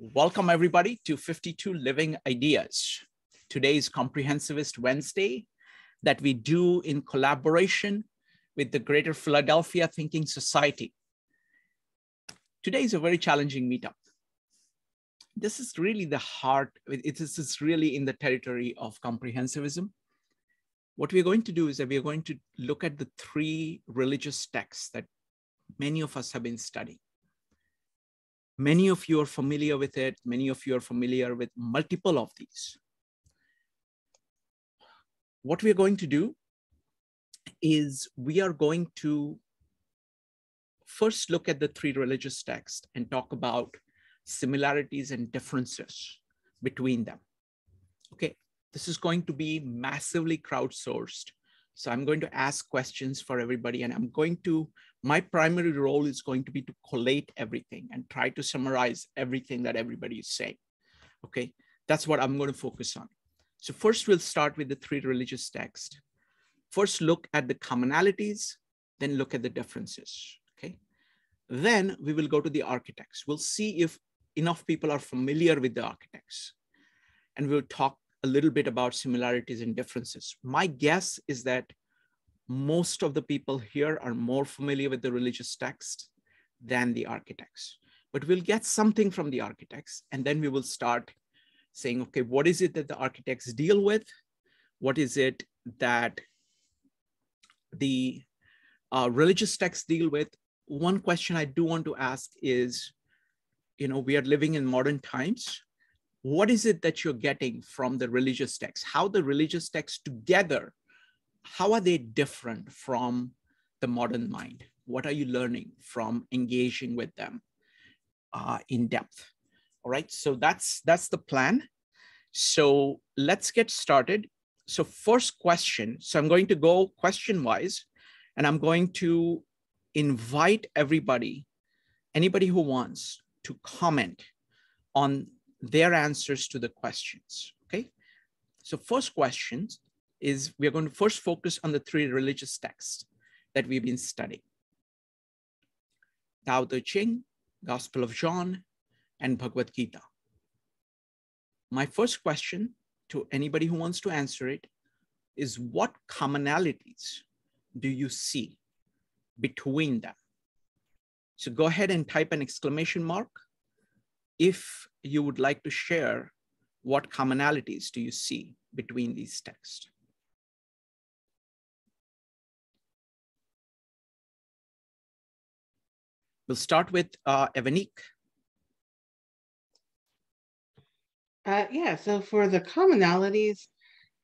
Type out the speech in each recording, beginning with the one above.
Welcome everybody to 52 Living Ideas. Today is Comprehensivist Wednesday that we do in collaboration with the Greater Philadelphia Thinking Society. Today is a very challenging meetup. This is really the heart, it is really in the territory of comprehensivism. What we're going to do is that we're going to look at the three religious texts that many of us have been studying. Many of you are familiar with it. Many of you are familiar with multiple of these. What we're going to do is we are going to first look at the three religious texts and talk about similarities and differences between them. Okay, this is going to be massively crowdsourced. So I'm going to ask questions for everybody, and my primary role is going to be to collate everything and try to summarize everything that everybody is saying. Okay, that's what I'm going to focus on. So first we'll start with the three religious texts. First look at the commonalities, then look at the differences. Okay, then we will go to the architects. We'll see if enough people are familiar with the architects, and we'll talk a little bit about similarities and differences. My guess is that most of the people here are more familiar with the religious text than the architects, but we'll get something from the architects, and then we will start saying, okay, what is it that the architects deal with? What is it that the religious texts deal with? One question I do want to ask is, we are living in modern times. What is it that you're getting from the religious texts? How the religious texts together, how are they different from the modern mind? What are you learning from engaging with them in depth? All right, so that's the plan. So let's get started. So first question, so I'm going to go question-wise, and I'm going to invite everybody, anybody who wants to comment on their answers to the questions, okay? So first question is, we're going to first focus on the three religious texts that we've been studying. Tao Te Ching, Gospel of John, and Bhagavad Gita. My first question to anybody who wants to answer it is, what commonalities do you see between them? So go ahead and type an exclamation mark if you would like to share what commonalities do you see between these texts. We'll start with Evanique. Yeah, so for the commonalities,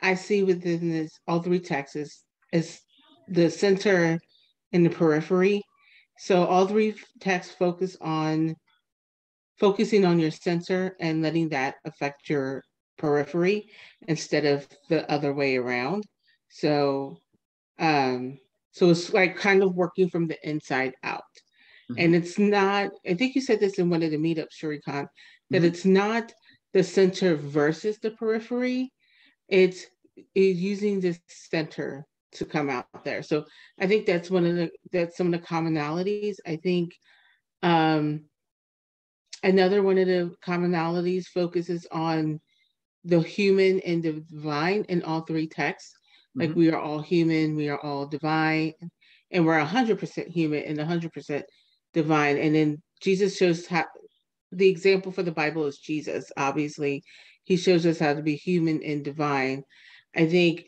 I see within all three texts is the center and the periphery. So all three texts focusing on your center and letting that affect your periphery instead of the other way around. So, so it's like kind of working from the inside out. Mm-hmm. And it's not, I think you said this in one of the meetups, Shrikant, that it's not the center versus the periphery. It's using the center to come out there. So I think that's some of the commonalities. I think another one of the commonalities focuses on the human and the divine in all three texts. Like we are all human, we are all divine, and we're 100% human and 100% divine. And then Jesus shows how, the example for the Bible is Jesus. Obviously, he shows us how to be human and divine. I think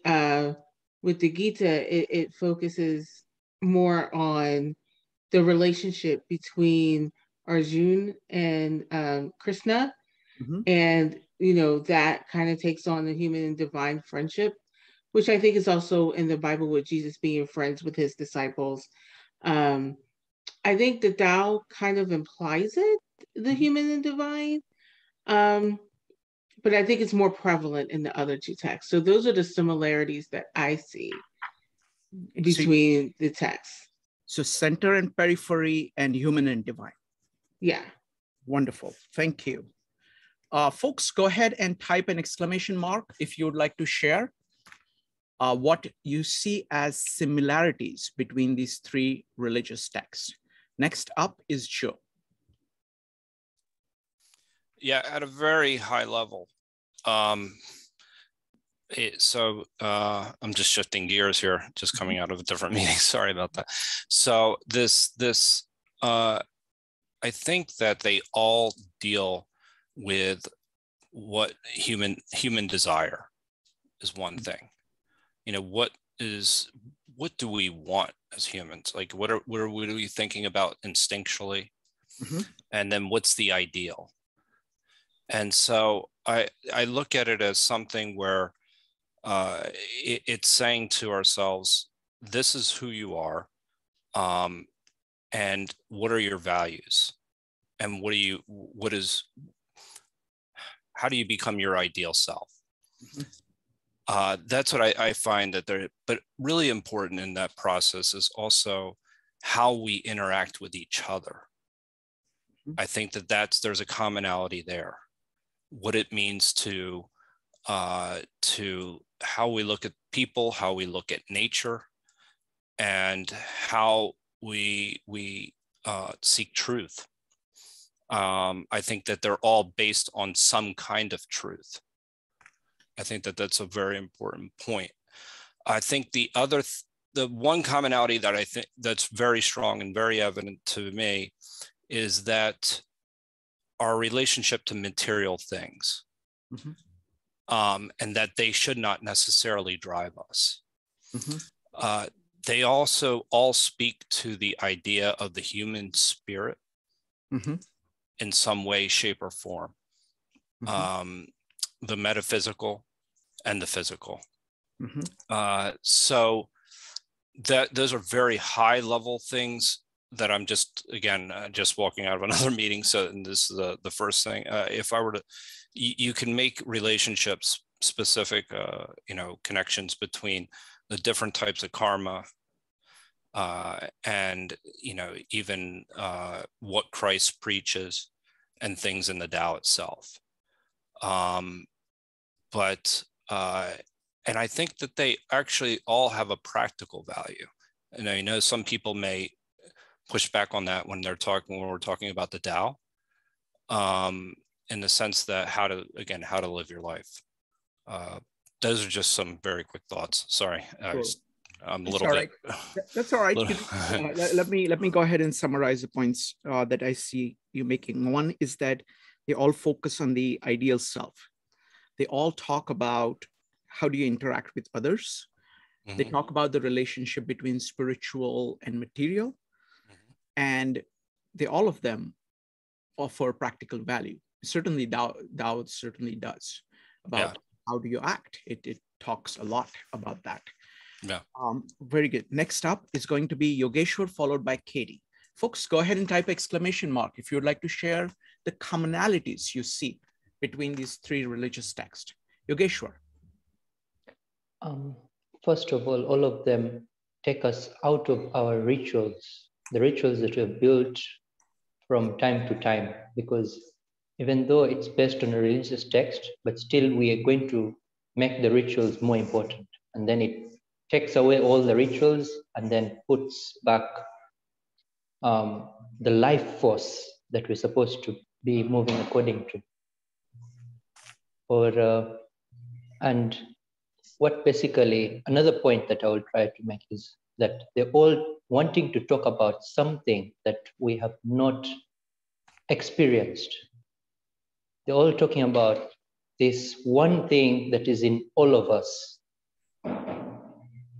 with the Gita, it focuses more on the relationship between Arjuna and Krishna. And, that kind of takes on the human and divine friendship, which I think is also in the Bible with Jesus being friends with his disciples. I think the Tao kind of implies it, the human and divine, but I think it's more prevalent in the other two texts. So those are the similarities that I see between the texts. So center and periphery and human and divine. Yeah. Wonderful. Thank you. Folks, go ahead and type an exclamation mark if you would like to share what you see as similarities between these three religious texts. Next up is Joe. Yeah, at a very high level. I'm just shifting gears here, just coming out of a different meeting. Sorry about that. So I think that they all deal with what human desire is one thing. You know, what do we want as humans? Like, what are we thinking about instinctually? Mm-hmm. And then what's the ideal? And so I look at it as something where it's saying to ourselves, this is who you are, and what are your values, and how do you become your ideal self? Mm-hmm. That's what I find that but really important in that process is also how we interact with each other. Mm-hmm. I think there's a commonality there. What it means to how we look at people, how we look at nature, and how we seek truth. I think that they're all based on some kind of truth. I think that that's a very important point. I think the one commonality that I think that's very strong and very evident to me is that our relationship to material things, and that they should not necessarily drive us. Mm-hmm. They also all speak to the idea of the human spirit, mm-hmm. in some way, shape, or form. Mm-hmm. The metaphysical and the physical. Mm-hmm. So those are very high level things that I'm just walking out of another meeting. So this is the first thing. If I were to, you can make relationships specific, connections between the different types of karma, and even what Christ preaches and things in the Tao itself. And I think that they actually all have a practical value. And I know some people may push back on that when we're talking about the Tao, in the sense that how to live your life. Those are just some very quick thoughts. Sorry, Sure. I'm a That's little all bit. right. That's all right. Let me go ahead and summarize the points that I see you making. One is that they all focus on the ideal self. They all talk about how do you interact with others. Mm-hmm. They talk about the relationship between spiritual and material, and all of them offer practical value. Certainly, Tao certainly does about how do you act. It talks a lot about that. Yeah. Very good. Next up is going to be Yogeshwar, followed by Katie. Folks, go ahead and type exclamation mark if you would like to share the commonalities you see between these three religious texts. Yogeshwar. First of all of them take us out of our rituals, the rituals that we have built from time to time, because even though it's based on a religious text, but still we are going to make the rituals more important. And then it takes away all the rituals and then puts back the life force that we're supposed to be moving according to. And what basically, another point that I will try to make is that they're all wanting to talk about something that we have not experienced. They're all talking about this one thing that is in all of us.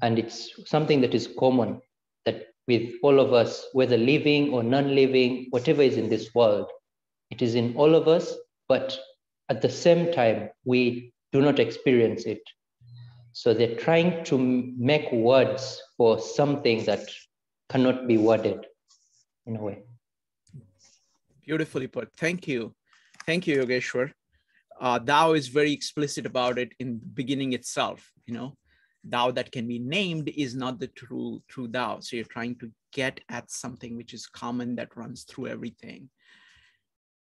And it's something that is common, that with all of us, whether living or non-living, whatever is in this world, it is in all of us, but at the same time, we do not experience it. So they're trying to make words for something that cannot be worded in a way. Beautifully put. Thank you. Thank you, Yogeshwar. Tao is very explicit about it in the beginning itself. Tao that can be named is not the true Tao. So you're trying to get at something which is common, that runs through everything,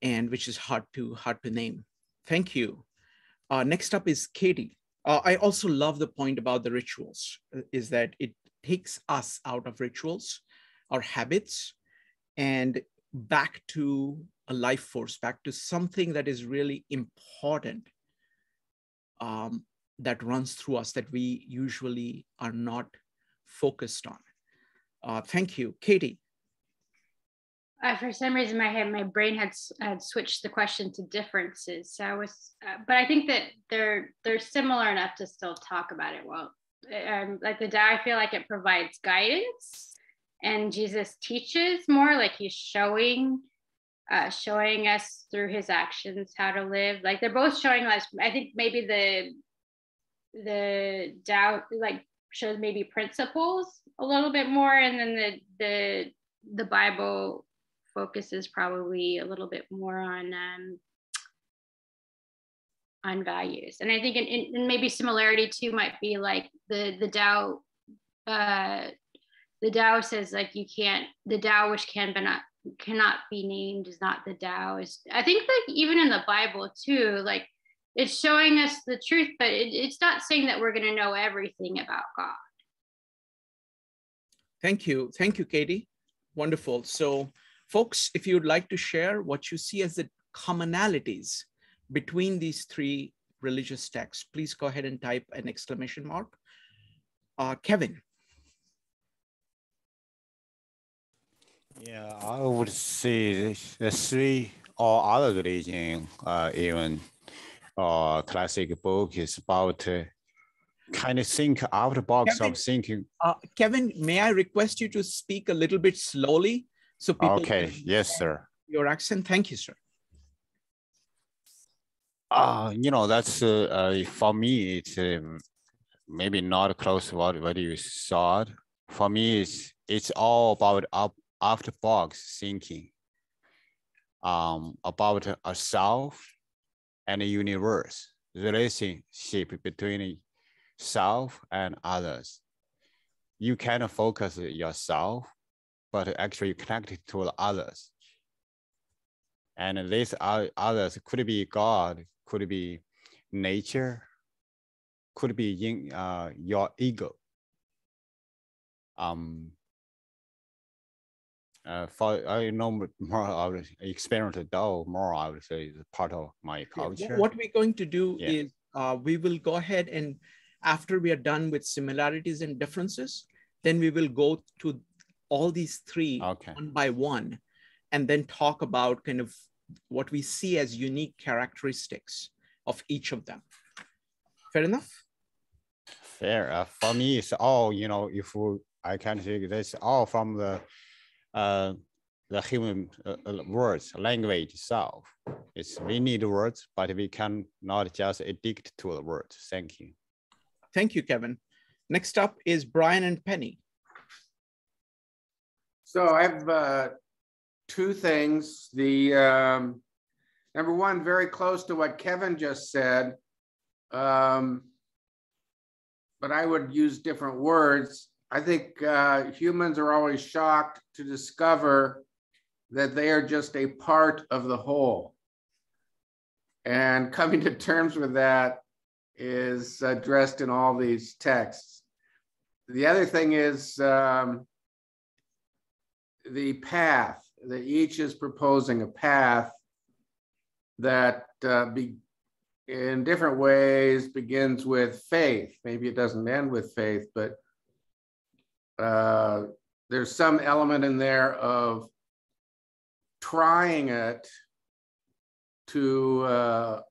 and which is hard to name. Thank you. Next up is Katie. I also love the point about the rituals, is that it takes us out of rituals, our habits, and back to a life force, back to something that is really important, that runs through us that we usually are not focused on. Thank you. Katie. For some reason, my brain had switched the question to differences. So I was, but I think that they're similar enough to still talk about it. Well, like the Tao, I feel like it provides guidance, and Jesus teaches more, like he's showing us through his actions how to live. Like they're both showing us. I think maybe the Tao like shows maybe principles a little bit more, and then the Bible focuses probably a little bit more on values. And I think in maybe similarity too might be like the Tao. The Tao says like the Tao which cannot be named is not the Tao. I think like even in the Bible too, like it's showing us the truth, but it's not saying that we're going to know everything about God. Thank you, Katie. Wonderful. So, folks, if you'd like to share what you see as the commonalities between these three religious texts, please go ahead and type an exclamation mark. Kevin. Yeah, I would say the three or other religion, even classic book is about kind of think out the box of thinking. Kevin, may I request you to speak a little bit slowly so people Okay, yes, sir. Your accent. Thank you, sir. You know, that's for me, it's maybe not close to what you thought. For me, it's all about out the box thinking, about a self and a universe, relationship between self and others. You can focus yourself, but actually connected to the others. And these others could be God, could be nature, could be your ego. For I know more of the experience of Tao, more I would say is part of my culture. What we're going to do is we will go ahead and after we are done with similarities and differences, then we will go to all these three one by one, and then talk about kind of what we see as unique characteristics of each of them. Fair enough? Fair. For me, it's all, you know, if I can say this, all from the human words, language itself. We need words, but we can not just addict to the words. Thank you. Thank you, Kevin. Next up is Brian and Penny. So I have two things. The number one, very close to what Kevin just said, but I would use different words. I think humans are always shocked to discover that they are just a part of the whole. And coming to terms with that is addressed in all these texts. The other thing is the path, that each is proposing a path that in different ways begins with faith. Maybe it doesn't end with faith, but there's some element in there of trying it to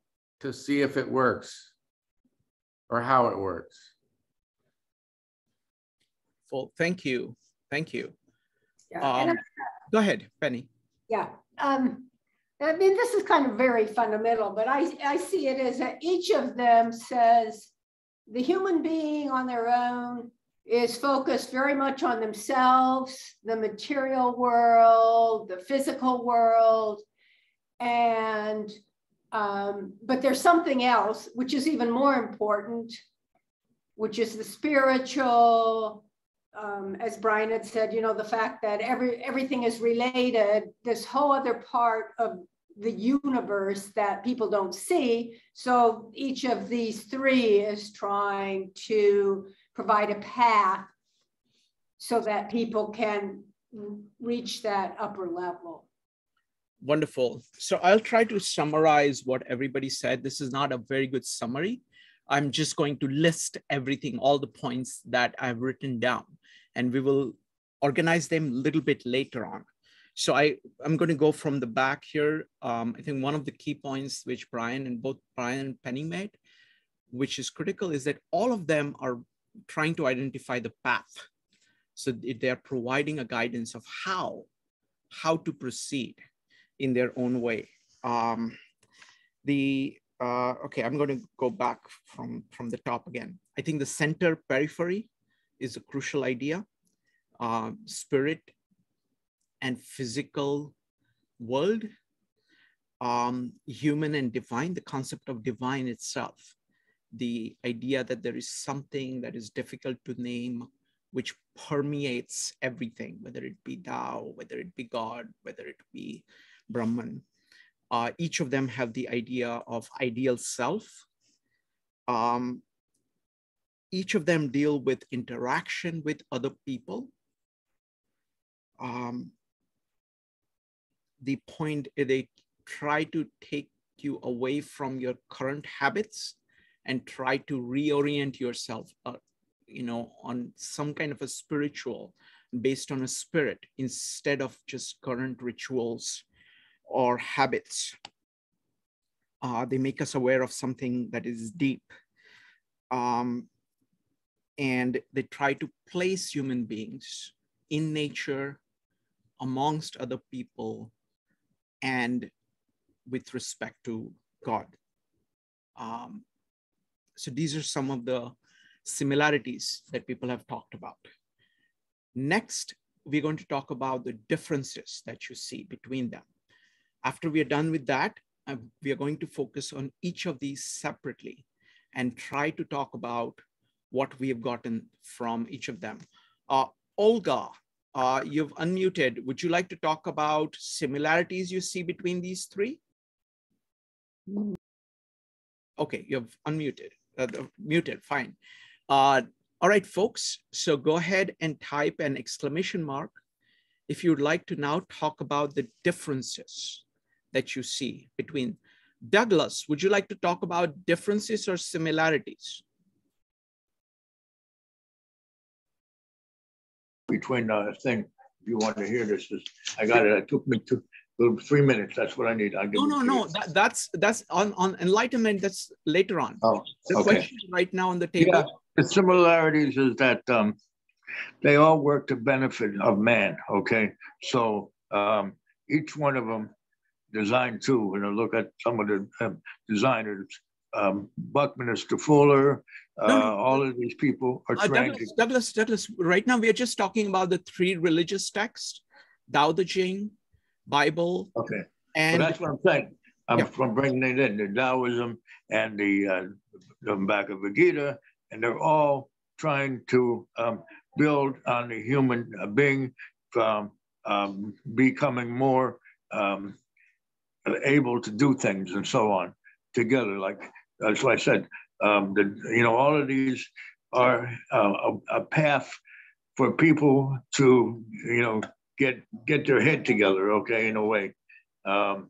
see if it works or how it works. Well, thank you. Thank you. Yeah, go ahead, Penny. Yeah. I mean, this is kind of very fundamental, but I see it as that each of them says the human being on their own is focused very much on themselves, the material world, the physical world, and but there's something else which is even more important, which is the spiritual. As Brian had said, you know, the fact that everything is related, this whole other part of the universe that people don't see. So each of these three is trying to provide a path so that people can reach that upper level. Wonderful. So I'll try to summarize what everybody said. This is not a very good summary. I'm just going to list everything, all the points that I've written down, and we will organize them a little bit later on. So I'm going to go from the back here. I think one of the key points which both Brian and Penny made, which is critical, is that all of them are trying to identify the path. So they're providing a guidance of how to proceed in their own way. Okay, I'm going to go back from the top again. I think the center periphery is a crucial idea. Spirit and physical world, human and divine, the concept of divine itself, the idea that there is something that is difficult to name, which permeates everything, whether it be Tao, whether it be God, whether it be Brahman. Each of them have the idea of ideal self. Each of them deal with interaction with other people. The point is they try to take you away from your current habits and try to reorient yourself, on some kind of a spiritual, based on a spirit, instead of just current rituals or habits. They make us aware of something that is deep. And they try to place human beings in nature, amongst other people, and with respect to God. So these are some of the similarities that people have talked about. Next, we're going to talk about the differences that you see between them. After we are done with that, we are going to focus on each of these separately and try to talk about what we have gotten from each of them. Olga, you've unmuted. Would you like to talk about similarities you see between these three? Okay, you've unmuted, muted, fine. All right, folks, so go ahead and type an exclamation mark if you'd like to now talk about the differences that you see between. Douglas, would you like to talk about differences or similarities? Between thing, if you want to hear this, I got it. It took me 3 minutes. That's what I need. I'll give No. That's on enlightenment. That's later on. Oh, the okay. question right now on the table. Yeah, the similarities is that they all work to benefit of man. Okay, so each one of them designed too. Look at some of the designers. Buckminster Fuller, all of these people are trying Douglas, right now we are just talking about the three religious texts, Tao Te Ching, Bible. Okay, and well, that's what I'm saying. From bringing it in, the Taoism and the Bhagavad Gita, and they're all trying to build on the human being from becoming more able to do things and so on together. Like that's why I said, all of these are a path for people to, get their head together, okay, in a way, and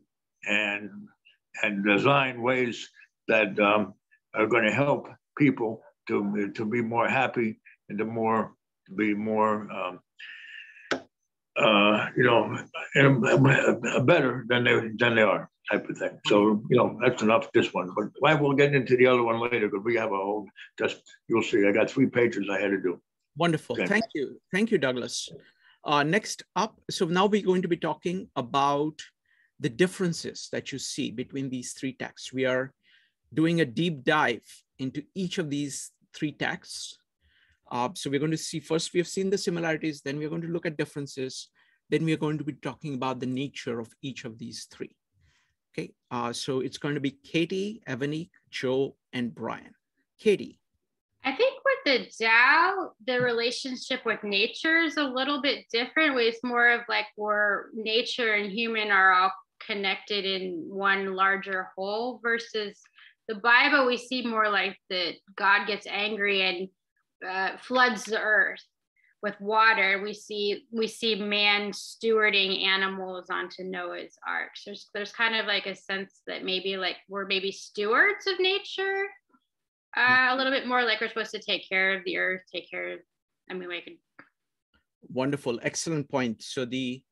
design ways that are going to help people to be more happy and to be more better than they are, type of thing. So that's enough this one. But we'll get into the other one later because we have a whole. You'll see. I got 3 pages I had to do. Wonderful. Okay. Thank you, Douglas. Next up, so now we're going to be talking about the differences that you see between these 3 texts. We are doing a deep dive into each of these 3 texts. So we're going to see, first we have seen the similarities, then we're going to look at differences, then we're going to be talking about the nature of each of these 3. Okay, so it's going to be Katie, Evanique, Joe, and Brian. Katie. I think with the Tao, the relationship with nature is a little bit different. It's more of like where nature and human are all connected in one larger whole, versus the Bible, we see more like that God gets angry and floods the earth, with water, we see man stewarding animals onto Noah's ark. So there's kind of like a sense that maybe like we're maybe stewards of nature, a little bit more like we're supposed to take care of the earth, take care of, I mean, we could. Wonderful, excellent point. So the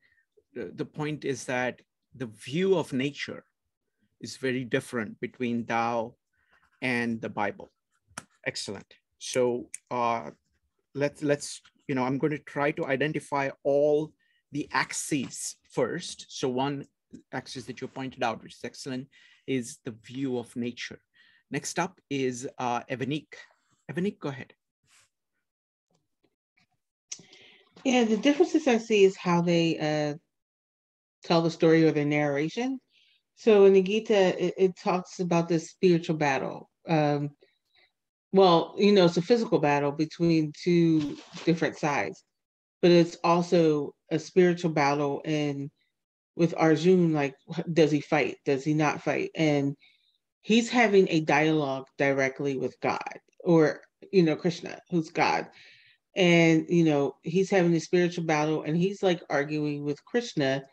point is that the view of nature is very different between Tao and the Bible. Excellent. So let's I'm going to try to identify all the axes first. So one axis that you pointed out, which is excellent, is the view of nature. Next up is Evanique. Evanique, go ahead. Yeah, the differences I see is how they tell the story or the narration. So in the Gita, it talks about this spiritual battle. Well, it's a physical battle between two different sides, but it's also a spiritual battle. And with Arjun, like, does he fight? Does he not fight? And he's having a dialogue directly with God, or, Krishna, who's God. And, he's having a spiritual battle, and he's like arguing with Krishna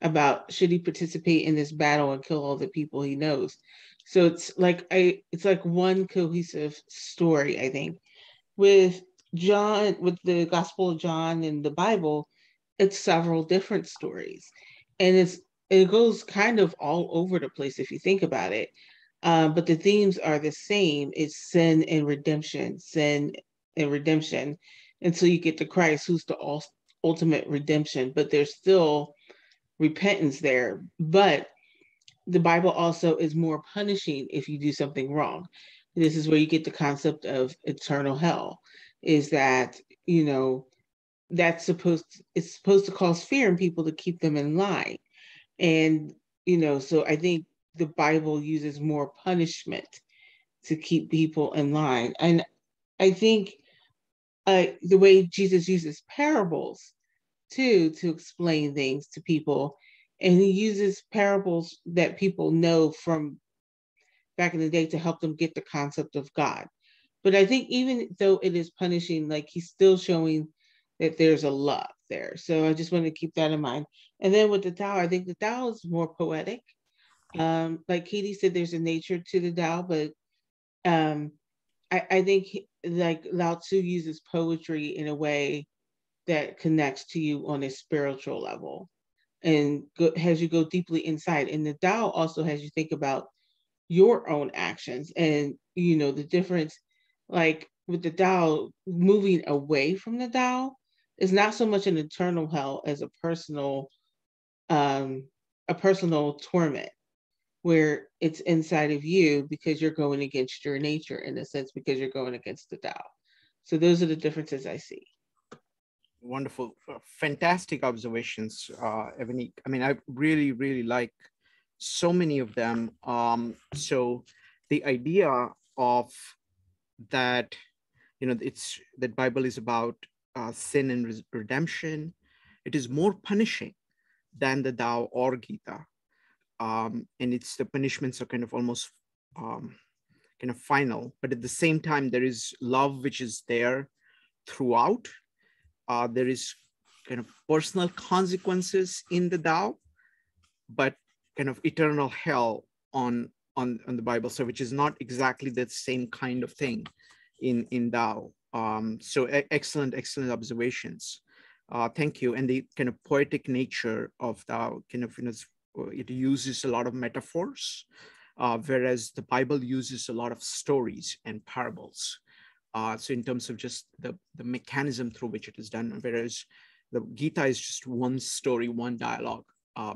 about should he participate in this battle and kill all the people he knows. So it's like one cohesive story, I think. With John, with the Gospel of John and the Bible, it's several different stories. And it goes kind of all over the place if you think about it. But the themes are the same. It's sin and redemption, until you get to Christ, who's the ultimate redemption. But there's still repentance there. But the Bible also is more punishing if you do something wrong. This is where you get the concept of eternal hell, is that, it's supposed to cause fear in people to keep them in line. And, so I think the Bible uses more punishment to keep people in line. And I think the way Jesus uses parables too, to explain things to people. And he uses parables that people know from back in the day to help them get the concept of God. But I think even though it is punishing, like, he's still showing that there's a love there. So I just want to keep that in mind. And then with the Tao, I think the Tao is more poetic. Like Katie said, there's a nature to the Tao, but I think like Lao Tzu uses poetry in a way that connects to you on a spiritual level and has you go deeply inside. And the Tao also has you think about your own actions and, the difference, like with the Tao, moving away from the Tao is not so much an eternal hell as a personal torment, where it's inside of you because you're going against your nature, in a sense, because you're going against the Tao. So those are the differences I see. Wonderful. Fantastic observations, Evanique. I mean, I really, really like so many of them. So the idea of that, it's that Bible is about sin and redemption. It is more punishing than the Tao or Gita. And it's the punishments are kind of almost kind of final, but at the same time, there is love, which is there throughout. There is kind of personal consequences in the Tao, but kind of eternal hell on the Bible, so which is not exactly the same kind of thing in Tao. So excellent observations. Thank you. And the kind of poetic nature of Tao, kind of, it uses a lot of metaphors, whereas the Bible uses a lot of stories and parables. So in terms of just the mechanism through which it is done, whereas the Gita is just one story, one dialogue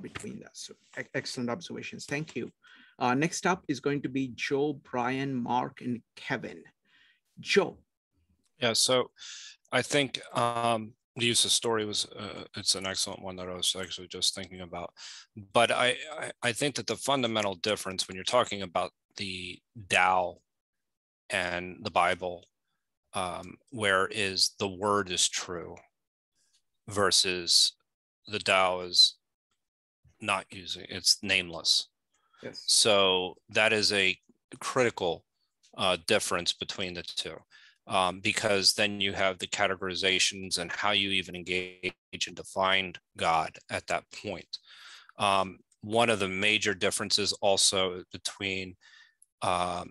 between that. So excellent observations. Thank you. Next up is going to be Joe, Brian, Mark, and Kevin. Joe. Yeah, so I think the use of story was, it's an excellent one that I was actually just thinking about. But I think that the fundamental difference when you're talking about the Tao and the Bible, where is the word is true versus the Tao is not using, it's nameless. Yes. So that is a critical difference between the two. because then you have the categorizations and how you even engage and define God at that point. One of the major differences also between the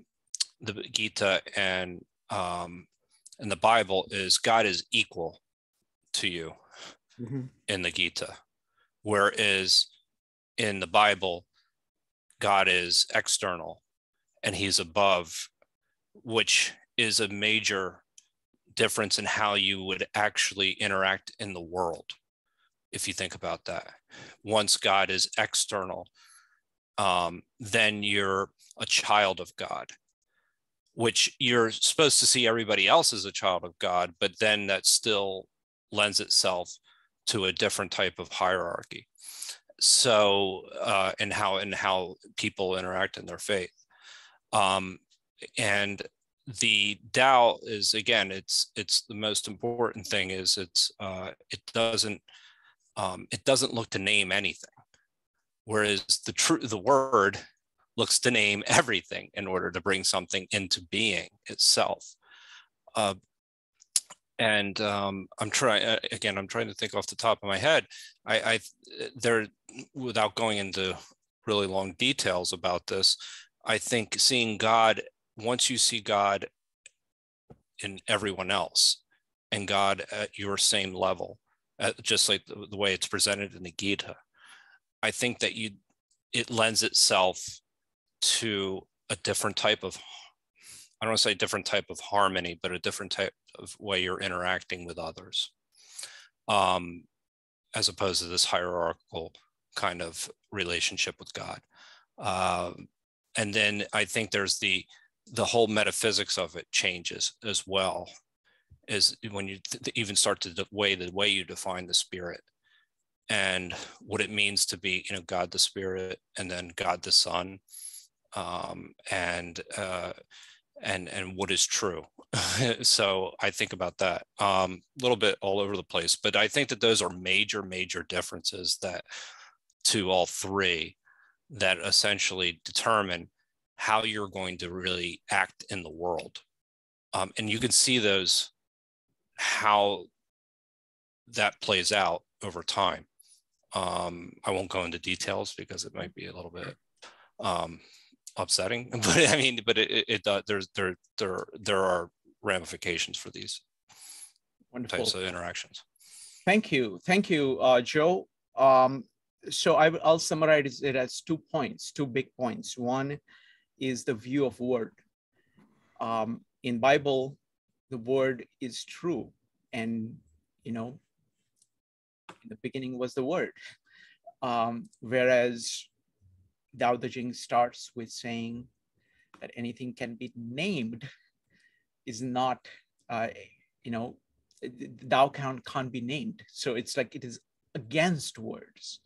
Gita and the Bible is God is equal to you in the Gita, whereas in the Bible, God is external and he's above, which is a major difference in how you would actually interact in the world. If you think about that, once God is external, then you're a child of God, which you're supposed to see everybody else as a child of God, but then that still lends itself to a different type of hierarchy. So, and how people interact in their faith. And the Tao is, again, it's the most important thing is it doesn't look to name anything, whereas the word looks to name everything in order to bring something into being itself. And I'm trying to think off the top of my head. There, without going into really long details about this, I think seeing God, once you see God in everyone else and God at your same level, just like the way it's presented in the Gita, I think that it lends itself to a different type of, I don't want to say different type of harmony, but a different type of way you're interacting with others, as opposed to this hierarchical kind of relationship with God. And then I think there's the whole metaphysics of it changes as well, is when you even start to the way you define the spirit and what it means to be, God the Spirit, and then God the Son, and what is true. So I think about that a little bit all over the place, but I think that those are major differences that to all three that essentially determine how you're going to really act in the world. And you can see those, how that plays out over time. I won't go into details because it might be a little bit upsetting, but I mean, but there are ramifications for these types of interactions. Thank you, Joe. So I'll summarize it as 2 points, 2 big points. One is the view of word. In Bible, the word is true, and in the beginning was the word. Whereas Tao Te Ching starts with saying that anything can be named is not, Tao can't be named. So it's like it is against words.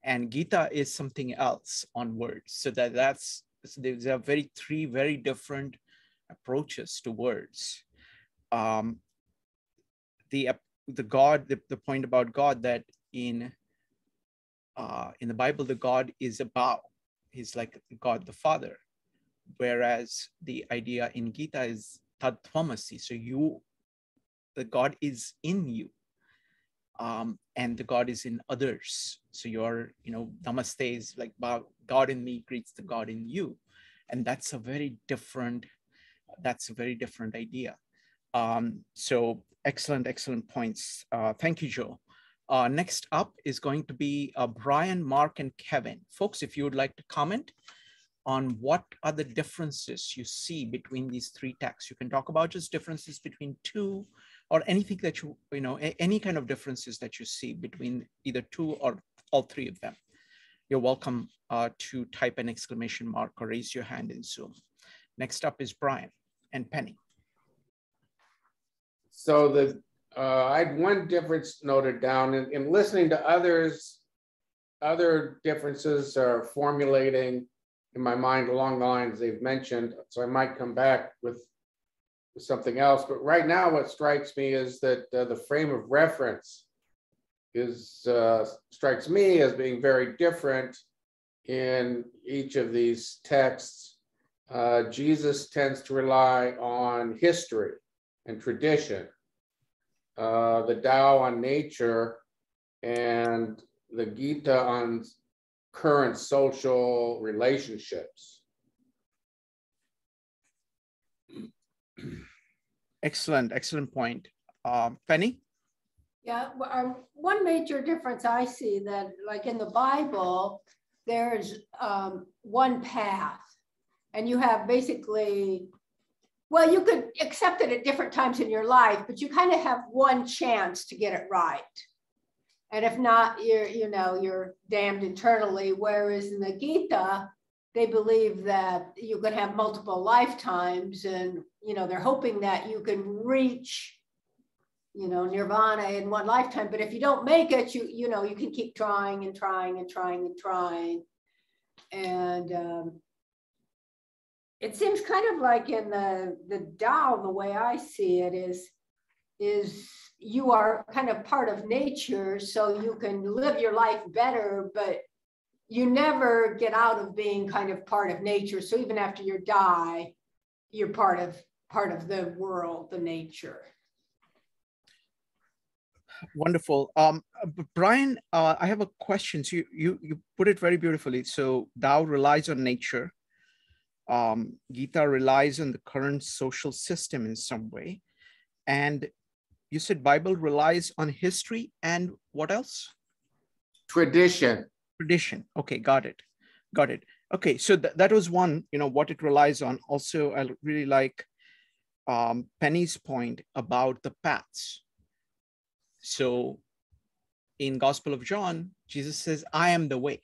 And Gita is something else on words. So there's three very different approaches to words. The point about God, that in the Bible, the God is above. He's like God the Father. Whereas the idea in Gita is Tad Tvamasi. So the God is in you. And the God is in others. So your, namaste is like God in me greets the God in you. And that's a very different idea. So excellent points. Thank you, Joe. Next up is going to be Brian, Mark, and Kevin. Folks, if you would like to comment on what are the differences you see between these 3 texts. You can talk about just differences between 2, or anything that any kind of differences that you see between either 2 or all 3 of them. You're welcome to type an exclamation mark or raise your hand in Zoom. Next up is Brian and Penny. So I had one difference noted down in listening to others. Other differences are formulating in my mind along the lines they've mentioned. So I might come back with something else. But right now, what strikes me is that the frame of reference strikes me as being very different in each of these texts. Jesus tends to rely on history and tradition, the Tao on nature, and the Gita on current social relationships. Excellent, excellent point. Penny? Yeah, one major difference I see that, like in the Bible, there's one path, and you have basically, well, you could accept it at different times in your life, but you kind of have one chance to get it right. And if not, you're damned eternally. Whereas in the Gita, they believe that you could have multiple lifetimes, and they're hoping that you can reach nirvana in one lifetime. But if you don't make it, you can keep trying and trying and trying and trying. And it seems kind of like in the Tao, the way I see it is you are kind of part of nature, so you can live your life better, but you never get out of being kind of part of nature. So even after you die, you're part of the world, the nature. Wonderful. Brian, I have a question. So you put it very beautifully. So Tao relies on nature. Gita relies on the current social system in some way. And you said Bible relies on history and what else? Tradition. Tradition. Okay, got it. Got it. Okay, so that was one, what it relies on. Also, I really like Penny's point about the paths. So in Gospel of John, Jesus says, I am the way.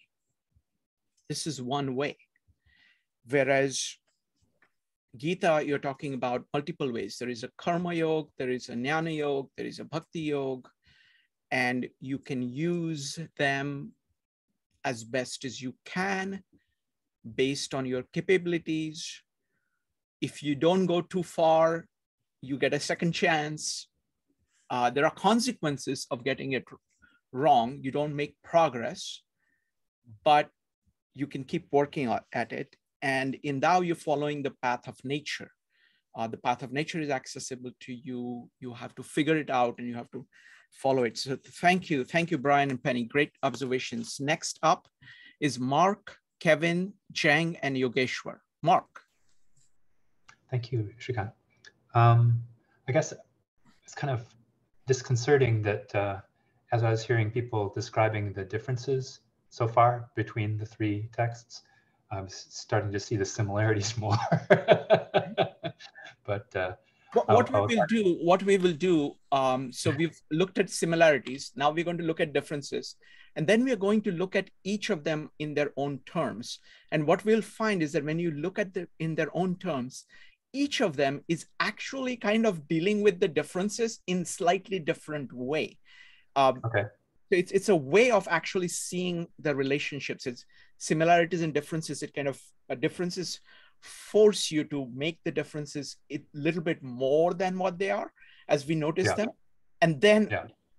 This is one way. Whereas Gita, you're talking about multiple ways. There is a karma yoga, there is a jnana yoga, there is a bhakti yoga, and you can use them as best as you can based on your capabilities. If you don't go too far, you get a second chance. There are consequences of getting it wrong. You don't make progress, but you can keep working at it. And in Tao, you're following the path of nature. The path of nature is accessible to you. You have to figure it out and you have to follow it. So thank you, Brian and Penny. Great observations. Next up is Mark, Kevin, Zhang, and Yogeshwar. Mark. Thank you, Shrikant. I guess it's kind of disconcerting that as I was hearing people describing the differences so far between the three texts, I'm starting to see the similarities more. But what we will do, so we've looked at similarities. Now we're going to look at differences. And then we are going to look at each of them in their own terms. And what we'll find is that when you look at in their own terms, each of them is actually kind of dealing with the differences in slightly different way. Okay. So it's a way of actually seeing the relationships. It's similarities and differences. It kind of differences force you to make the differences a little bit more than what they are as we notice them. And then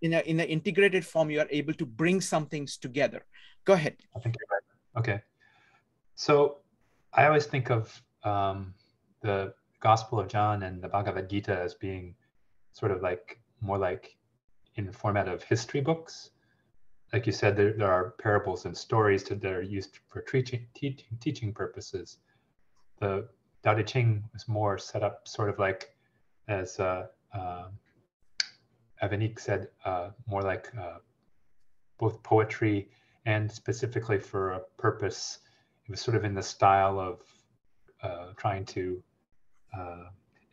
in an integrated form, you are able to bring some things together. Go ahead. I think you're right. Okay. So I always think of the Gospel of John and the Bhagavad Gita as being sort of like more like in the format of history books. Like you said, there are parables and stories that are used for teaching purposes. The Tao Te Ching is more set up sort of like, as Avanique said, more like both poetry and specifically for a purpose. It was sort of in the style of trying to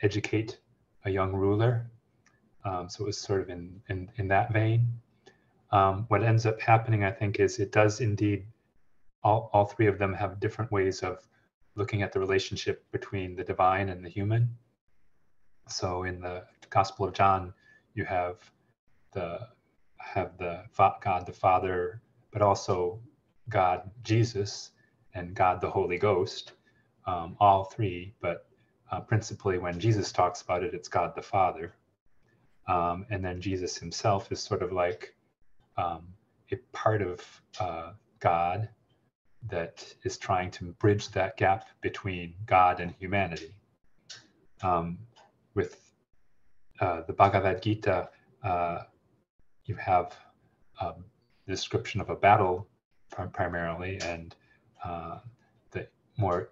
educate a young ruler. So it was sort of in that vein. What ends up happening, I think, is it does indeed, all three of them have different ways of looking at the relationship between the divine and the human. So in the Gospel of John, you have the God the Father, but also God Jesus and God the Holy Ghost, all three, but principally when Jesus talks about it, it's God the Father. And then Jesus himself is sort of like a part of God that is trying to bridge that gap between God and humanity. With the Bhagavad Gita, you have the description of a battle primarily, and the more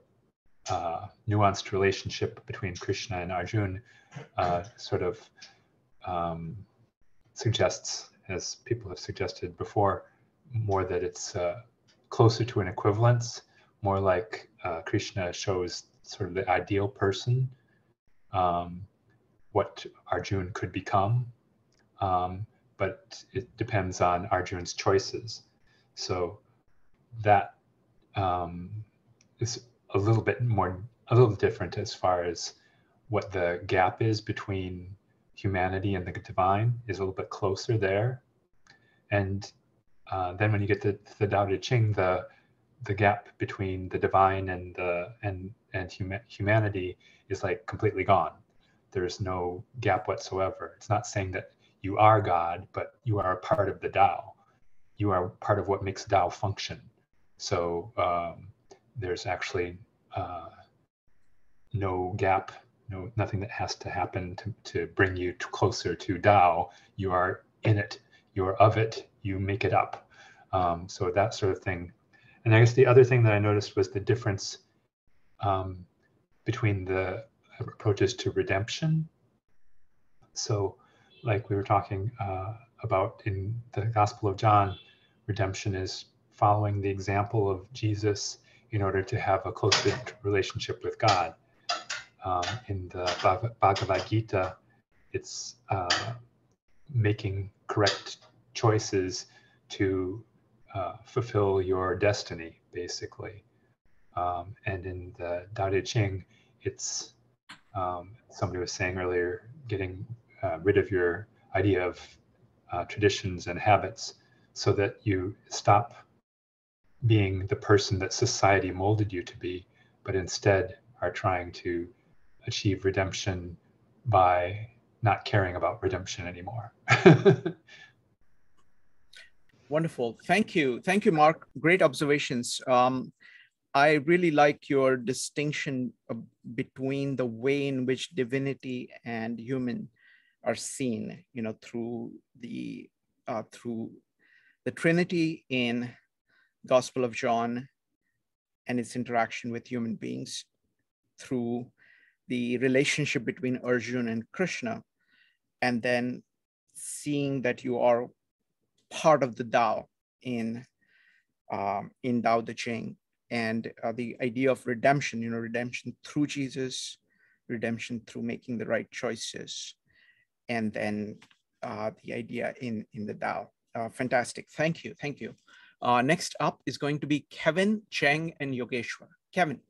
nuanced relationship between Krishna and Arjuna sort of suggests, as people have suggested before, more that it's closer to an equivalence, more like Krishna shows sort of the ideal person, what Arjuna could become, but it depends on Arjuna's choices. So that is a little different as far as what the gap is between humanity and the divine is a little bit closer there. And then when you get to the Tao Te Ching, the gap between the divine and humanity is like completely gone. There's no gap whatsoever. It's not saying that you are God, but you are a part of the Tao. You are part of what makes Tao function. So there's actually no gap, nothing that has to happen to bring you closer to Tao. You are in it, you are of it, you make it up. So that sort of thing. And I guess the other thing that I noticed was the difference between the approaches to redemption. So like we were talking about in the Gospel of John, redemption is following the example of Jesus in order to have a closer relationship with God. In the Bhagavad Gita, it's making correct choices to fulfill your destiny, basically. And in the Tao Te Ching, it's, somebody was saying earlier, getting rid of your idea of traditions and habits so that you stop being the person that society molded you to be, but instead are trying to achieve redemption by not caring about redemption anymore. Wonderful. Thank you. Thank you, Mark. Great observations. I really like your distinction between the way in which divinity and human are seen, through the Trinity in Gospel of John and its interaction with human beings, through the relationship between Arjuna and Krishna, and then seeing that you are part of the Tao in Tao Te Ching, and the idea of redemption, redemption through Jesus, redemption through making the right choices, and then the idea in the Tao. Fantastic. Thank you. Thank you. Next up is going to be Kevin, Cheng, and Yogeshwar. Kevin.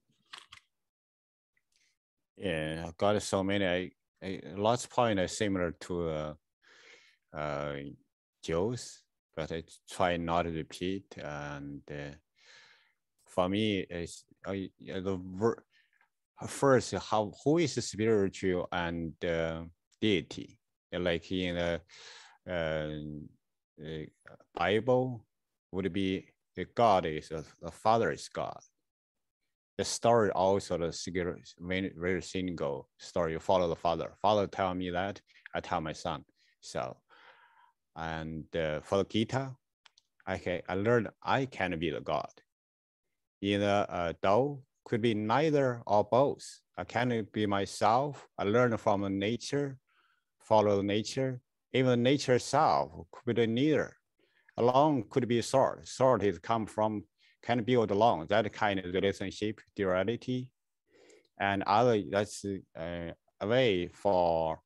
Yeah, I've got so many. Lots of points are similar to Joe's, but I try not to repeat. And for me, it's first, who is spiritual and deity? Like in the Bible, would be the God is the Father is God. The story also the very single story. You follow the Father. Father tell me that, I tell my son. So, and for the Gita, I learned I can be the God. In the Tao, could be neither or both. I can be myself. I learn from nature, follow nature. Even nature itself could be neither. Alone could be sort. Sort is come from, can build alone. That kind of relationship, duality. And other, that's a way for,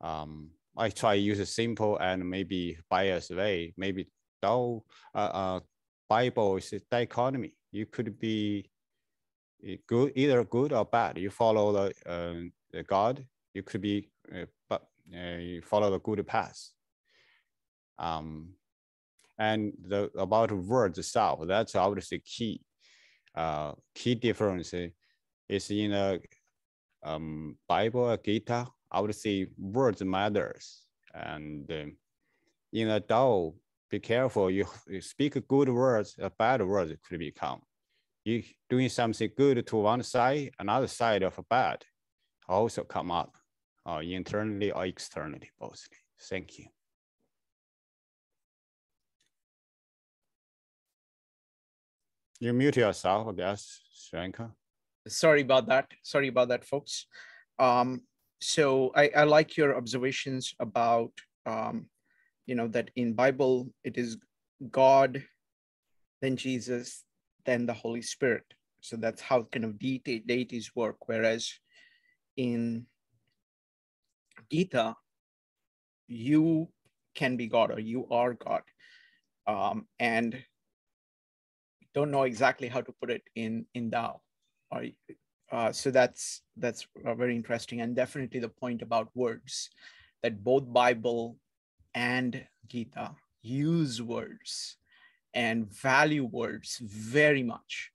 I try to use a simple and maybe biased way. Maybe Tao, Bible is a dichotomy. You could be good, either good or bad. You follow the God. You could be, you follow the good path. And about words itself, that's obviously key. Key difference is in the Bible, Gita. I would say words matters, and in a Tao, be careful. You speak good words, bad words could become. You doing something good to one side, another side of bad also come up. internally or externally, bothly. Thank you. You mute yourself, I guess, Shranka. Sorry about that. Sorry about that, folks. So I like your observations about, that in Bible, it is God, then Jesus, then the Holy Spirit. So that's how kind of deities work. Whereas in Gita, you can be God or you are God. And don't know exactly how to put it in Tao. So that's very interesting. And definitely the point about words, that both Bible and Gita use words and value words very much,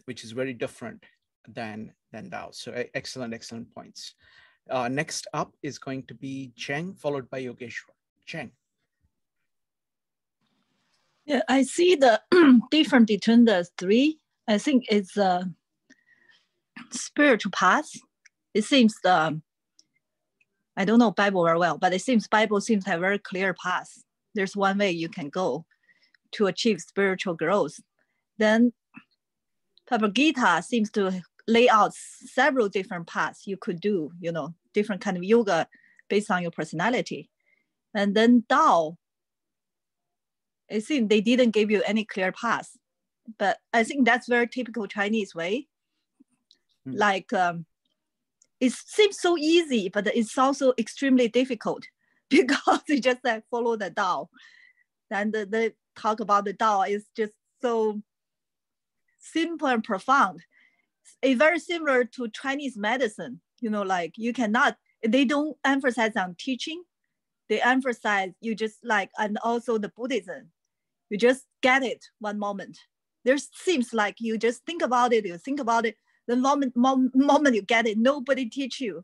which is very different than Tao. So excellent points. Next up is going to be Cheng, followed by Yogeshwar. Cheng. Yeah, I see the difference between the three. I think it's a spiritual path. It seems I don't know Bible very well, but it seems Bible seems to have a very clear path. There's one way you can go to achieve spiritual growth. Then Bhagavad Gita seems to lay out several different paths you could do, different kind of yoga based on your personality. And then Tao, it seems they didn't give you any clear path, but I think that's very typical Chinese way. Like it seems so easy, but it's also extremely difficult because you just follow the Tao. And the talk about the Tao is just so simple and profound. It's very similar to Chinese medicine, like you cannot, they don't emphasize on teaching. They emphasize you just and also the Buddhism, you just get it one moment. There seems like you just think about it, the moment you get it, nobody teach you.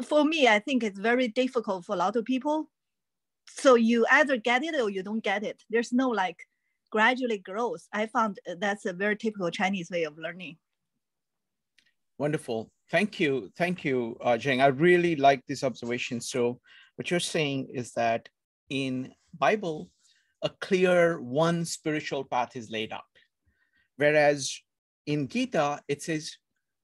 For me, I think it's very difficult for a lot of people. So you either get it or you don't get it. There's no gradually growth. I found that's a very typical Chinese way of learning. Wonderful. Thank you, Jing. I really like this observation. So what you're saying is that in Bible, a clear one spiritual path is laid out. Whereas in Gita, it says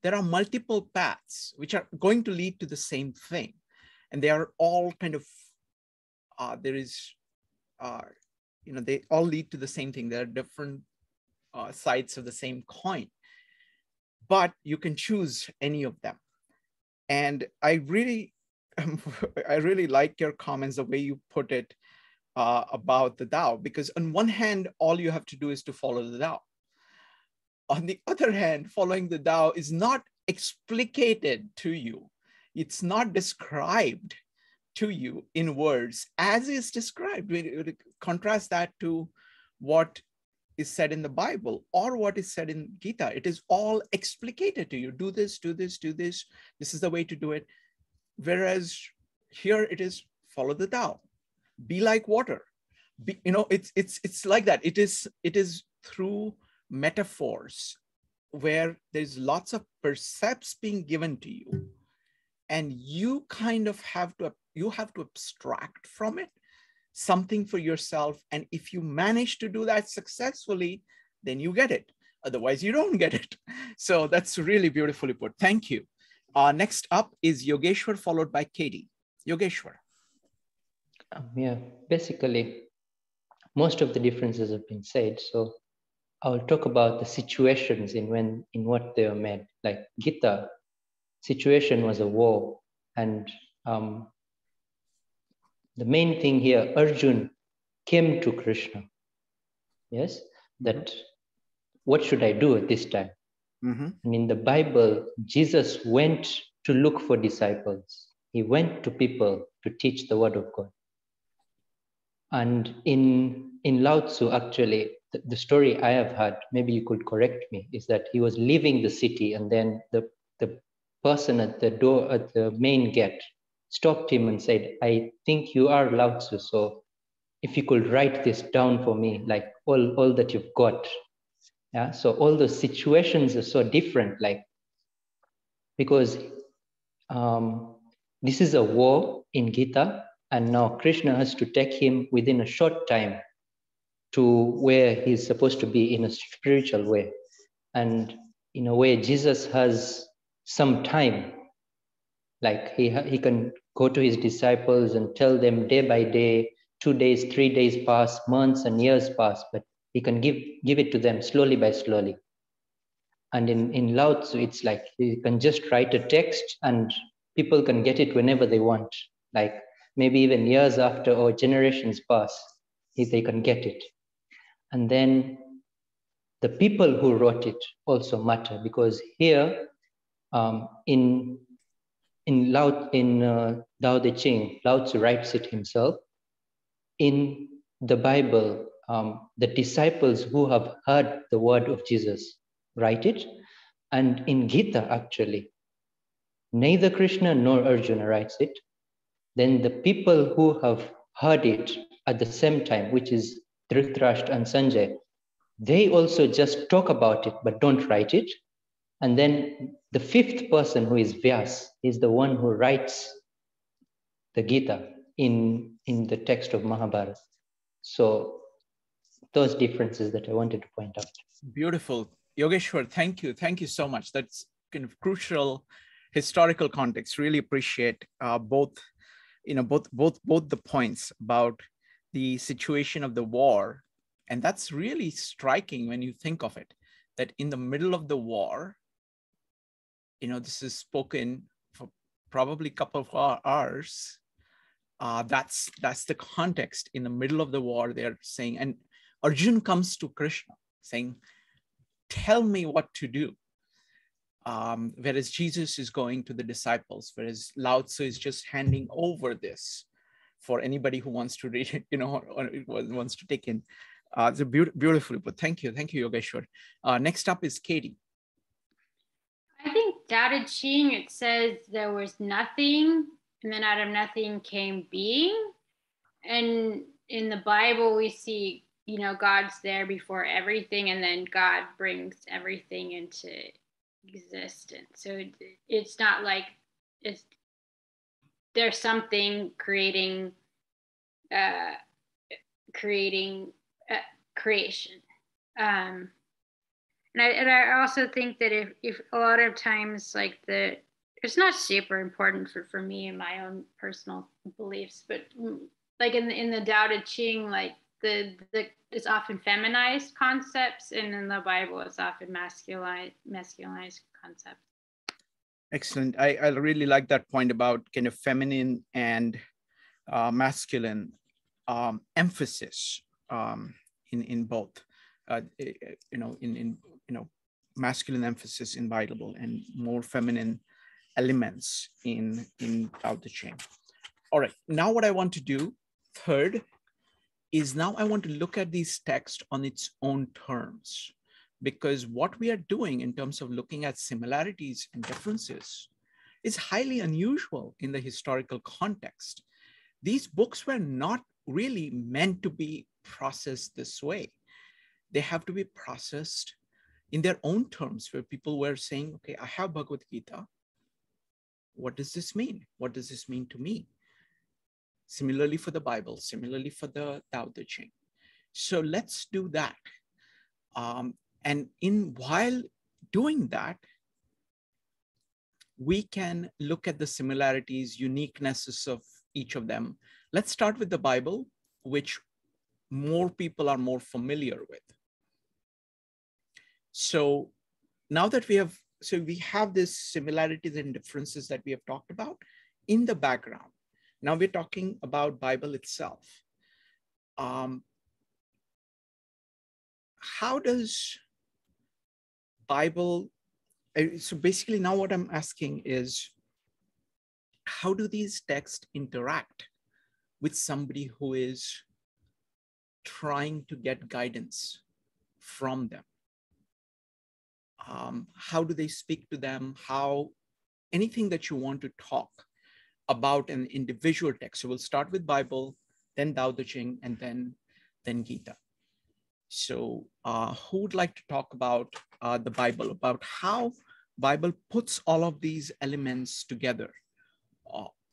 there are multiple paths which are going to lead to the same thing. And they are all kind of, they all lead to the same thing. There are different sides of the same coin, but you can choose any of them. And I really like your comments, the way you put it about the Tao, because on one hand, all you have to do is to follow the Tao. On the other hand, following the Tao is not explicated to you. It's not described to you in words as is described. We contrast that to what is said in the Bible or what is said in Gita. It is all explicated to you. Do this, do this, do this. This is the way to do it. Whereas here it is follow the Tao. Be like water. It's like that. It is through metaphors where there's lots of percepts being given to you, and you kind of have to abstract from it something for yourself. And if you manage to do that successfully, then you get it. Otherwise, you don't get it. So that's really beautifully put. Thank you. Next up is Yogeshwar, followed by Katie. Yogeshwar. Yeah, basically, most of the differences have been said. So I'll talk about the situations in what they were made. Like Gita, situation was a war, and the main thing here, Arjun came to Krishna. Yes, that what should I do at this time? And in the Bible, Jesus went to look for disciples. He went to people to teach the word of God. And in Lao Tzu, actually, the story I have heard, maybe you could correct me, is that he was leaving the city, and then the person at the door, at the main gate, stopped him and said, I think you are Lao Tzu, so if you could write this down for me, like all that you've got. Yeah, so all the situations are so different, because this is a war in Gita, and now Krishna has to take him within a short time to where he's supposed to be in a spiritual way. And in a way, Jesus has some time, like he can go to his disciples and tell them day by day, 2 days, 3 days pass, months and years pass, but he can give it to them slowly by slowly. And in Lao Tzu, it's like you can just write a text and people can get it whenever they want. Like maybe even years after or generations pass, they can get it. And then the people who wrote it also matter, because here in Tao Te Ching, Lao Tzu writes it himself. In the Bible, the disciples who have heard the word of Jesus write it. And in Gita, actually, neither Krishna nor Arjuna writes it. Then the people who have heard it at the same time, which is Dhritarashtra and Sanjay, they also just talk about it, but don't write it. And then the fifth person, who is Vyas, is the one who writes the Gita in the text of Mahabharata. So those differences that I wanted to point out. Beautiful. Yogeshwar, thank you. Thank you so much. That's kind of crucial historical context. Really appreciate both the points about the situation of the war. And that's really striking when you think of it, that in the middle of the war, this is spoken for probably a couple of hours. That's the context. In the middle of the war, they're saying, and Arjun comes to Krishna saying, tell me what to do. Whereas Jesus is going to the disciples, whereas Lao Tzu is just handing over this for anybody who wants to read it, or wants to take in. It's a beautiful, but thank you, Yogeshwar. Next up is Katie. I think Tao Te Ching, it says there was nothing, and then out of nothing came being. And in the Bible, we see, God's there before everything, and then God brings everything into existence. So it's not like there's something creating creation. And I also think that if a lot of times, like, it's not super important for me and my own personal beliefs, but like in the Tao Te Ching, like it's often feminized concepts, and in the Bible it's often masculinized concepts. Excellent. I really like that point about kind of feminine and masculine emphasis in both. Masculine emphasis in Bible and more feminine elements in Tao Te Ching. All right, now what I want to do, third, is now I want to look at these texts on its own terms, because what we are doing in terms of looking at similarities and differences is highly unusual in the historical context. These books were not really meant to be processed this way. They have to be processed in their own terms, where people were saying, okay, I have Bhagavad Gita. What does this mean? What does this mean to me? Similarly for the Bible, similarly for the Tao Te Ching. So let's do that. And while doing that, we can look at the similarities, uniquenesses of each of them. Let's start with the Bible, which more people are more familiar with. So now that we have these similarities and differences that we have talked about in the background. Now we're talking about Bible itself. How does Bible, so basically now what I'm asking is, how do these texts interact with somebody who is trying to get guidance from them? How do they speak to them? Anything that you want to talk about an individual text. So we'll start with Bible, then Tao Te Ching, and then Gita. So who would like to talk about the Bible, about how Bible puts all of these elements together.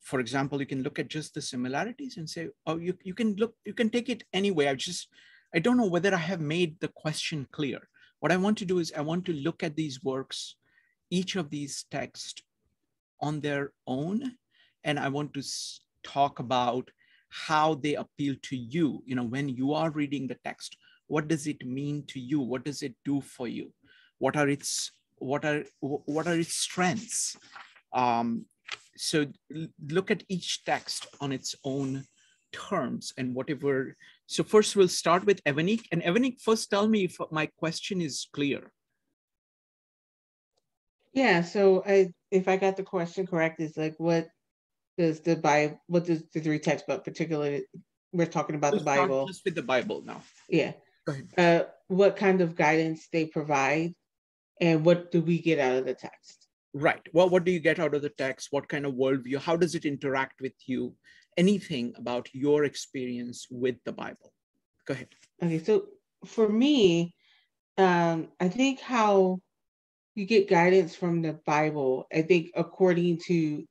For example, you can look at just the similarities and say, oh, you can take it anyway. I don't know whether I have made the question clear. What I want to do is I want to look at these works, each of these texts on their own, and I want to talk about how they appeal to you. You know, when you are reading the text, what does it mean to you? What does it do for you? What are its strengths? So look at each text on its own terms and whatever. So first we'll start with Evanik. And Evanik, first tell me if my question is clear. Yeah, so if I got the question correct, it's like, what does the three texts, but particularly we're talking about the Bible. Just with the Bible now. Yeah. Go ahead. What kind of guidance they provide, and what do we get out of the text? Right. Well, what do you get out of the text? What kind of worldview? How does it interact with you? Anything about your experience with the Bible? Go ahead. Okay, so for me, I think how you get guidance from the Bible, I think according to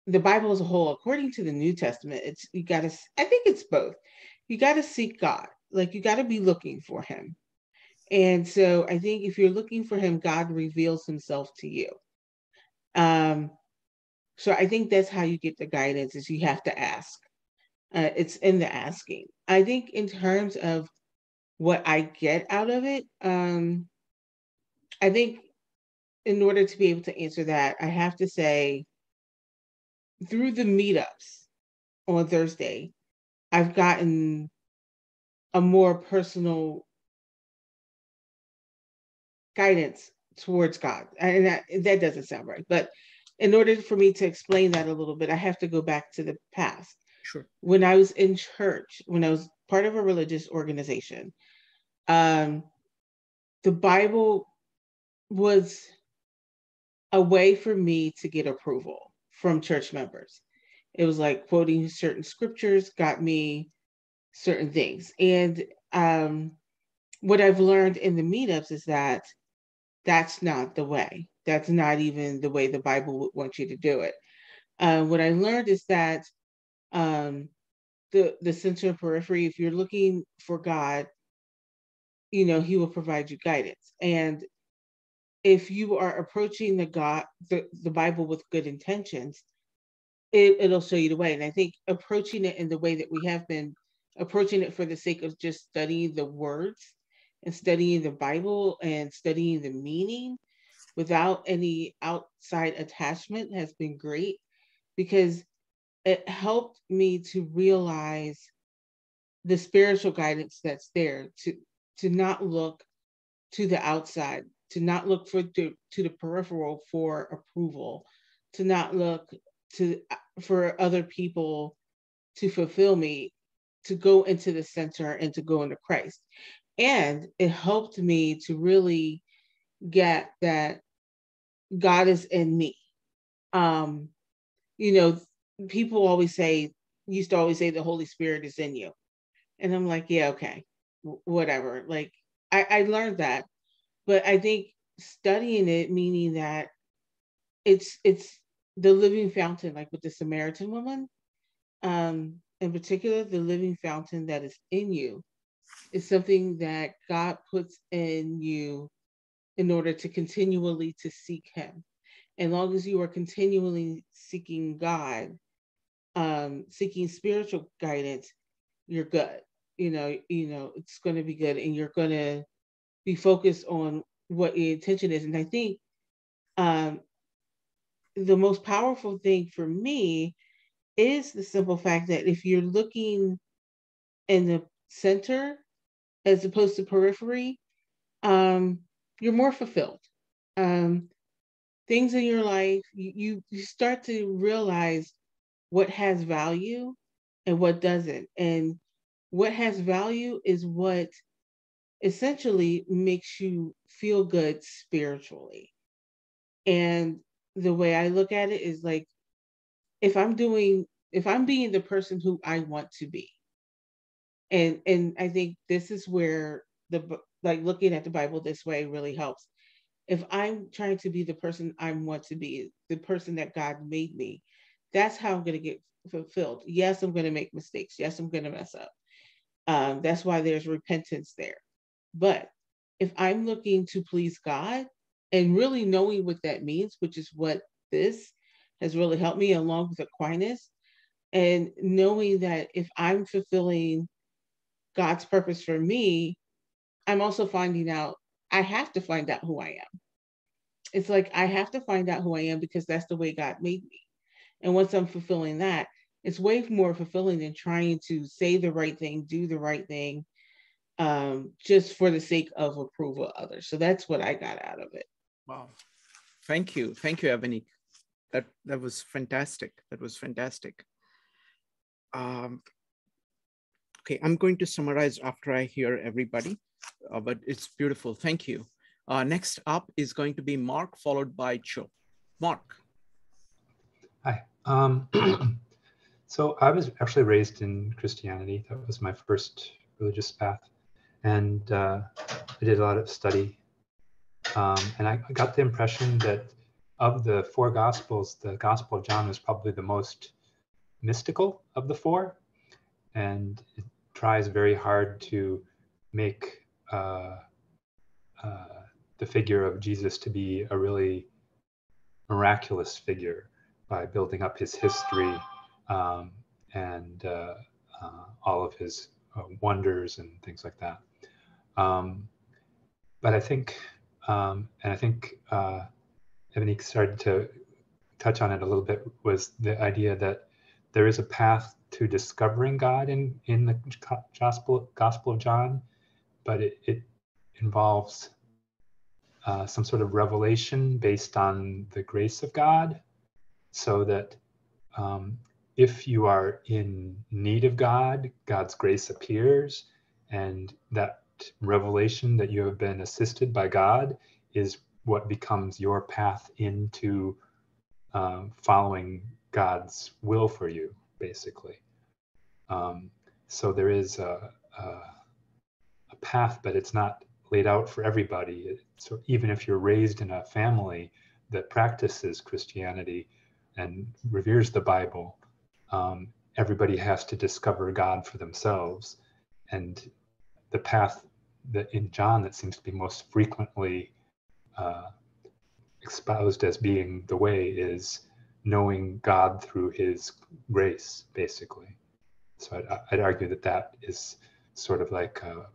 the Bible as a whole, according to the New Testament, I think it's both. You got to seek God. Like, you got to be looking for him. And so I think if you're looking for him, God reveals himself to you. So I think that's how you get the guidance, is you have to ask. It's in the asking. I think in terms of what I get out of it, I think in order to be able to answer that, I have to say, through the meetups on Thursday, I've gotten a more personal guidance towards God. And that doesn't sound right. But in order for me to explain that a little bit, I have to go back to the past. Sure. When I was in church, when I was part of a religious organization, the Bible was a way for me to get approval from church members. It was like quoting certain scriptures got me certain things. And what I've learned in the meetups is that that's not the way. That's not even the way the Bible would want you to do it. What I learned is that the center and periphery, if you're looking for God, he will provide you guidance. And if you are approaching the Bible with good intentions, it'll show you the way. And I think approaching it in the way that we have been approaching it for the sake of just studying the words and studying the Bible and studying the meaning without any outside attachment has been great, because it helped me to realize the spiritual guidance that's there, to not look to the outside, to not look to the peripheral for approval, to not look for other people to fulfill me, to go into the center and to go into Christ. And it helped me to really get that God is in me. People used to always say the Holy Spirit is in you. And I'm like, yeah, okay, whatever. Like, I learned that, but I think studying it, meaning that it's the living fountain, like with the Samaritan woman, in particular, the living fountain that is in you is something that God puts in you in order to continually to seek him. As long as you are continually seeking God, seeking spiritual guidance, you're good. It's going to be good, and you're going to be focused on what your intention is. And I think the most powerful thing for me is the simple fact that if you're looking in the center as opposed to periphery, you're more fulfilled. Things in your life, you start to realize what has value and what doesn't. And what has value is what essentially makes you feel good spiritually. And the way I look at it is like, if I'm being the person who I want to be. And I think this is where looking at the Bible this way really helps. If I'm trying to be the person I want to be, the person that God made me, that's how I'm going to get fulfilled. Yes, I'm going to make mistakes. Yes, I'm going to mess up. That's why there's repentance there. But if I'm looking to please God and really knowing what that means, which is what this has really helped me, along with Aquinas, and knowing that if I'm fulfilling God's purpose for me, I'm also finding out, I have to find out who I am. It's like, I have to find out who I am because that's the way God made me. And once I'm fulfilling that, it's way more fulfilling than trying to say the right thing, do the right thing, just for the sake of approval of others. So that's what I got out of it. Wow. Thank you. Thank you, Avanique. That was fantastic. That was fantastic. Okay, I'm going to summarize after I hear everybody, but it's beautiful. Thank you. Next up is going to be Mark, followed by Joe. Mark. Hi. So I was actually raised in Christianity. That was my first religious path. And I did a lot of study. And I got the impression that of the four Gospels, the Gospel of John was probably the most mystical of the four. And it tries very hard to make the figure of Jesus to be a really miraculous figure by building up his history and all of his wonders and things like that. But I think, Evanique started to touch on it a little bit, was the idea that there is a path to discovering God in the Gospel of John, but it involves some sort of revelation based on the grace of God, so that if you are in need of God, God's grace appears, and that revelation that you have been assisted by God is what becomes your path into following God's will for you, basically. So there is a path, but it's not laid out for everybody. So even if you're raised in a family that practices Christianity and reveres the Bible, everybody has to discover God for themselves. And the path that in John that seems to be most frequently espoused as being the way is knowing God through his grace, basically. So I'd argue that that is sort of like a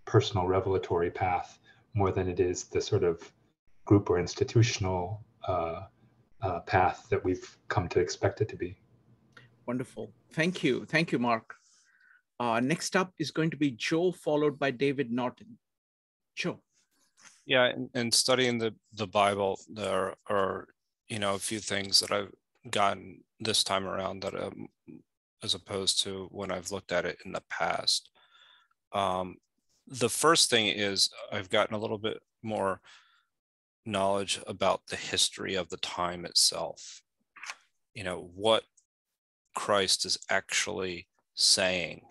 personal revelatory path more than it is the sort of group or institutional path that we've come to expect it to be. Wonderful. Thank you. Thank you, Mark. Next up is going to be Joe, followed by David Norton. Joe. Yeah, in studying the Bible, there are, a few things that I've gotten this time around that as opposed to when I've looked at it in the past. The first thing is I've gotten a little bit more knowledge about the history of the time itself. What Christ is actually saying.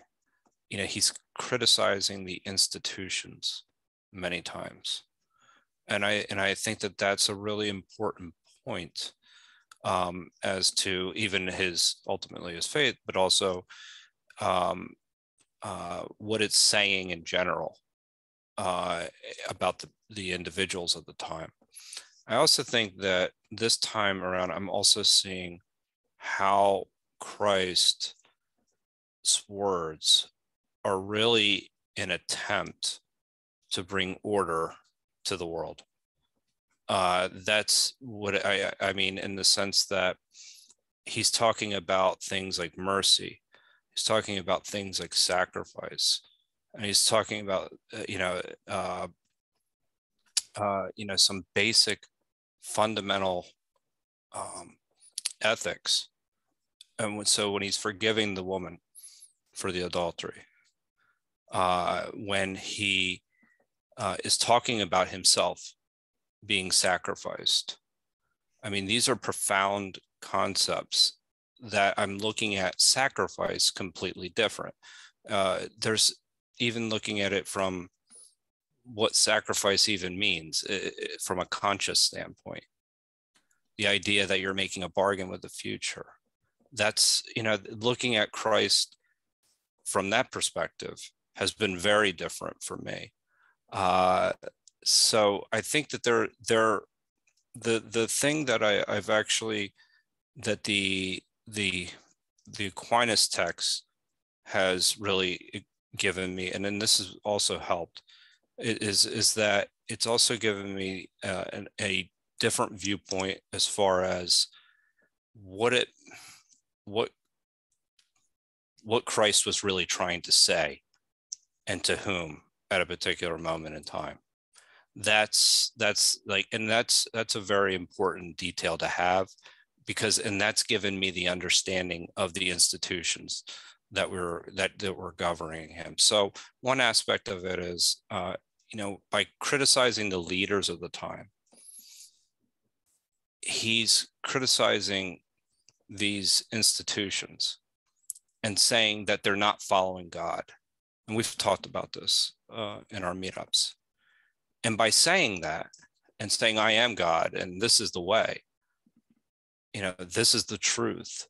He's criticizing the institutions many times. And I think that that's a really important point as to even ultimately his faith, but also what it's saying in general about the individuals of the time. I also think that this time around, I'm also seeing how Christ's words are really an attempt to bring order to the world. That's what I mean, in the sense that he's talking about things like mercy. He's talking about things like sacrifice, and he's talking about some basic fundamental ethics. And so when he's forgiving the woman for the adultery, when he is talking about himself being sacrificed, I mean, these are profound concepts that I'm looking at sacrifice completely different. There's even looking at it from what sacrifice even means from a conscious standpoint. The idea that you're making a bargain with the future. That's, you know, looking at Christ from that perspective has been very different for me. So I think that the thing that I've actually, that the Aquinas text has really given me, and then this has also helped, is that it's also given me a different viewpoint as far as what Christ was really trying to say and to whom at a particular moment in time. That's a very important detail to have, because, and that's given me the understanding of the institutions that were governing him. So one aspect of it is, you know, by criticizing the leaders of the time, he's criticizing these institutions and saying that they're not following God. And we've talked about this in our meetups. And by saying that and saying, I am God and this is the way, you know, this is the truth.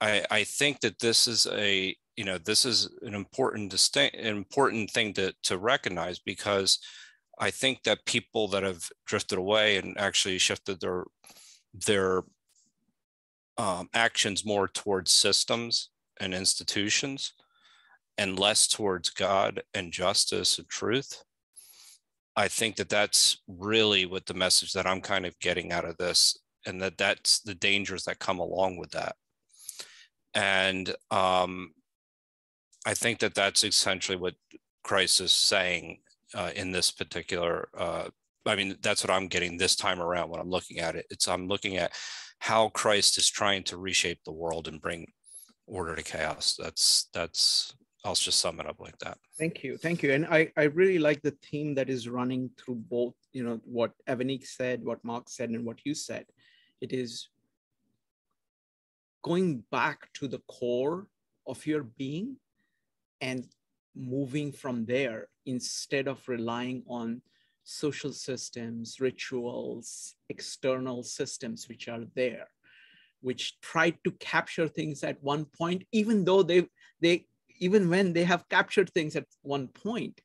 I think that this is this is an important thing to recognize, because I think that people that have drifted away and actually shifted their actions more towards systems and institutions and less towards God and justice and truth, I think that that's really what the message that I'm kind of getting out of this, and that's the dangers that come along with that. And I think that that's essentially what Christ is saying in this particular, I mean, that's what I'm getting this time around when I'm looking at it. I'm looking at how Christ is trying to reshape the world and bring order to chaos. I'll just sum it up like that. Thank you. And I really like the theme that is running through both, you know, what Evanique said, what Mark said, and what you said. It is going back to the core of your being and moving from there, instead of relying on social systems, rituals, external systems which are there, which try to capture things at one point, even though even when they have captured things at one point,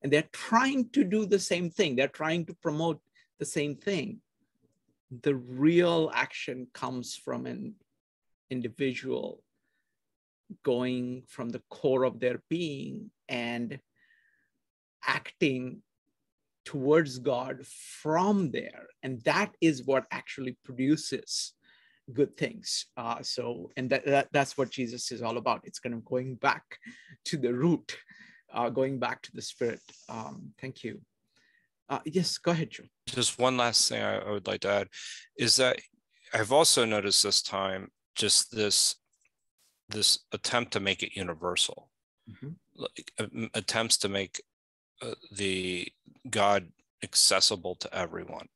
and they're trying to do the same thing, they're trying to promote the same thing. The real action comes from an individual going from the core of their being and acting towards God from there. And that is what actually produces good things. And that's what Jesus is all about. It's kind of going back to the root, going back to the spirit. Thank you. Yes, go ahead, Joe. Just one last thing I would like to add is that I've also noticed this time just this attempt to make it universal, like, attempts to make the God accessible to everyone.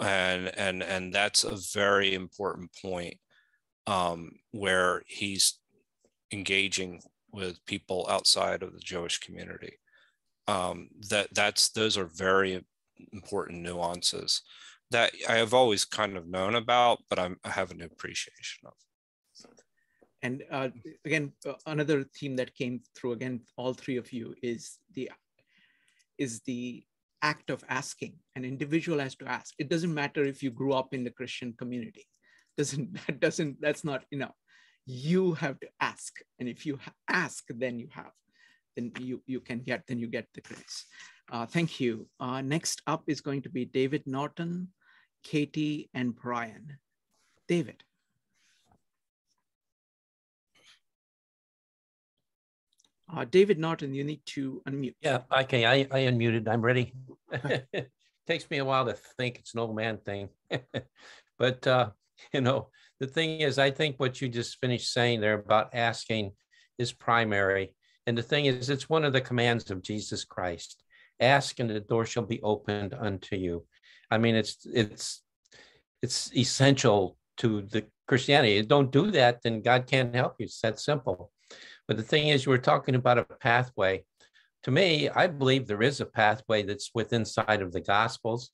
And that's a very important point, where he's engaging with people outside of the Jewish community. Those are very important nuances that I have always kind of known about, but I have an appreciation of. And again, another theme that came through, again, all three of you, is the act of asking. An individual has to ask. It doesn't matter if you grew up in the Christian community. That's not, you know, you have to ask. And if you ask, then you get the grace. Thank you. Next up is going to be David Norton, Katie, and Brian. David. David Norton, you need to unmute. Yeah, okay, I unmuted, I'm ready. Takes me a while to think, it's an old man thing. But, you know, the thing is, I think what you just finished saying there about asking is primary. And the thing is, it's one of the commands of Jesus Christ. Ask and the door shall be opened unto you. I mean, it's essential to the Christianity. If you don't do that, then God can't help you. It's that simple. But the thing is, we're talking about a pathway to me, I believe there is a pathway that's within inside of the Gospels.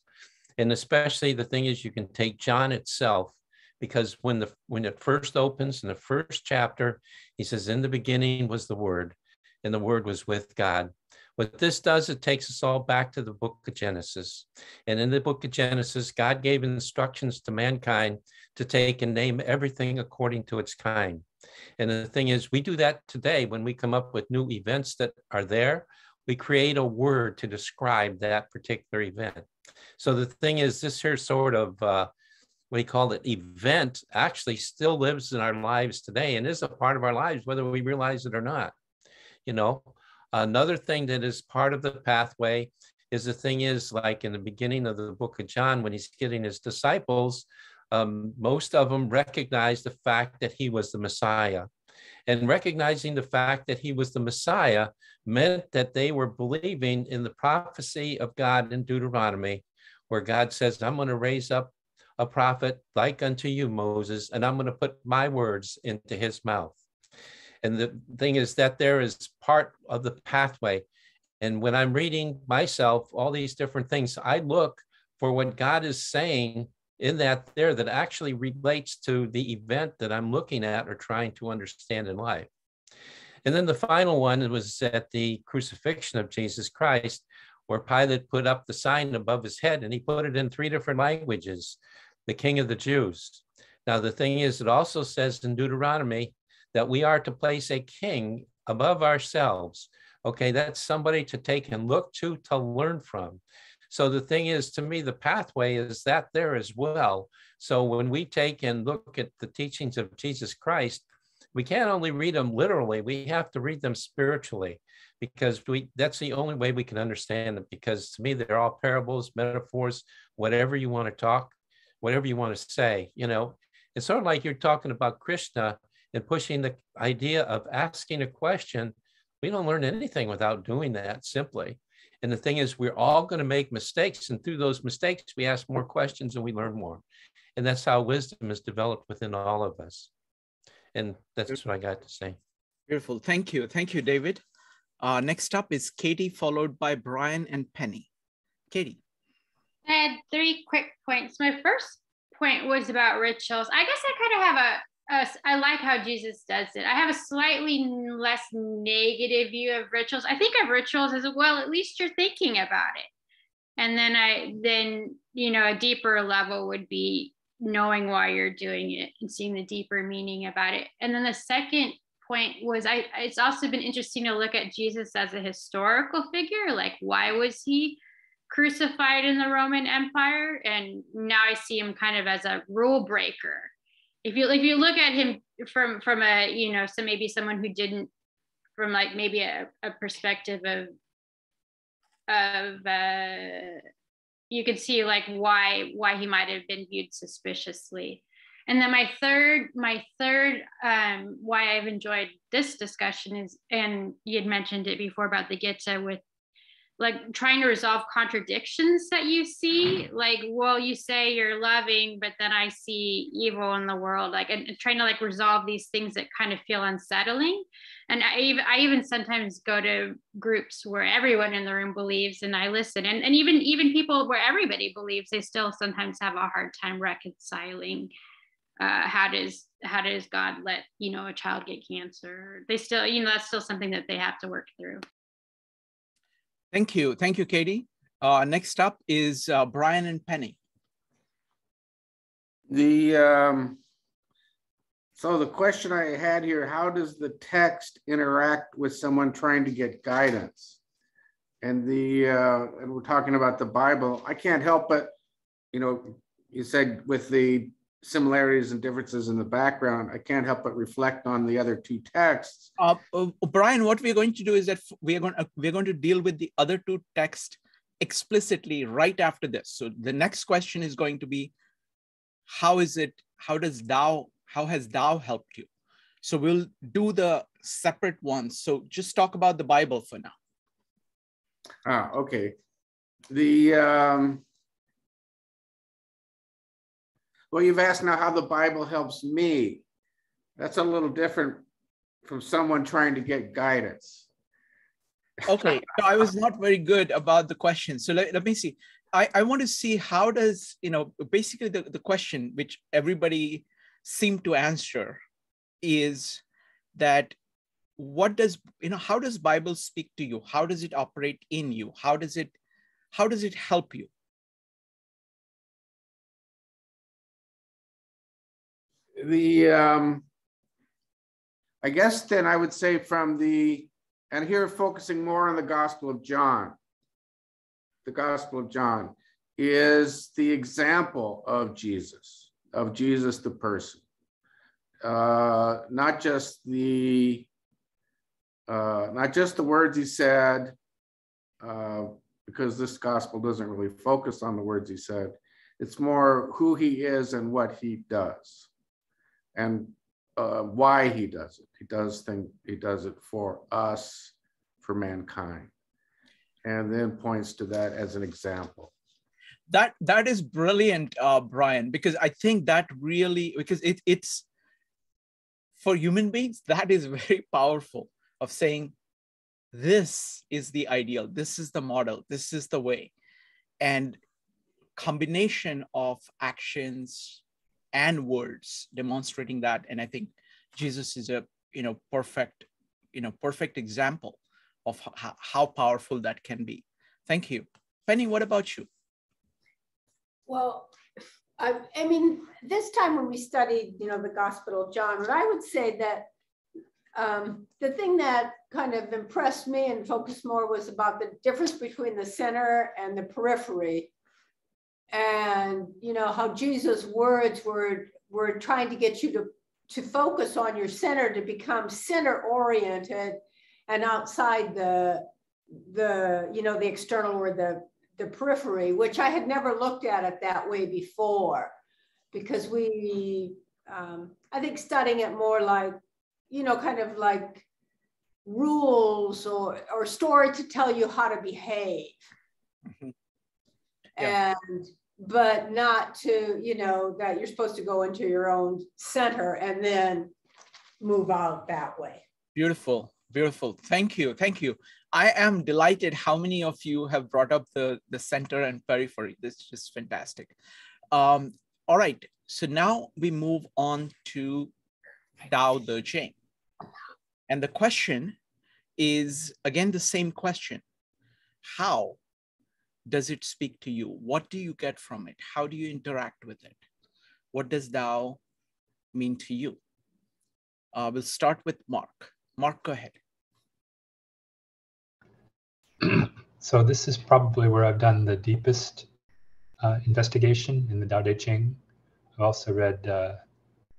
And especially the thing is, you can take John itself, because when it first opens in the first chapter, he says, in the beginning was the Word, and the Word was with God. What this does, it takes us all back to the book of Genesis. And in the book of Genesis, God gave instructions to mankind to take and name everything according to its kind. And the thing is, we do that today when we come up with new events that are there. We create a word to describe that particular event. So the thing is, this here sort of, what do you call it, event actually still lives in our lives today and is a part of our lives, whether we realize it or not. You know, another thing that is part of the pathway is the thing is, like in the beginning of the book of John, when he's getting his disciples, most of them recognized the fact that he was the Messiah. And recognizing the fact that he was the Messiah meant that they were believing in the prophecy of God in Deuteronomy, where God says, I'm going to raise up a prophet like unto you, Moses, and I'm going to put my words into his mouth. And the thing is that there is part of the pathway. And when I'm reading myself, all these different things, I look for what God is saying in that there that actually relates to the event that I'm looking at or trying to understand in life. And then the final one was at the crucifixion of Jesus Christ, where Pilate put up the sign above his head, and he put it in 3 different languages, the King of the Jews. Now, the thing is, it also says in Deuteronomy that we are to place a king above ourselves. Okay, that's somebody to take and look to learn from. So the thing is, to me, the pathway is that there as well. So when we take and look at the teachings of Jesus Christ, we can't only read them literally, we have to read them spiritually, because that's the only way we can understand them. Because to me, they're all parables, metaphors, whatever you want to talk, whatever you want to say. You know, it's sort of like you're talking about Krishna and pushing the idea of asking a question. We don't learn anything without doing that simply. And the thing is, we're all going to make mistakes. And through those mistakes, we ask more questions and we learn more. And that's how wisdom is developed within all of us. And that's what I got to say. Beautiful. Thank you. Thank you, David. Next up is Katie, followed by Brian and Penny. Katie. I had 3 quick points. My first point was about rituals. I guess I kind of have I like how Jesus does it. I have a slightly less negative view of rituals. I think of rituals as, well, at least you're thinking about it. And then you know, a deeper level would be knowing why you're doing it and seeing the deeper meaning about it. And then the second point was, it's also been interesting to look at Jesus as a historical figure. Like, why was he crucified in the Roman Empire? And now I see him kind of as a rule breaker. If you look at him from a, you know, so maybe someone who didn't, from like maybe a perspective of you could see like why he might have been viewed suspiciously. And then my third why I've enjoyed this discussion is, and you had mentioned it before about the Gita, with like trying to resolve contradictions that you see, like, well, you say you're loving, but then I see evil in the world, like, and trying to like resolve these things that kind of feel unsettling. And I even sometimes go to groups where everyone in the room believes, and I listen, and even people where everybody believes, they still sometimes have a hard time reconciling how does God let, you know, a child get cancer? They still, you know, that's still something that they have to work through. Thank you, Katie. Next up is Brian and Penny. So the question I had here: how does the text interact with someone trying to get guidance? And and we're talking about the Bible. I can't help but, you know, you said with the similarities and differences in the background, I can't help but reflect on the other 2 texts. Brian, what we're going to do is that we're going to deal with the other 2 texts explicitly right after this. So the next question is going to be, how has Tao helped you? So we'll do the separate ones. So just talk about the Bible for now. Okay. Well, you've asked now how the Bible helps me. That's a little different from someone trying to get guidance. Okay, so I was not very good about the question. So let me see. I want to see how does, basically the question which everybody seemed to answer is that how does Bible speak to you? How does it operate in you? How does it help you? I guess then I would say and here focusing more on the Gospel of John. The Gospel of John is the example of Jesus the person. Not just the words he said, because this gospel doesn't really focus on the words he said. It's more who he is and what he does, and why he does it. He does it for us, for mankind, and then points to that as an example. That is brilliant, Brian, because I think that really, because it's for human beings, that is very powerful, of saying, this is the ideal, this is the model, this is the way. And combination of actions and words demonstrating that. And I think Jesus is a perfect example of how powerful that can be. Thank you. Penny, what about you? Well, I mean, this time when we studied, the Gospel of John, what I would say that the thing that kind of impressed me and focused more was about the difference between the center and the periphery. And, how Jesus' words were trying to get you to focus on your center, to become center-oriented and outside the external or the periphery, which I had never looked at it that way before, because I think studying it more like, kind of like rules or story to tell you how to behave. Mm-hmm. Yeah. But not to, that you're supposed to go into your own center and then move out that way. Beautiful, beautiful. Thank you, thank you. I am delighted how many of you have brought up the center and periphery. This is just fantastic. All right, so now we move on to Tao Te Ching. And the question is, again, the same question. How does it speak to you? What do you get from it? How do you interact with it? What does Tao mean to you? We'll start with Mark. Mark, go ahead. So this is probably where I've done the deepest investigation in the Tao Te Ching. I've also read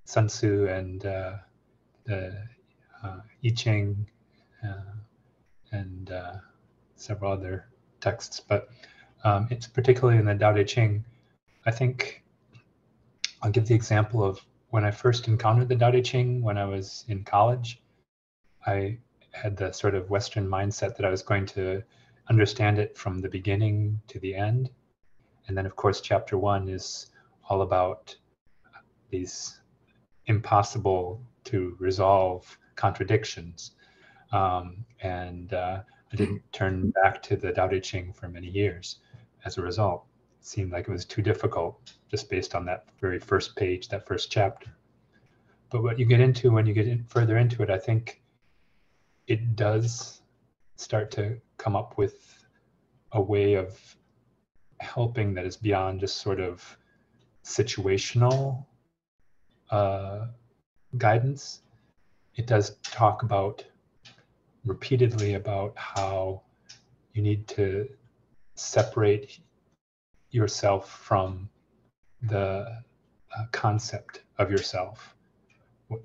Sun Tzu and the I Ching and several other texts, but it's particularly in the Tao Te Ching. I think I'll give the example of when I first encountered the Tao Te Ching when I was in college. I had the sort of Western mindset that I was going to understand it from the beginning to the end. And then, of course, chapter 1 is all about these impossible to resolve contradictions. And I didn't turn back to the Tao Te Ching for many years as a result. It seemed like it was too difficult just based on that very first page, that first chapter. But what you get into when you get further into it, I think it does start to come up with a way of helping that is beyond just sort of situational guidance. It does talk about repeatedly about how you need to separate yourself from the concept of yourself,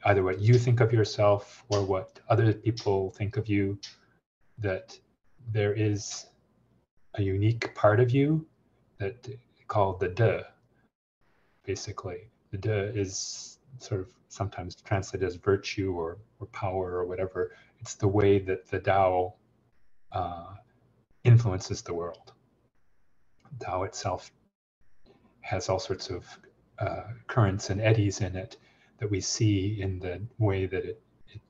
either what you think of yourself or what other people think of you, that there is a unique part of you that called the De. Basically, the De is sort of sometimes translated as virtue or power or whatever. It's the way that the Tao influences the world. Tao itself has all sorts of currents and eddies in it that we see in the way that it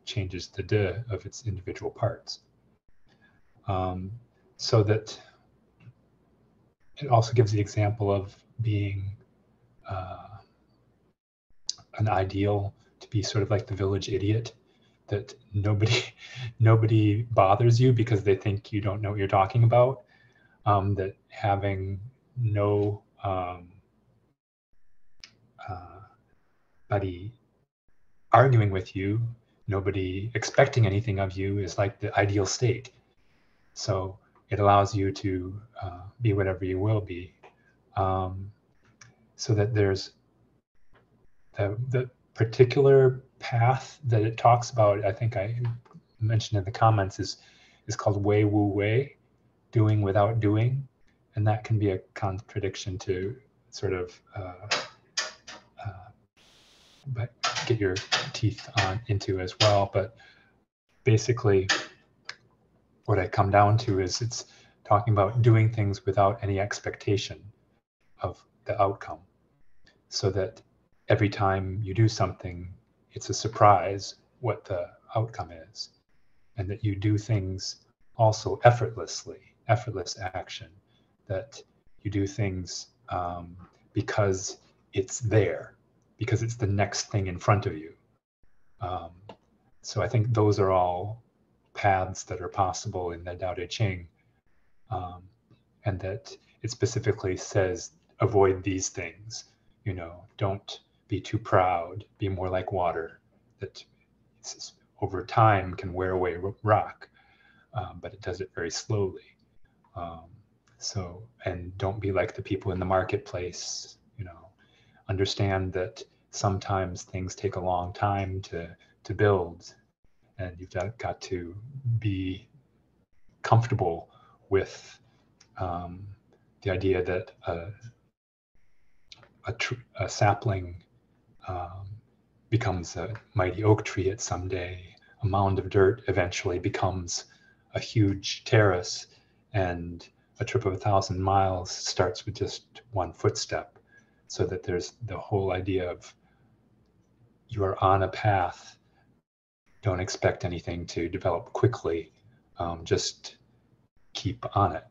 changes the De of its individual parts. So that it also gives the example of being an ideal to be sort of like the village idiot, that nobody bothers you because they think you don't know what you're talking about. That having no nobody arguing with you, nobody expecting anything of you is like the ideal state. So it allows you to be whatever you will be. So that there's the particular path that it talks about, I think I mentioned in the comments, is called Wei Wu Wei, doing without doing. And that can be a contradiction to sort of but get your teeth on into as well. But basically what I come down to is it's talking about doing things without any expectation of the outcome, so that every time you do something, it's a surprise what the outcome is, and that you do things also effortlessly, effortless action, that you do things because it's there, because it's the next thing in front of you. So I think those are all paths that are possible in the Tao Te Ching, and that it specifically says avoid these things. You know, don't be too proud, be more like water, that over time can wear away rock, but it does it very slowly. So, and don't be like the people in the marketplace. You know, understand that sometimes things take a long time to build, and you've got to be comfortable with the idea that a sapling becomes a mighty oak tree at some day. A mound of dirt eventually becomes a huge terrace, and a trip of 1,000 miles starts with just one footstep. So that there's the whole idea of you are on a path. Don't expect anything to develop quickly. Just keep on it.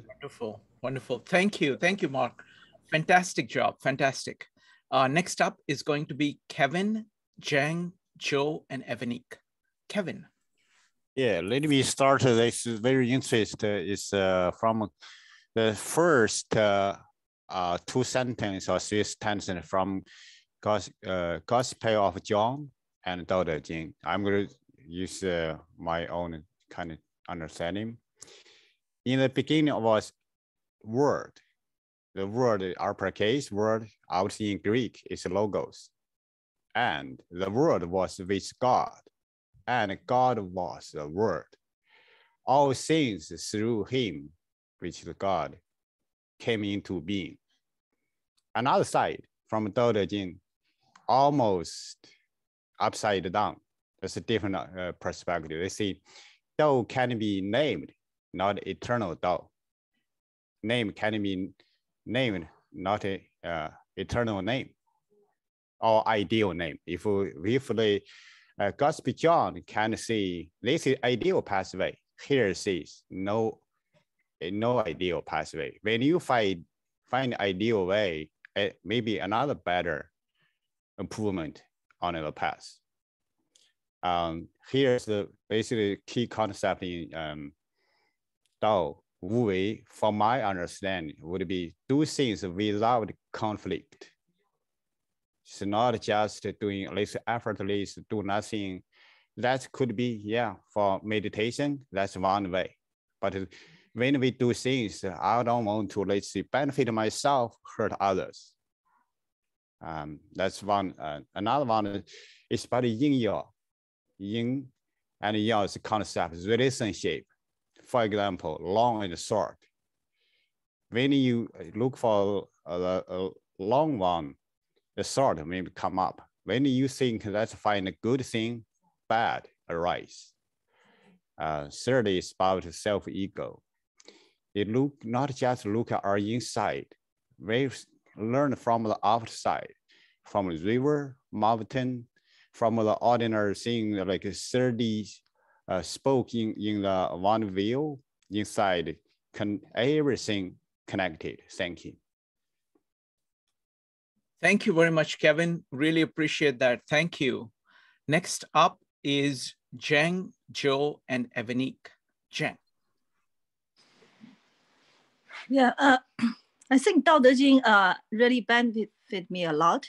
Wonderful, wonderful. Thank you, Mark. Fantastic job, fantastic. Next up is going to be Kevin, Zhang, Joe, and Evanique. Kevin. Yeah, let me start. This is very interesting. It's from the first two sentences or three sentences from Gospel of John and Tao Te Ching. I'm going to use my own kind of understanding. In the beginning was word. The word, uppercase word, out in Greek is logos. And the word was with God. And God was the word. All things through him, which is God, came into being. Another side from Tao Te Ching, almost upside down. That's a different perspective. They say Tao can be named, not eternal Tao. Name can be named, not a eternal name or ideal name. If the Gospel John can say this is ideal pathway, here says no ideal pathway. When you find ideal way, maybe another better improvement on the path. Here's the basically key concept in Tao Wu Wei, from my understanding, would be do things without conflict. It's not just doing less effortless, do nothing. That could be, yeah, for meditation, that's one way. But when we do things, I don't want to, let's say, benefit myself, hurt others. That's one. Another one is about yin yang. Yin and yang is a concept, relationship. For example, long and short. When you look for a long one, the short may come up. When you think let's find a good thing, bad arise. Thirdly, is about self-ego. It not just look at our inside. We learn from the outside, from the river, mountain, from the ordinary thing like 30 spoke in the one view inside everything connected. Thank you. Thank you very much, Kevin. Really appreciate that. Thank you. Next up is Zhang, Joe, and Evanique. Zhang. Yeah, I think Dao De Jing really benefited me a lot.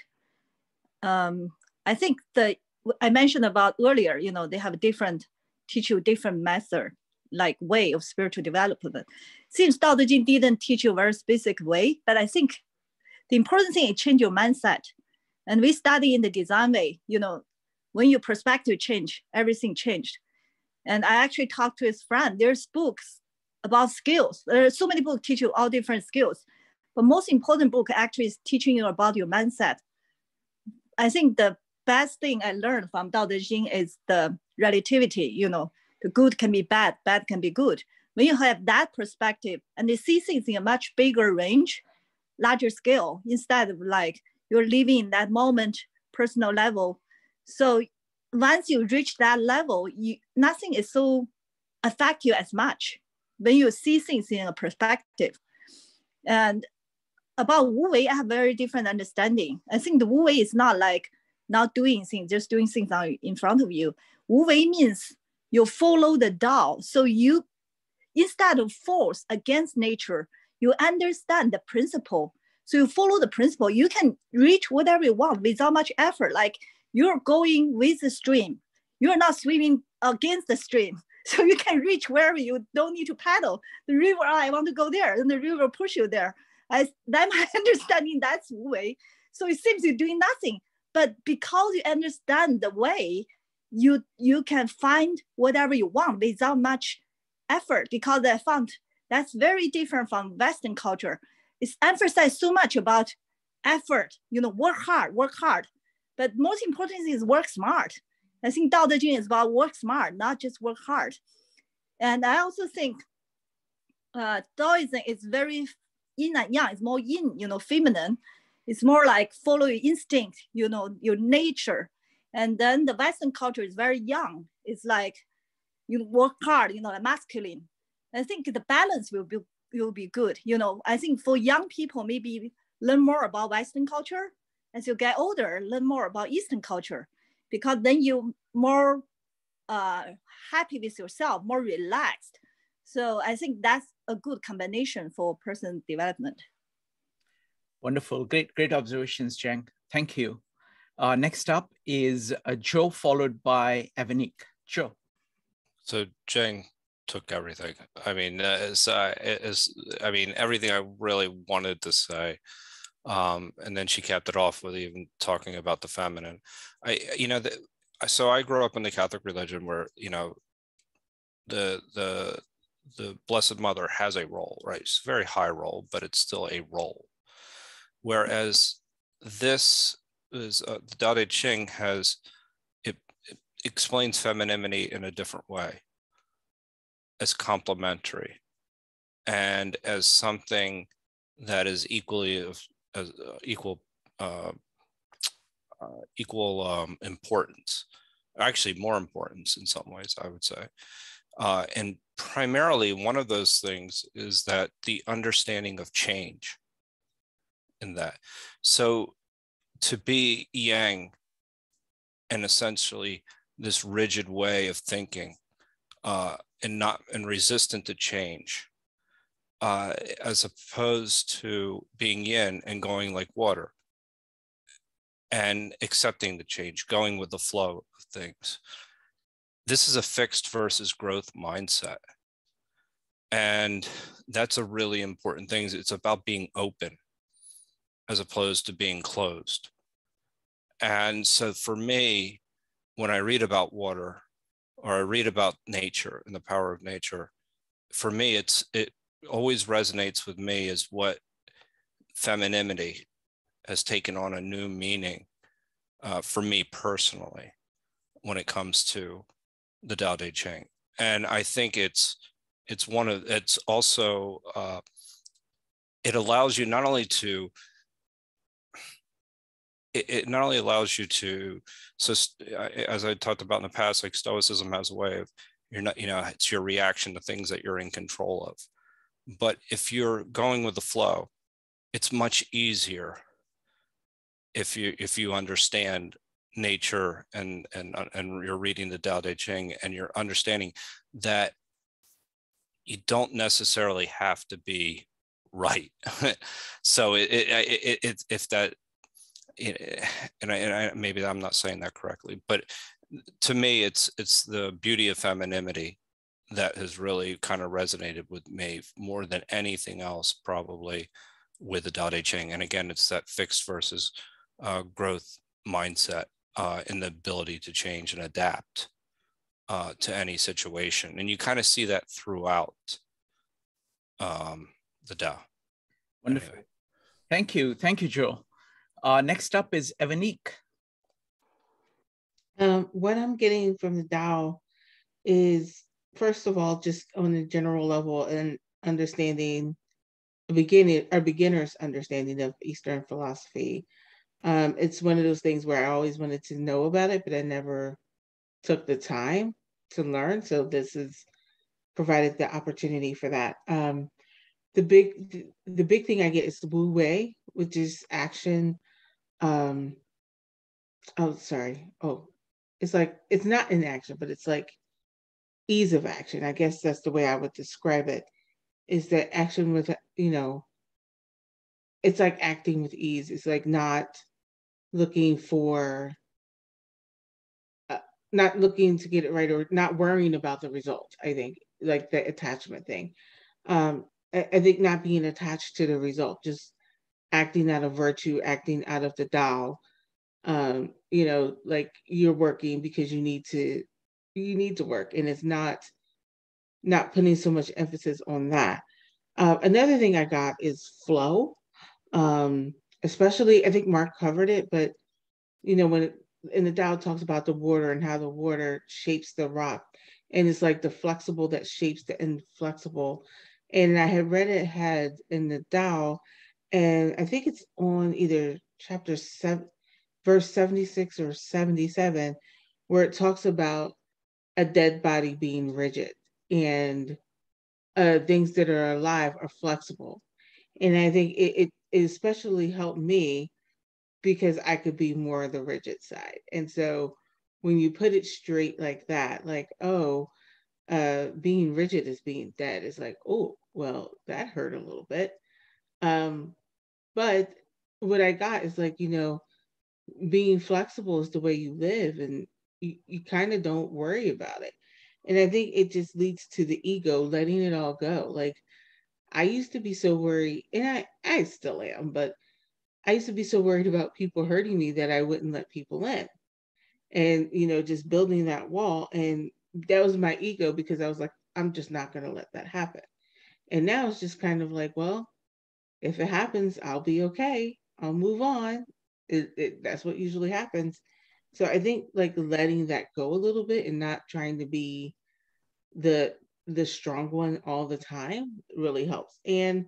I think I mentioned about earlier, you know, they have teach you different method, like way of spiritual development. Since Dao De Jing didn't teach you a very specific way, but I think the important thing is change your mindset. And we study in the design way, you know, when your perspective change, everything changed. And I actually talked to his friend. There's books about skills. There are so many books teach you all different skills. But most important book actually is teaching you about your mindset. I think the best thing I learned from Dao De Jing is the relativity, you know, the good can be bad, bad can be good. When you have that perspective and they see things in a much bigger range, larger scale, instead of like you're living in that moment, personal level. So once you reach that level, nothing is so affect you as much when you see things in a perspective. And about Wu Wei, I have very different understanding. I think the Wu Wei is not like not doing things, just doing things in front of you. Wu Wei means you follow the Dao. So you, instead of force against nature, you understand the principle. So you follow the principle, you can reach whatever you want without much effort. Like you're going with the stream. You're not swimming against the stream. So you can reach wherever you don't need to paddle. The river, I want to go there, and the river push you there. That's my understanding, that's Wu Wei. So it seems you're doing nothing. But because you understand the way, you can find whatever you want without much effort, because I found that's very different from Western culture. It's emphasized so much about effort, you know, work hard. But most important thing is work smart. I think Dao De Jing is about work smart, not just work hard. And I also think Taoism is very yin and yang. It's more yin, you know, feminine. It's more like follow your instinct, you know, your nature. And then the Western culture is very young. It's like you work hard, you know, like masculine. I think the balance will be good. You know, I think for young people, maybe learn more about Western culture. As you get older, learn more about Eastern culture, because then you're more happy with yourself, more relaxed. So I think that's a good combination for personal development. Wonderful, great observations, Zhang. Thank you. Next up is Joe, followed by Evanique. Joe. So Jing took everything. I mean, everything I really wanted to say. And then she capped it off with even talking about the feminine. So I grew up in the Catholic religion where, you know, the Blessed Mother has a role, right? It's a very high role, but it's still a role. Whereas this is the Tao Te Ching it explains femininity in a different way, as complementary and as something that is equal importance, actually more importance in some ways, I would say. And primarily one of those things is that the understanding of change in that. So to be yang and essentially this rigid way of thinking and resistant to change, as opposed to being yin and going like water and accepting the change, going with the flow of things. This is a fixed versus growth mindset. And that's a really important thing. It's about being open as opposed to being closed. And so for me, when I read about water or I read about nature and the power of nature, for me, it always resonates with me as what femininity has taken on a new meaning for me personally when it comes to the Tao Te Ching. And I think it allows you not only to, it allows you to, so as I talked about in the past, like Stoicism has a way of You're not, it's your reaction to things that you're in control of. But if you're going with the flow, it's much easier if you understand nature and you're reading the Tao Te Ching and you're understanding that you don't necessarily have to be right. So if that, and maybe I'm not saying that correctly, but to me, it's the beauty of femininity that has really kind of resonated with me more than anything else, probably with the Tao Te Ching. And again, it's that fixed versus growth mindset and the ability to change and adapt to any situation. And you kind of see that throughout the Tao. Wonderful. Anyway. Thank you. Thank you, Joe. Next up is Evanique. What I'm getting from the Tao is, first of all, just on a general level and understanding beginner's understanding of Eastern philosophy. It's one of those things where I always wanted to know about it, but I never took the time to learn. So this has provided the opportunity for that. The big thing I get is the Wu Wei, which is action. It's like, it's not inaction, but it's like ease of action. I guess that's the way I would describe it, is that action with, it's like acting with ease. It's like not looking to get it right, or not worrying about the result. I think, like the attachment thing. I think not being attached to the result, just acting out of virtue, acting out of the Tao. Like you're working because you need to work, and it's not putting so much emphasis on that. Another thing I got is flow. Especially, I think Mark covered it, but when in the Tao talks about the water and how the water shapes the rock, and it's like the flexible that shapes the inflexible. And I had read it in the Tao, and I think it's on either chapter 7, verse 76 or 77, where it talks about a dead body being rigid and things that are alive are flexible. And I think it especially helped me because I could be more of the rigid side. And so when you put it straight like that, like, being rigid is being dead, it's like, oh, well, that hurt a little bit. But what I got is like, being flexible is the way you live, and you kind of don't worry about it. And I think it just leads to the ego letting it all go. Like, I used to be so worried, and I still am, but I used to be so worried about people hurting me that I wouldn't let people in. And, just building that wall. And that was my ego, because I was like, I'm just not going to let that happen. And now it's just kind of like, well, if it happens, I'll be okay. I'll move on. That's what usually happens. So I think like letting that go a little bit and not trying to be the strong one all the time really helps. And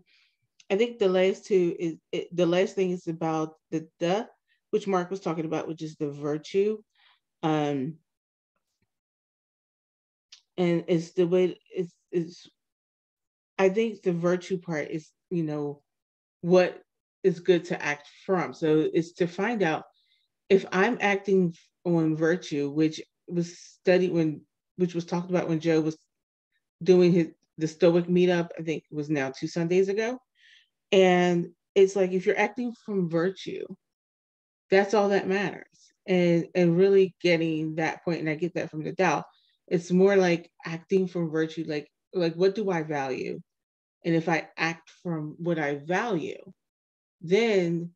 I think the last thing is about the which Mark was talking about, which is the virtue. And it's the way it's I think the virtue part is, what is good to act from. So it's to find out if I'm acting on virtue, which was talked about when Joe was doing the Stoic meetup. I think it was now 2 Sundays ago. And it's like, if you're acting from virtue, that's all that matters. And really getting that point, and I get that from the Tao, it's more like acting from virtue, like what do I value? And if I act from what I value, then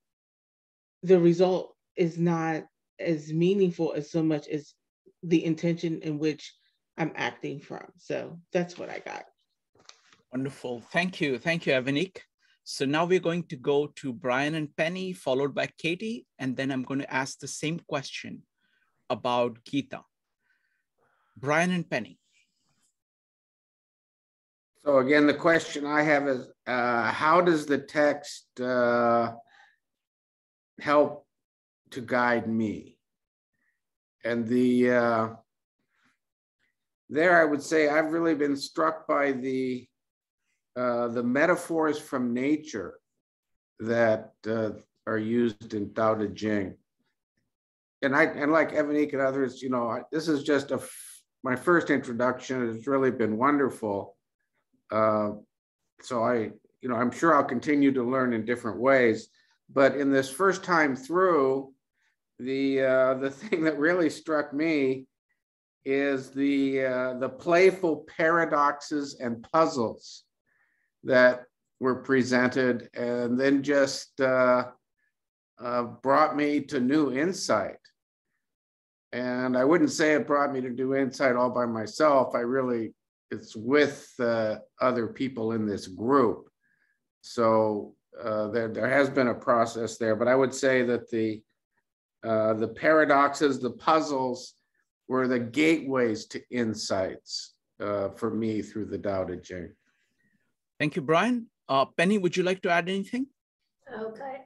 the result is not as meaningful as so much as the intention in which I'm acting from. So that's what I got. Wonderful. Thank you. Thank you, Evanique. So now we're going to go to Brian and Penny, followed by Katie, and then I'm going to ask the same question about Gita. Brian and Penny. So again, the question I have is, how does the text help to guide me? And there I would say I've really been struck by the metaphors from nature that are used in Tao Te Ching. And like Evanik and others, you know, this is just my first introduction. It's really been wonderful. So I'm sure I'll continue to learn in different ways. But in this first time through, the thing that really struck me is the playful paradoxes and puzzles that were presented, and then just brought me to new insight. And I wouldn't say it brought me to new insight all by myself. It's with other people in this group. So there has been a process there, but I would say that the paradoxes, the puzzles, were the gateways to insights for me through the Tao Te Ching. Thank you, Brian. Penny, would you like to add anything? Okay,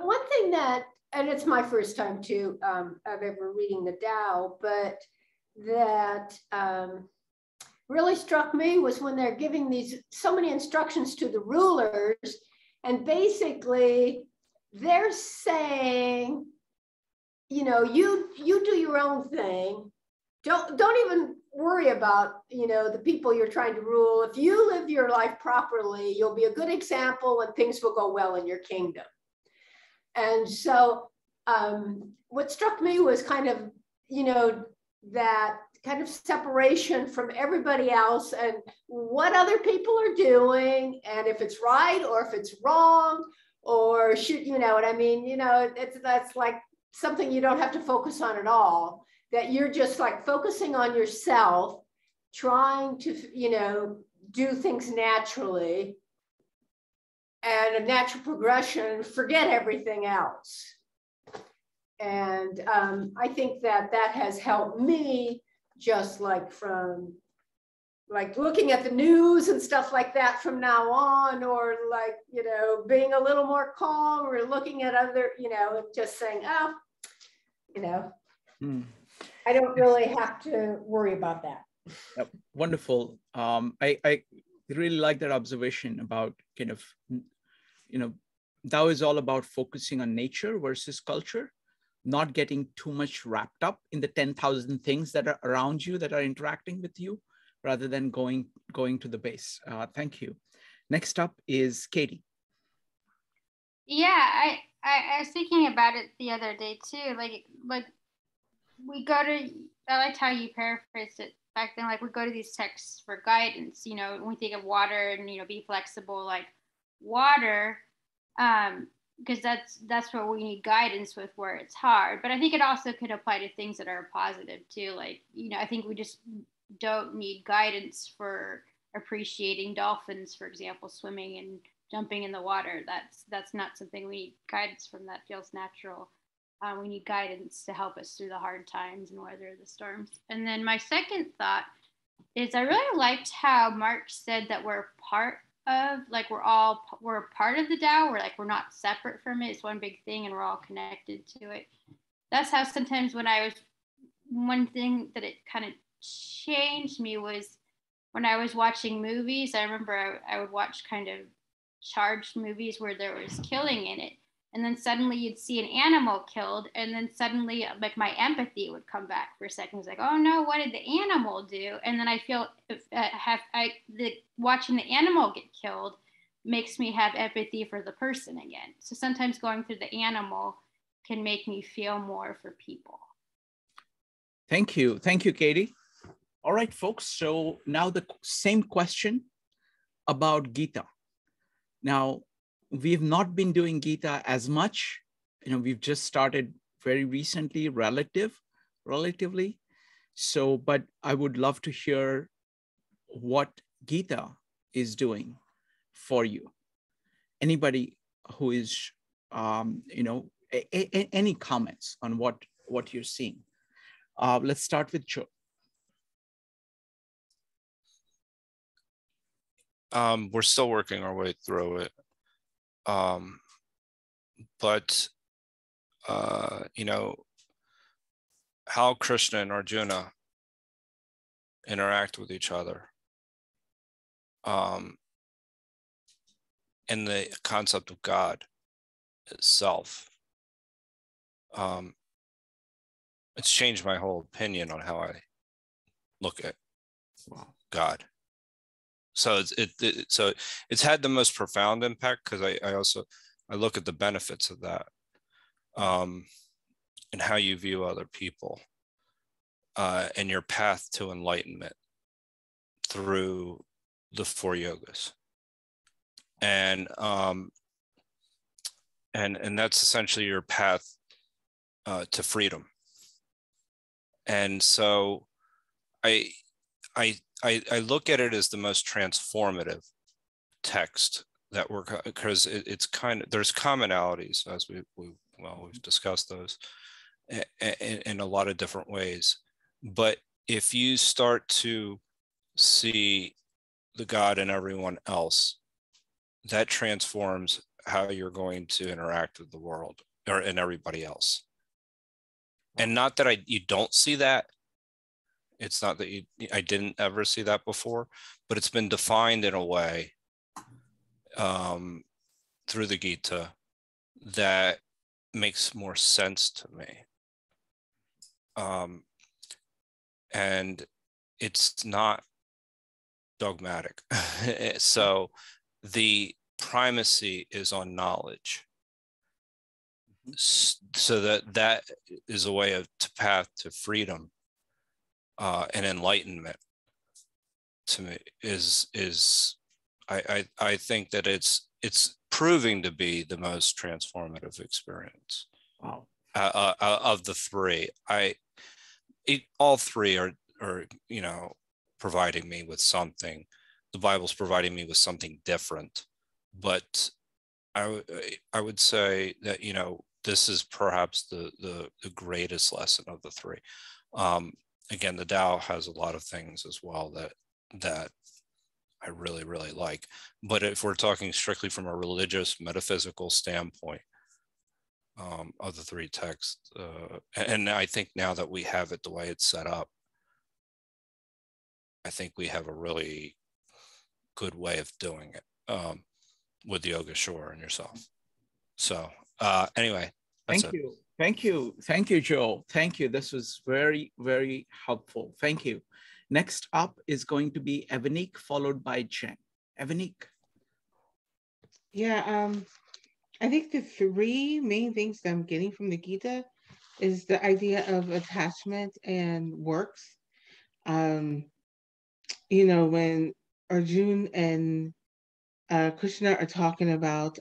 one thing that, and it's my first time too of ever reading the Tao, but that really struck me was when they're giving so many instructions to the rulers, and basically they're saying, you know, you do your own thing. Don't even worry about, you know, the people you're trying to rule. If you live your life properly, you'll be a good example and things will go well in your kingdom. And so what struck me was kind of, you know, that kind of separation from everybody else and what other people are doing, and if it's right or if it's wrong, or should, you know what I mean? You know, that's like something you don't have to focus on at all, that you're just like focusing on yourself, trying to, you know, do things naturally and a natural progression, forget everything else. And I think that has helped me, just like from like looking at the news and stuff like that from now on, or like, you know, being a little more calm, or looking at other, you know, just saying, oh, you know, I don't really have to worry about that. Yep. Wonderful. I really like that observation about kind of, you know, Tao is all about focusing on nature versus culture, not getting too much wrapped up in the 10,000 things that are around you that are interacting with you, rather than going to the base. Thank you. Next up is Katie. Yeah, I was thinking about it the other day too. Like we go to, I liked how you paraphrased it back then. Like we go to these texts for guidance. You know, when we think of water and, you know, be flexible, like water, because that's what we need guidance with, where it's hard. But I think it also could apply to things that are positive too. Like, you know, I think we just don't need guidance for appreciating dolphins, for example, swimming and jumping in the water. That's not something we need guidance from. That feels natural. We need guidance to help us through the hard times and weather the storms. And then my second thought is I really liked how Mark said that we're part of, like we're part of the Tao. We're not separate from it. It's one big thing and we're all connected to it. That's how sometimes one thing that it kind of changed me was when I was watching movies. I remember I would watch kind of charged movies where there was killing in it, and then suddenly you'd see an animal killed, and then suddenly like my empathy would come back for a second. It was like, oh no, what did the animal do? And then I feel watching the animal get killed makes me have empathy for the person again. So sometimes going through the animal can make me feel more for people. Thank you, Katie. All right, folks. So now the same question about Gita. Now, we've not been doing Gita as much. You know, we've just started very recently, relatively. So, but I would love to hear what Gita is doing for you. Anybody who is, you know, any comments on what you're seeing? Let's start with Joe. We're still working our way through it. But you know, how Krishna and Arjuna interact with each other. And the concept of God itself. It's changed my whole opinion on how I look at God. So it's had the most profound impact, because I look at the benefits of that, and how you view other people, and your path to enlightenment through the 4 yogas. And that's essentially your path to freedom. And so I look at it as the most transformative text that because it's kind of, there's commonalities, as we've discussed those in a lot of different ways. But if you start to see the God in everyone else, that transforms how you're going to interact with the world and everybody else. And not that you don't see that. It's not that I didn't ever see that before, but it's been defined in a way through the Gita that makes more sense to me. And it's not dogmatic. So the primacy is on knowledge. So that is a way to path to freedom and enlightenment. To me, I think that it's proving to be the most transformative experience. Wow. Of the 3, all 3 are providing me with something. The Bible's providing me with something different, but I would say that this is perhaps the greatest lesson of the 3. Again, the Tao has a lot of things as well that I really, really like. But if we're talking strictly from a religious, metaphysical standpoint of the 3 texts, and I think now that we have it the way it's set up, I think we have a really good way of doing it with the Yoga Shore and yourself. So anyway, that's Thank you. Thank you. Thank you, Joe. Thank you. This was very, very helpful. Thank you. Next up is going to be Evanique, followed by Ching. Evanique. Yeah, I think the 3 main things that I'm getting from the Gita is the idea of attachment and works. When Arjuna and Krishna are talking about,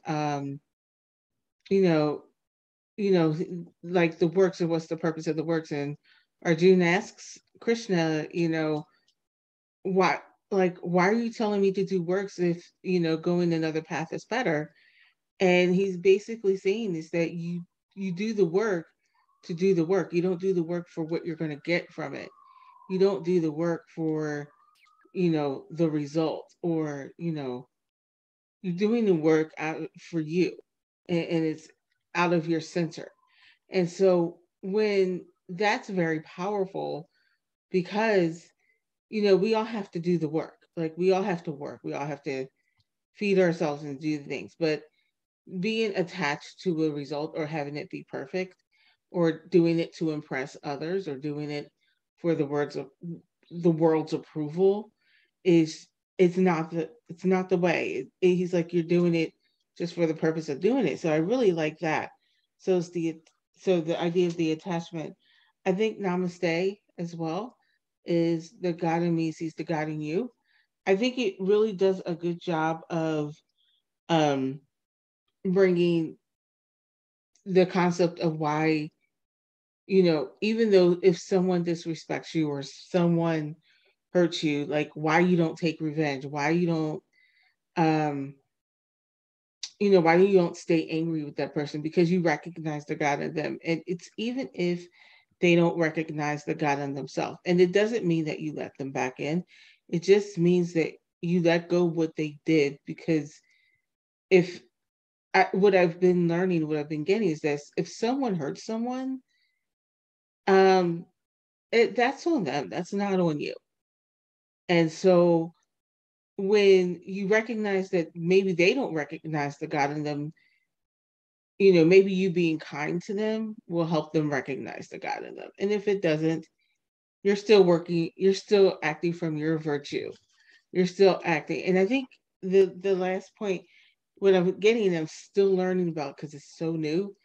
like the works, or what's the purpose of the works, and Arjuna asks Krishna, why are you telling me to do works if going another path is better? And he's basically saying is that you do the work to do the work. You don't do the work for what you're going to get from it. You don't do the work for the result, or you're doing the work out for you, and it's out of your center. And so when that's very powerful, because we all have to do the work. Like, we all have to work. We all have to feed ourselves and do things. But being attached to a result, or having it be perfect, or doing it to impress others, or doing it for the world's approval, it's not the way. He's like, you're doing it just for the purpose of doing it. So I really like that. So the idea of the attachment. I think Namaste as well is the God in me sees the God in you. I think it really does a good job of bringing the concept of why, even though if someone disrespects you, or someone hurts you, like, why you don't take revenge, why you don't, why you don't stay angry with that person, because you recognize the God in them. And it's even if they don't recognize the God in themselves. And it doesn't mean that you let them back in. It just means that you let go what they did, because what I've been learning, what I've been getting is that if someone hurts someone, that's on them. That's not on you. And so when you recognize that maybe they don't recognize the God in them, you know, maybe you being kind to them will help them recognize the God in them. And if it doesn't, you're still working, you're still acting from your virtue. You're still acting. And I think the last point, what I'm getting, I'm still learning about because it's so new,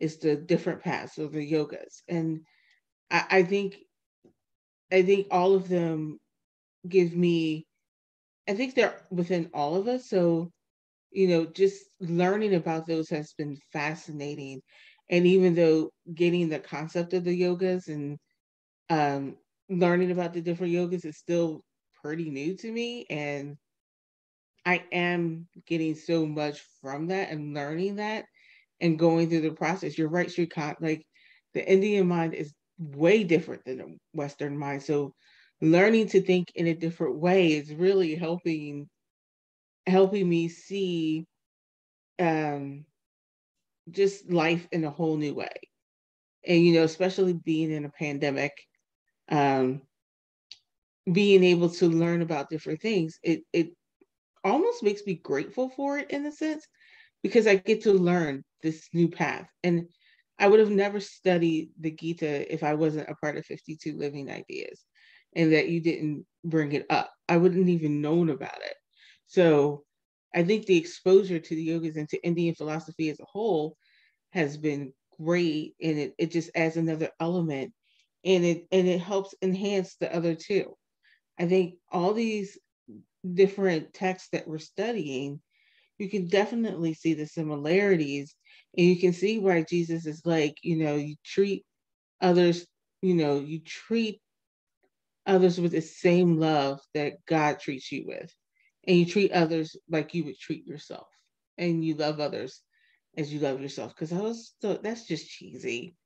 is the different paths of the yogas. And I think all of them give me, I think they're within all of us. So, you know, just learning about those has been fascinating. And even though getting the concept of the yogas and learning about the different yogas is still pretty new to me. And I am getting so much from that and learning that and going through the process. You're right, Shrikant, like the Indian mind is way different than the Western mind. So learning to think in a different way is really helping me see just life in a whole new way. And, you know, especially being in a pandemic, being able to learn about different things, it almost makes me grateful for it in a sense, because I get to learn this new path. And I would have never studied the Gita if I wasn't a part of 52 Living Ideas and that you didn't bring it up. I wouldn't even known about it. So I think the exposure to the yogas and to Indian philosophy as a whole has been great. And it just adds another element, and it helps enhance the other two. I think all these different texts that we're studying, you can definitely see the similarities, and you can see why Jesus is like, you know, you treat others, you know, you treat others with the same love that God treats you with, and you treat others like you would treat yourself, and you love others as you love yourself. Because that's just cheesy,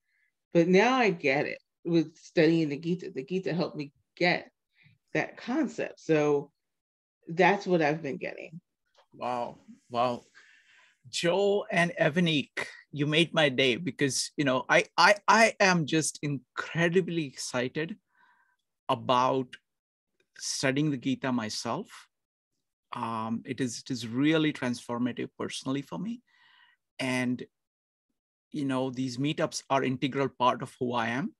but now I get it with studying the Gita. The Gita helped me get that concept. So that's what I've been getting. Wow. Wow. Joe and Evanique, you made my day, because, you know, I am just incredibly excited about studying the Gita myself. It is really transformative personally for me. And, you know, these meetups are integral part of who I am.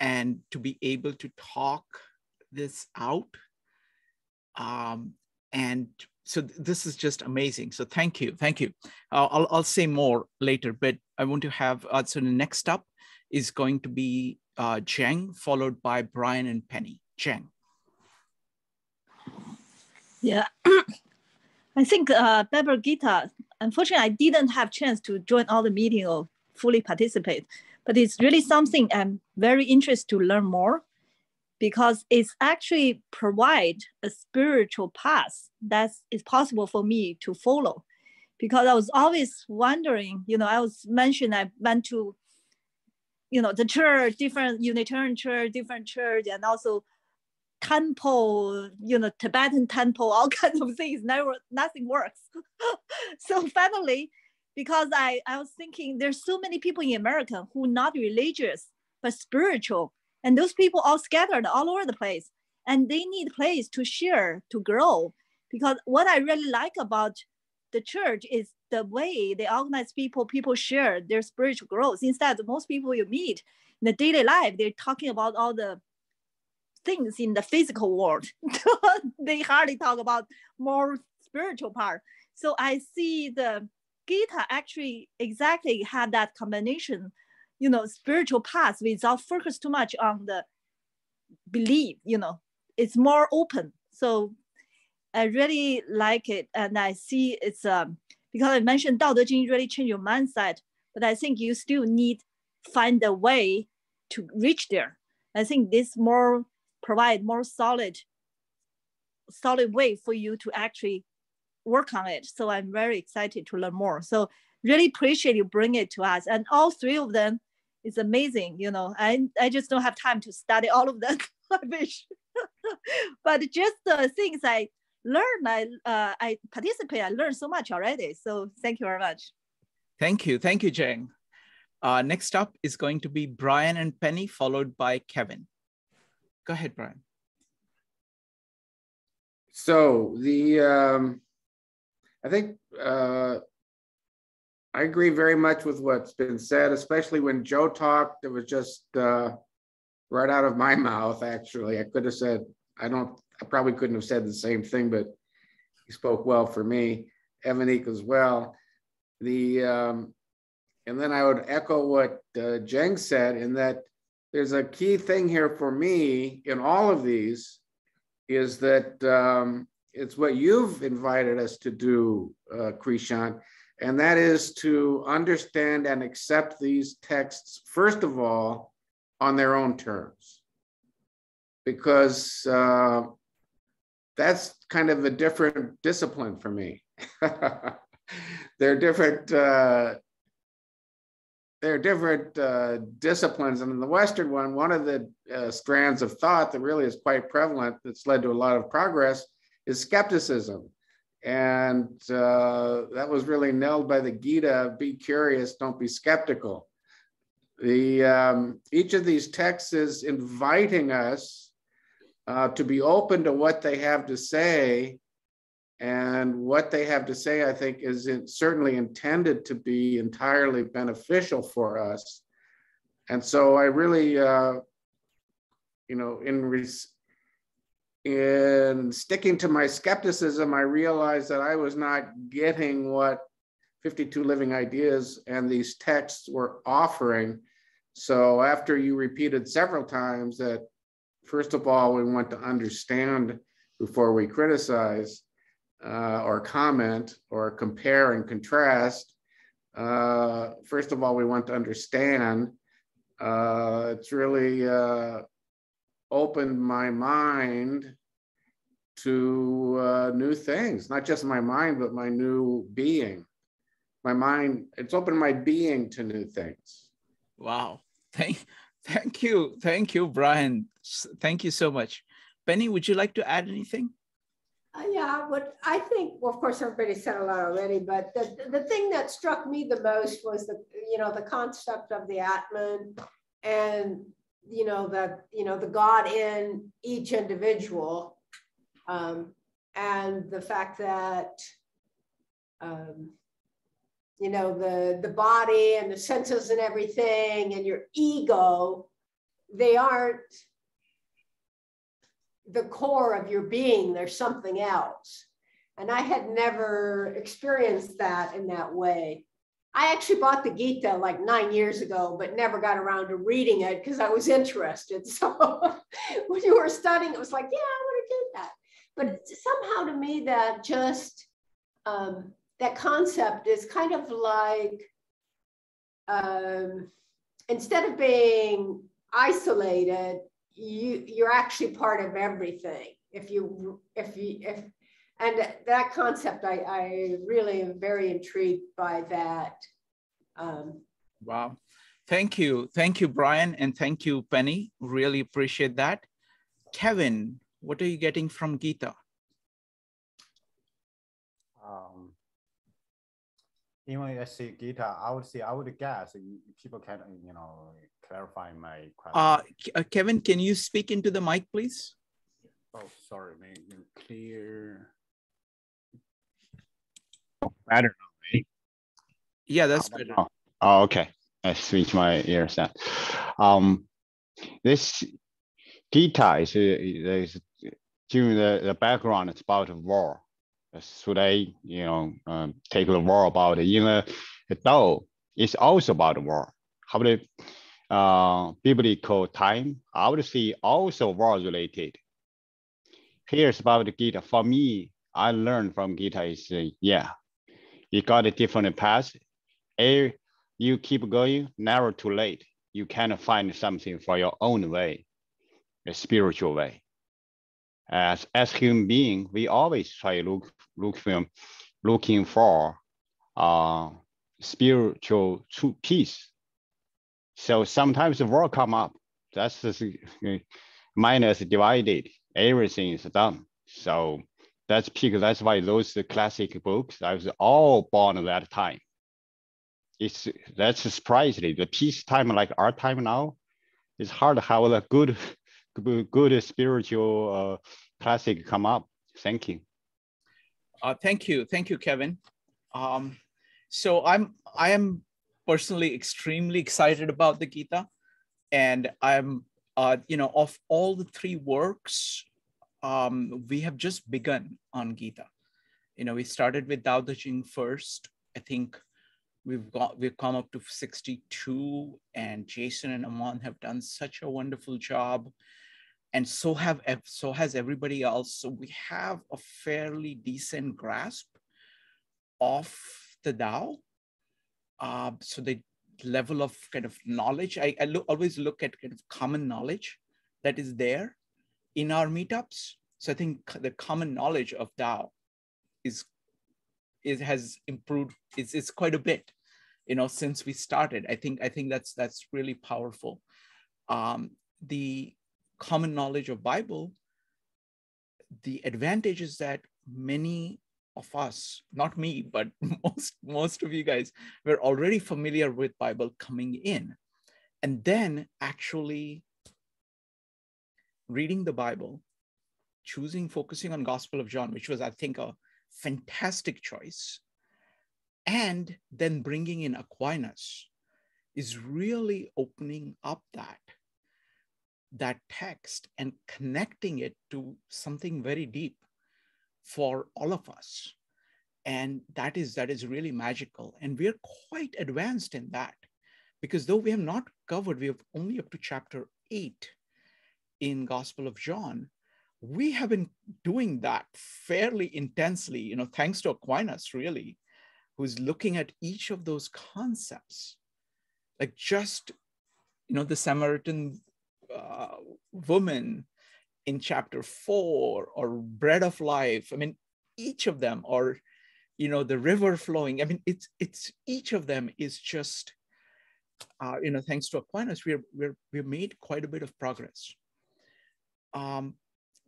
And to be able to talk this out, and so this is just amazing. So thank you. I'll say more later, but I want to have, so the next up is going to be Zhang, followed by Brian and Penny. Zhang. Yeah, I think Bhagavad Gita, unfortunately, I didn't have chance to join all the meeting or fully participate, but it's really something I'm very interested to learn more, because it's actually provide a spiritual path that is possible for me to follow. Because I was always wondering, you know, I was mentioned, I went to, you know, the church, different Unitarian church, different church, and also temple, you know, Tibetan temple, all kinds of things, nothing works. So finally, because I was thinking there's so many people in America who are not religious, but spiritual. And those people all scattered all over the place. And they need a place to share, to grow. Because what I really like about the church is the way they organize people share their spiritual growth. Instead, most people you meet in the daily life, they're talking about all the things in the physical world. They hardly talk about more spiritual part. So I see the Gita actually exactly had that combination, you know, spiritual path without focus too much on the belief, you know, it's more open. So I really like it. And I see it's, because I mentioned Dao De Jing really change your mindset, but I think you still need find a way to reach there. I think this more provide more solid way for you to actually work on it. So I'm very excited to learn more. So really appreciate you bring it to us. And all three of them is amazing. You know, I just don't have time to study all of them. I wish. But just the things I learned, I participate, I learned so much already. So thank you very much. Thank you, Zhang. Next up is going to be Brian and Penny, followed by Kevin. Go ahead, Brian. So I think I agree very much with what's been said, especially when Joe talked. It was just right out of my mouth, actually. I could have said, I probably couldn't have said the same thing, but he spoke well for me. Evanik as well. And then I would echo what Zhang said, in that there's a key thing here for me in all of these, is that it's what you've invited us to do, Krishan, and that is to understand and accept these texts, first of all, on their own terms, because that's kind of a different discipline for me. They're different disciplines, and in the Western one of the strands of thought that really is quite prevalent, that's led to a lot of progress, is skepticism. And that was really nailed by the Gita: be curious, don't be skeptical. Each of these texts is inviting us to be open to what they have to say. And what they have to say, I think, is certainly intended to be entirely beneficial for us. And so I really, in sticking to my skepticism, I realized that I was not getting what 52 Living Ideas and these texts were offering. So after you repeated several times that, first of all, we want to understand before we criticize, or comment, or compare and contrast. First of all, we want to understand. It's really opened my mind to new things, not just my mind, but my new being. My mind, it's opened my being to new things. Wow. Thank you, Brian. Thank you so much. Penny, would you like to add anything? Yeah, what I think, well, of course, everybody said a lot already, but the thing that struck me the most was the concept of the Atman, and the God in each individual, and the fact that the body and the senses and everything and your ego, they aren't the core of your being. There's something else. And I had never experienced that in that way. I actually bought the Gita like 9 years ago, but never got around to reading it because I was interested. So when you were studying, it was like, yeah, I want to do that. But somehow to me, that just, that concept is kind of like, instead of being isolated, you're actually part of everything. And that concept, I really am very intrigued by that. Wow. Thank you, Brian, and thank you, Penny. Really appreciate that. Kevin, what are you getting from Gita? Even I see Gita, I would guess people can, clarify my question. Kevin, can you speak into the mic, please? Oh, sorry, maybe clear. Better now, right? Yeah, that's better. Oh, okay. I switch my ears now. This Gita is during the background. It's about war. Should I, take the war about in the Tao? It's also about war. How about biblical time? I would say also war related. Here's about the Gita. For me, I learned from Gita is you got a different path. You keep going, never too late. You can find something for your own way, a spiritual way. As human being, we always try looking for spiritual true peace. So sometimes the world come up. That's the minus divided. Everything is done. So that's why those classic books, I was all born at that time. That's surprisingly the peace time like our time now. It's hard to have a good spiritual classic come up. Thank you. Thank you, Kevin. So I am personally extremely excited about the Gita, and I'm of all the three works, we have just begun on Gita. We started with Tao Te Ching first. I think we've come up to 62, and Jason and Aman have done such a wonderful job, and so has everybody else. So we have a fairly decent grasp of the Tao. So the level of kind of knowledge, I always look at kind of common knowledge that is there in our meetups. So I think the common knowledge of Tao has improved. It's quite a bit, since we started. I think that's really powerful. The common knowledge of Bible, the advantage is that many of us, not me, but most of you guys, were already familiar with Bible coming in, and then actually reading the Bible, focusing on Gospel of John, which was, I think, a fantastic choice, and then bringing in Aquinas is really opening up that text and connecting it to something very deep for all of us. And that is really magical. And we're quite advanced in that, because though we have not covered, we have only up to chapter 8 in Gospel of John, we have been doing that fairly intensely, thanks to Aquinas, really, who's looking at each of those concepts, like just, the Samaritan woman in chapter 4, or bread of life. I mean, each of them, or, the river flowing. I mean, it's each of them is just, thanks to Aquinas, we've made quite a bit of progress.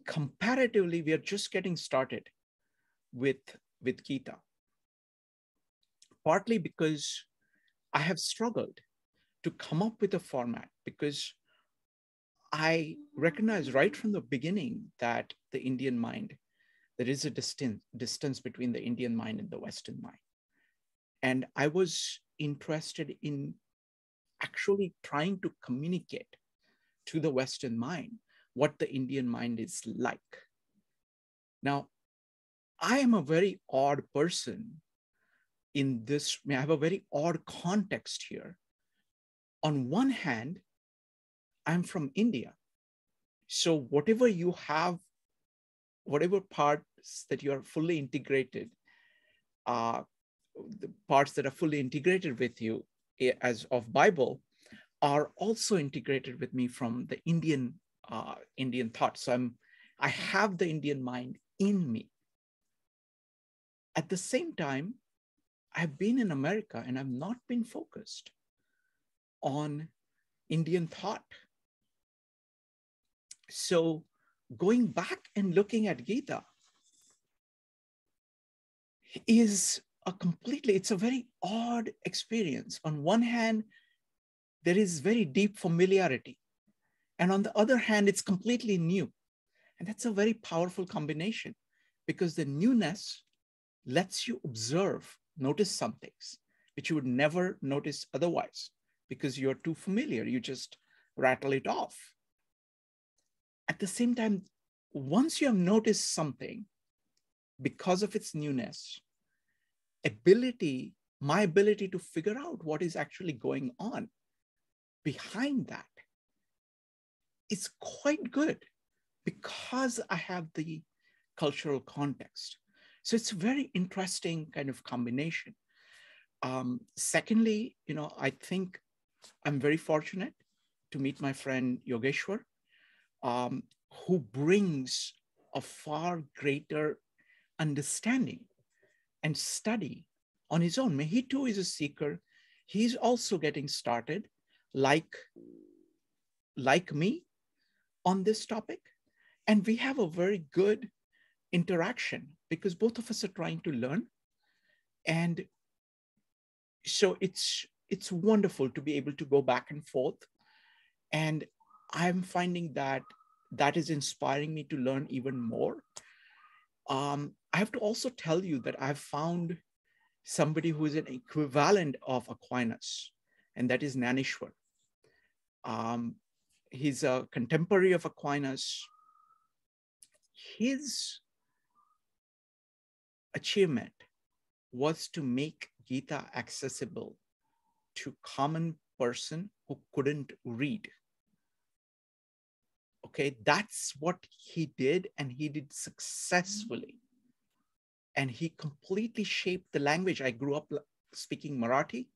Comparatively, we are just getting started with Gita, partly because I have struggled to come up with a format, because I recognize right from the beginning that the Indian mind, there is a distance between the Indian mind and the Western mind. And I was interested in actually trying to communicate to the Western mind what the Indian mind is like. Now, I am a very odd person in this. I have a very odd context here. On one hand, I'm from India. So whatever you have, whatever parts that you are fully integrated, the parts that are fully integrated with you as of Bible are also integrated with me from the Indian thought. So I have the Indian mind in me. At the same time, I've been in America and I've not been focused on Indian thought. So going back and looking at Gita is it's a very odd experience. On one hand, there is very deep familiarity. And on the other hand, it's completely new. And that's a very powerful combination, because the newness lets you notice some things which you would never notice otherwise, because you're too familiar. You just rattle it off. At the same time, once you have noticed something, because of its newness, my ability to figure out what is actually going on behind that is quite good, because I have the cultural context. So it's a very interesting kind of combination. Secondly, I think I'm very fortunate to meet my friend Yogeshwar, who brings a far greater understanding and study on his own. He too is a seeker. He's also getting started, like me, on this topic. And we have a very good interaction, because both of us are trying to learn. And so it's wonderful to be able to go back and forth. And I'm finding that is inspiring me to learn even more. I have to also tell you that I've found somebody who is an equivalent of Aquinas, and that is Nanishwar. He's a contemporary of Aquinas. His achievement was to make Gita accessible to common person who couldn't read. Okay, that's what he did, and he did successfully. And he completely shaped the language. I grew up speaking Marathi.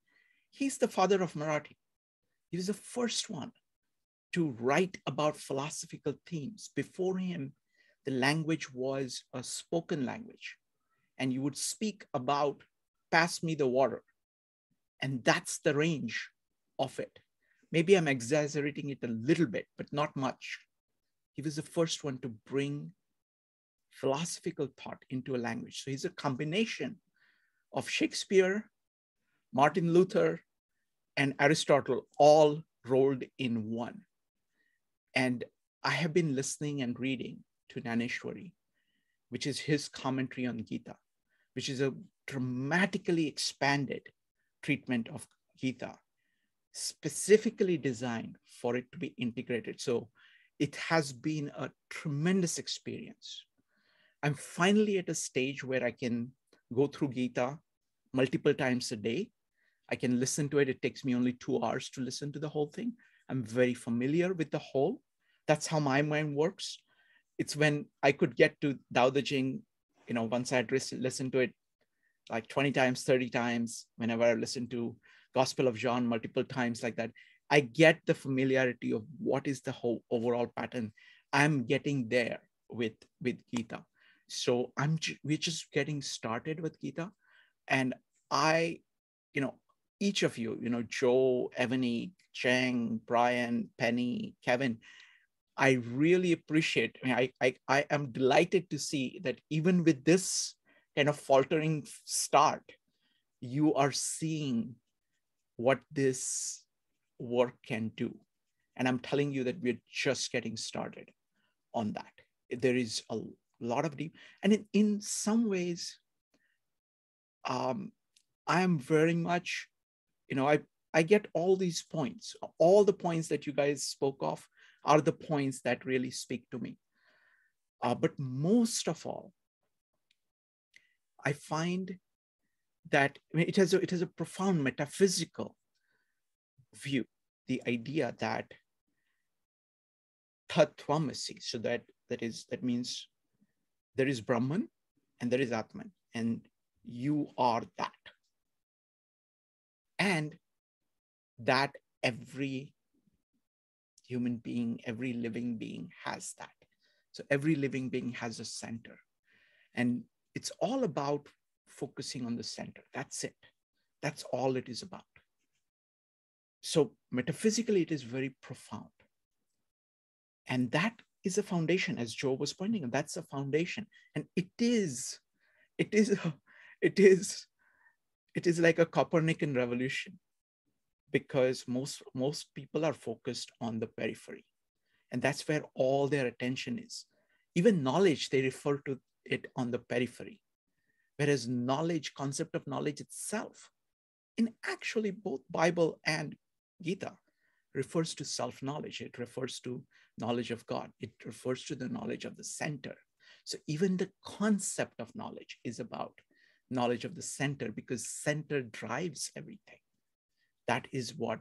He's the father of Marathi. He was the first one to write about philosophical themes. Before him, the language was a spoken language. And you would speak about, pass me the water. And that's the range of it. Maybe I'm exaggerating it a little bit, but not much. He was the first one to bring philosophical thought into a language. So he's a combination of Shakespeare, Martin Luther, and Aristotle all rolled in one. And I have been listening and reading to Naneshwari, which is his commentary on Gita, which is a dramatically expanded treatment of Gita, specifically designed for it to be integrated. So it has been a tremendous experience. I'm finally at a stage where I can go through Gita multiple times a day. I can listen to it. It takes me only 2 hours to listen to the whole thing. I'm very familiar with the whole. That's how my mind works. It's when I could get to Tao Te Ching, once I had listened to it like 20 times, 30 times, whenever I listen to Gospel of John multiple times like that, I get the familiarity of what is the whole overall pattern. I'm getting there with Gita. So we're just getting started with Gita. And each of you, Joe, Ebony, Chang, Brian, Penny, Kevin, I really appreciate. I am delighted to see that even with this kind of faltering start, you are seeing what this work can do. And I'm telling you that we're just getting started on that. There is a lot of deep, and in some ways, I am very much, I get all these points. All the points that you guys spoke of are the points that really speak to me. But most of all, I find that it has a profound metaphysical view. The idea that Tattvamasi, so that means there is Brahman and there is Atman, and you are that. And that every human being, every living being has that. So every living being has a center. And it's all about focusing on the center. That's it. That's all it is about. So metaphysically, it is very profound. And that is a foundation, as Joe was pointing out, that's a foundation. And it is like a Copernican revolution, because most people are focused on the periphery. And that's where all their attention is. Even knowledge, they refer to it on the periphery. Whereas knowledge, concept of knowledge itself, in actually both Bible and Gita, refers to self-knowledge. It refers to knowledge of God. It refers to the knowledge of the center. So even the concept of knowledge is about knowledge of the center, because center drives everything. That is what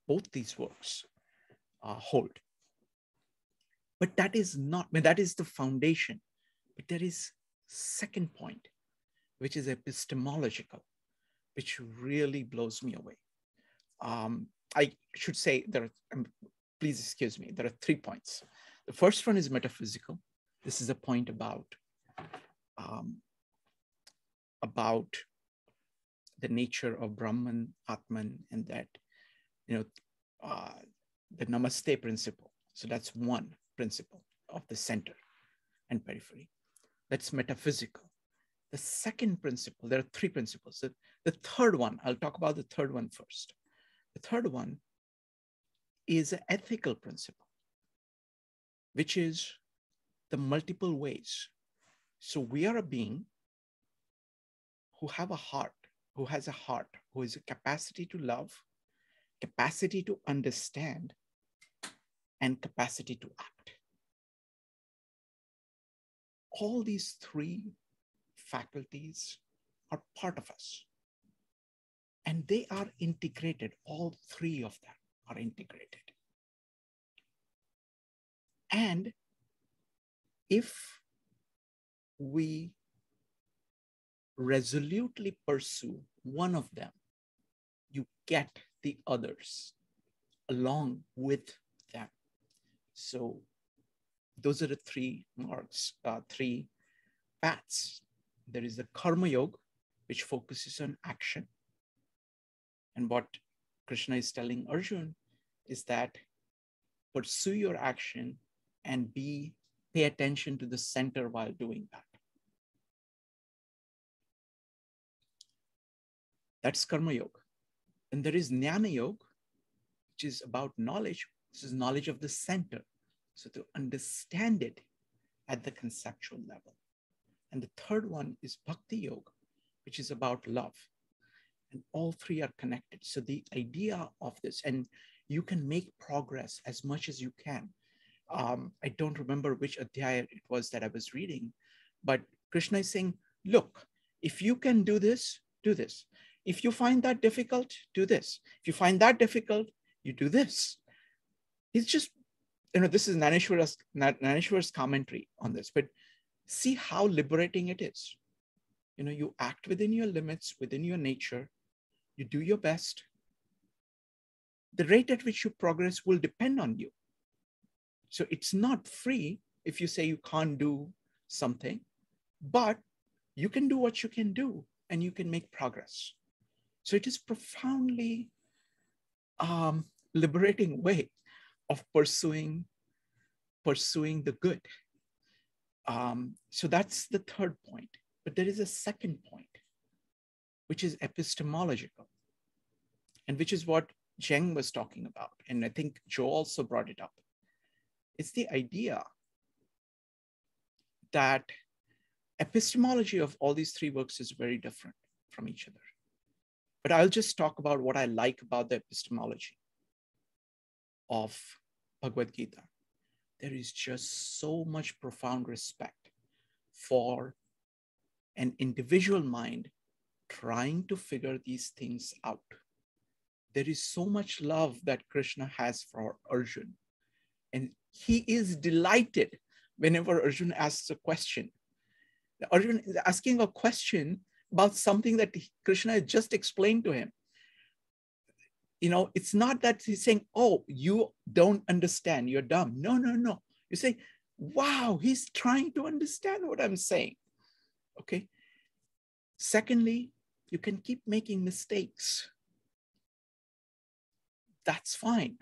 both these works hold. But that is not, that is the foundation. But there is second point, which is epistemological, which really blows me away. I should say please excuse me, there are 3 points. The first one is metaphysical. This is a point about the nature of Brahman, Atman, and that, the Namaste principle. So that's one principle of the center and periphery. That's metaphysical. The second principle, there are 3 principles. The third one, I'll talk about the third one first. The third one is an ethical principle, which is the multiple ways So we are a being who have a heart, who has a heart, who has a capacity to love, capacity to understand, and capacity to act. All these three faculties are part of us. And they are integrated. All three of them are integrated. And if we resolutely pursue one of them, you get the others along with them. So those are the three marks, three paths. There is the karma yoga, which focuses on action. And what Krishna is telling Arjuna is that pursue your action and pay attention to the center while doing that. That's karma yoga. And there is jnana yoga, which is about knowledge. This is knowledge of the center. So to understand it at the conceptual level. And the third one is bhakti yoga, which is about love. And all three are connected. So the idea of this, and you can make progress as much as you can. I don't remember which adhyaya it was that I was reading, but Krishna is saying, look, if you can do this, do this. If you find that difficult, do this. If you find that difficult, you do this. It's just, this is Naneshwar's commentary on this, but see how liberating it is. You act within your limits, within your nature, you do your best. The rate at which you progress will depend on you. So it's not free if you say you can't do something, but you can do what you can do and you can make progress. So it is profoundly liberating way of pursuing the good. So that's the third point. But there is a second point, which is epistemological, and which is what Zhang was talking about. And I think Joe also brought it up. It's the idea that epistemology of all these three works is very different from each other. But I'll just talk about what I like about the epistemology of Bhagavad Gita. There is just so much profound respect for an individual mind trying to figure these things out. There is so much love that Krishna has for Arjuna. And he is delighted whenever Arjuna asks a question. Arjuna is asking a question about something that Krishna has just explained to him. It's not that he's saying, oh, you don't understand, you're dumb. No, no, no. You say, wow, he's trying to understand what I'm saying. Okay. Secondly, you can keep making mistakes. That's fine.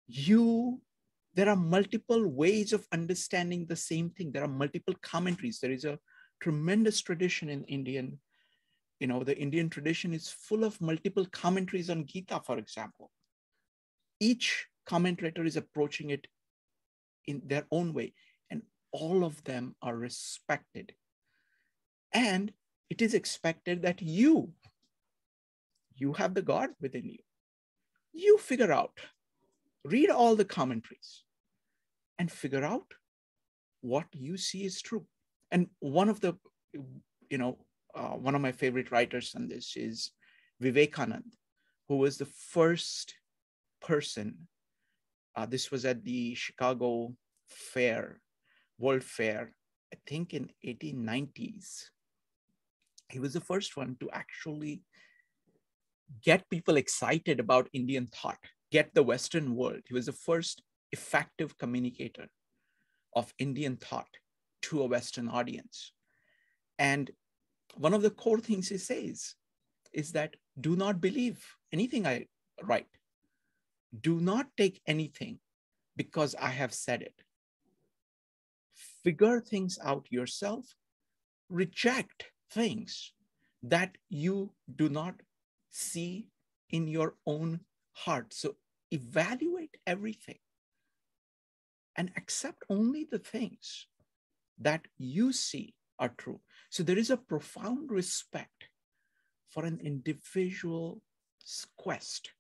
There are multiple ways of understanding the same thing. There are multiple commentaries. There is a tremendous tradition in Indian, the Indian tradition is full of multiple commentaries on Gita, for example. Each commentator is approaching it in their own way, and all of them are respected. And it is expected that you have the God within you. You figure out, read all the commentaries and figure out what you see is true. And one of my favorite writers on this is Vivekananda, who was the first person. This was at the Chicago World Fair, I think in 1890s. He was the first one to actually get people excited about Indian thought, get the Western world. He was the first effective communicator of Indian thought to a Western audience. And one of the core things he says is that do not believe anything I write. Do not take anything because I have said it. Figure things out yourself. Reject things that you do not see in your own heart. So evaluate everything and accept only the things that you see are true. So there is a profound respect for an individual's quest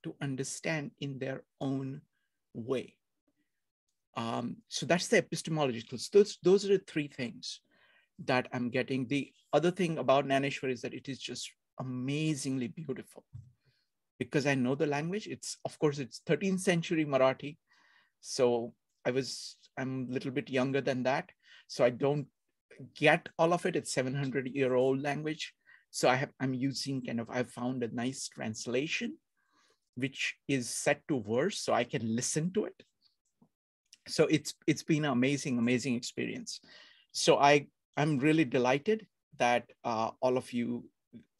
to understand in their own way. So that's the epistemology. Those are the three things that I'm getting. The other thing about Naneshwar is that it is just amazingly beautiful. Because I know the language, of course, it's 13th century Marathi. So I'm a little bit younger than that. So I don't get all of it. It's 700-year-old language. So I'm using I've found a nice translation, which is set to verse, so I can listen to it. So it's been an amazing experience. So I'm really delighted that all of you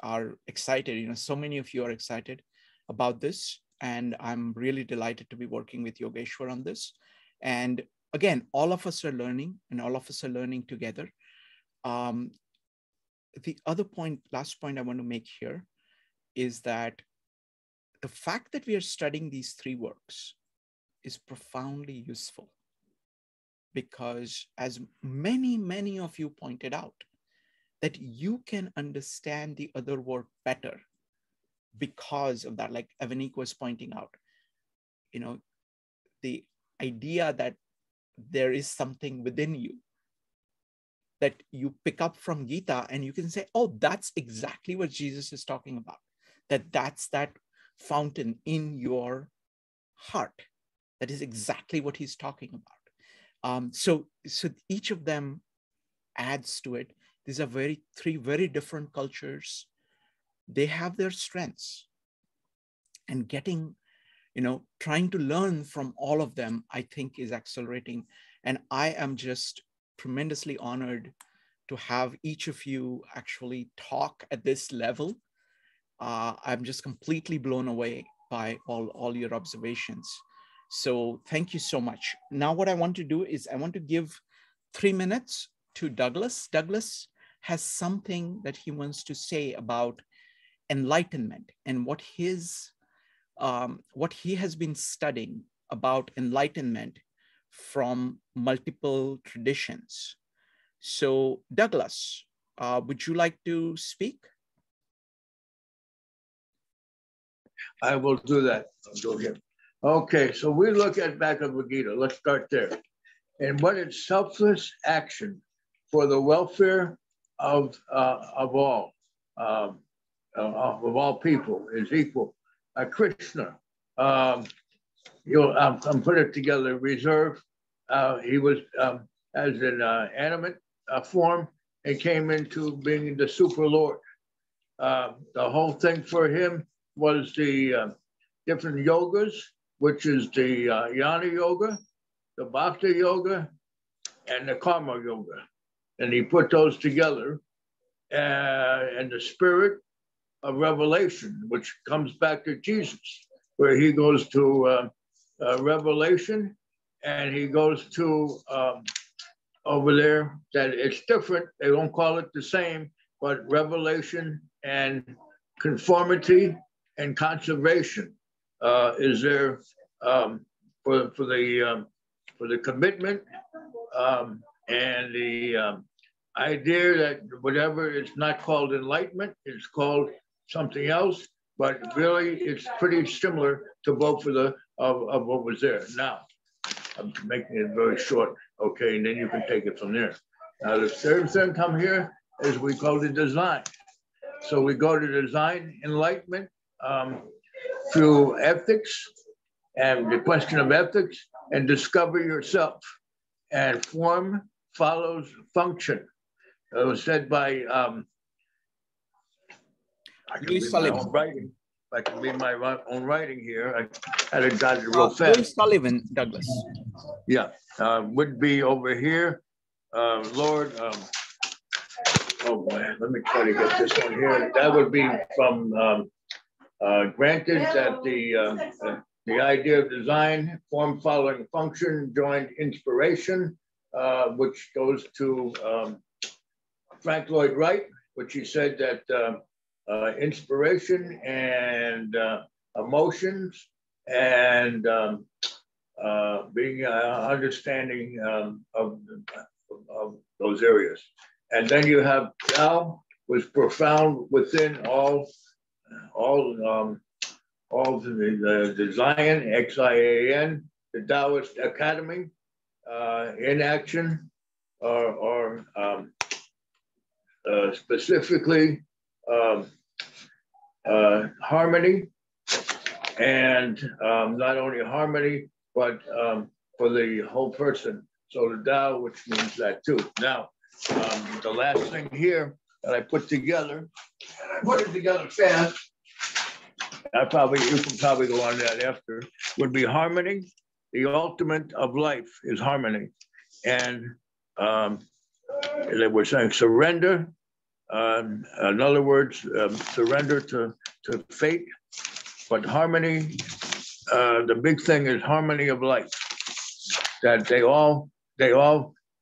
are excited. So many of you are excited about this. And I'm really delighted to be working with Yogeshwar on this. And again, all of us are learning, and all of us are learning together. The other point, last point I want to make here is that the fact that we are studying these three works is profoundly useful, because as many of you pointed out, that you can understand the other work better because of that. Like Evanik was pointing out, the idea that there is something within you that you pick up from Gita, and you can say, oh, that's exactly what Jesus is talking about. That's that fountain in your heart. That is exactly what he's talking about. So each of them adds to it. These are three very different cultures. They have their strengths, and trying to learn from all of them, I think, is accelerating. And I am just tremendously honored to have each of you actually talk at this level. I'm just completely blown away by all your observations. So thank you so much. Now what I want to do is I want to give 3 minutes to Douglas. Douglas has something that he wants to say about enlightenment and what he has been studying about enlightenment from multiple traditions. So Douglas, would you like to speak? I will do that. I'll go here. Okay, so we look at Bhagavad Gita. Let's start there. And what is selfless action for the welfare of all people is equal. Krishna, I'm put it together. Reserve. He was as an animate form and came into being the super Lord. The whole thing for him was the different yogas, which is the Jnana Yoga, the Bhakti Yoga, and the Karma Yoga. And he put those together, and the spirit of revelation, which comes back to Jesus, where he goes to revelation, and he goes to over there that it's different. They don't call it the same, but revelation and conformity and conservation is there for the commitment and the idea that whatever is not called enlightenment, it's called something else, but really it's pretty similar to both of what was there. Now, I'm making it very short, okay, and then you can take it from there. Now, the third thing come here is we call the design. So we go to design enlightenment through ethics and the question of ethics, and discover yourself. And form follows function. It was said by I can read my own writing. I can read my own writing here. I had it jotted real fast. Louis Sullivan, Douglas. Yeah, would be over here. Lord, oh boy, let me try to get this one here. That would be from granted that the idea of design, form following function, joined inspiration, which goes to Frank Lloyd Wright, which he said that inspiration and emotions and being understanding of those areas. And then you have Tao was profound within all the Zion, Xian, the Taoist Academy, in action, or specifically harmony, and not only harmony, but for the whole person. So the Tao, which means that too. Now, the last thing here that I put together, and I put it together fast, you can probably go on that after, would be harmony. The ultimate of life is harmony. And they were saying surrender. In other words, surrender to fate. But harmony, the big thing is harmony of life, that they all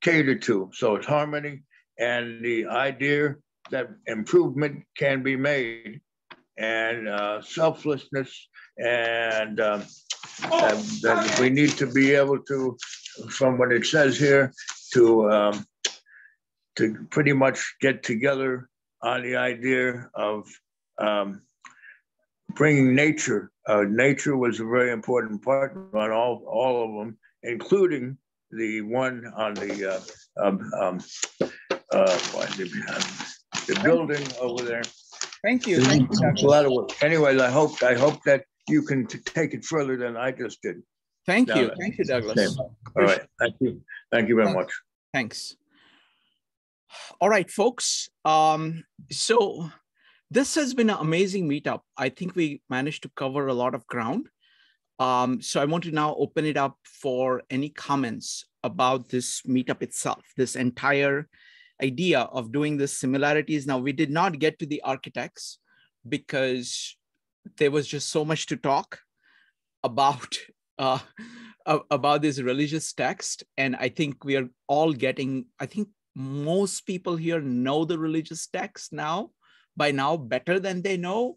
cater to. So it's harmony, and the idea that improvement can be made, and selflessness, and that we need to be able to, from what it says here, to pretty much get together on the idea of bringing nature. Nature was a very important part on all of them, including the one on the building over there. Thank you. It's a lot of work. Anyways, I hope that you can take it further than I just did. Thank you, Douglas. All right, thank you very much. Thanks. All right, folks. So this has been an amazing meetup. I think we managed to cover a lot of ground. So I want to now open it up for any comments about this meetup itself, this entire idea of doing the similarities. Now, we did not get to the architects because there was just so much to talk about this religious text. And I think we are all getting, I think most people here know the religious text by now better than they know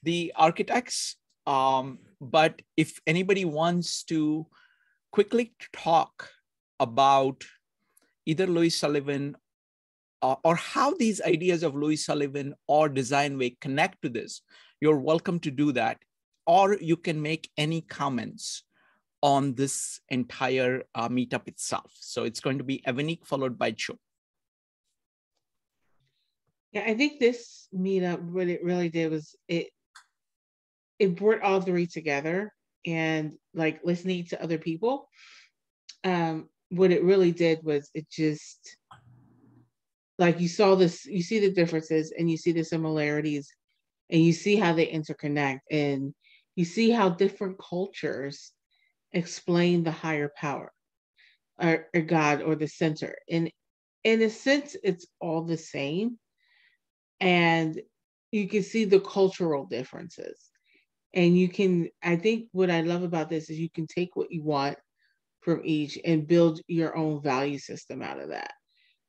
the architects. But if anybody wants to quickly talk about either Louis Sullivan or how these ideas of Louis Sullivan or Design Way connect to this, you're welcome to do that. Or you can make any comments on this entire meetup itself. So it's going to be Evanik followed by Cho. Yeah, I think this meetup, what it really did was it brought all three together, and like listening to other people. What it really did was it just, like you see the differences and you see the similarities and you see how they interconnect, and you see how different cultures explain the higher power or God or the center. And in a sense, it's all the same. And you can see the cultural differences. And I think what I love about this is you can take what you want from each and build your own value system out of that.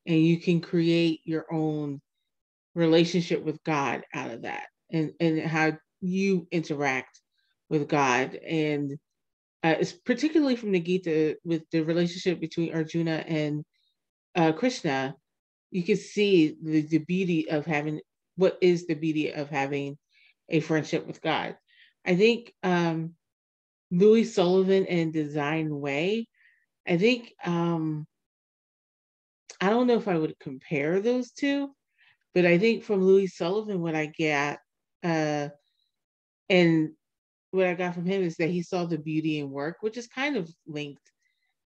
And you can create your own relationship with God out of that, and how you interact with God. And it's particularly from the Gita with the relationship between Arjuna and Krishna, you can see the beauty of having a friendship with God. I think Louis Sullivan and Design Way, I think, I don't know if I would compare those two, but I think from Louis Sullivan, what I get, and what I got from him is that he saw the beauty in work, which is kind of linked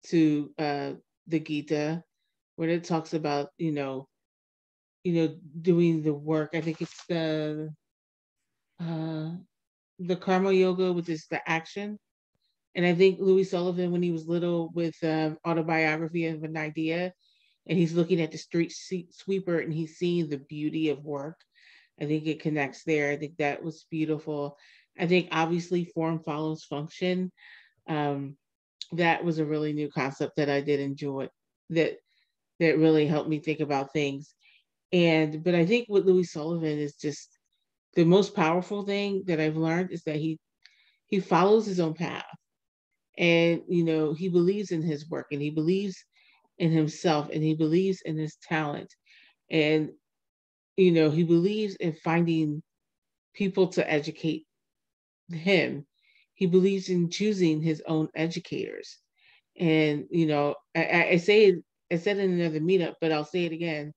to the Gita, where it talks about, doing the work. I think it's the karma yoga, which is the action. And I think Louis Sullivan, when he was little, with Autobiography of an Idea, and he's looking at the street sweeper and he's seeing the beauty of work, I think it connects there. I think that was beautiful. I think obviously form follows function. That was a really new concept that I did enjoy, that really helped me think about things. But I think with Louis Sullivan is just the most powerful thing that I've learned is that he follows his own path, and he believes in his work, and he believes in himself, and he believes in his talent. And, you know, he believes in finding people to educate him. He believes in choosing his own educators. And, you know, I said it in another meetup, but I'll say it again.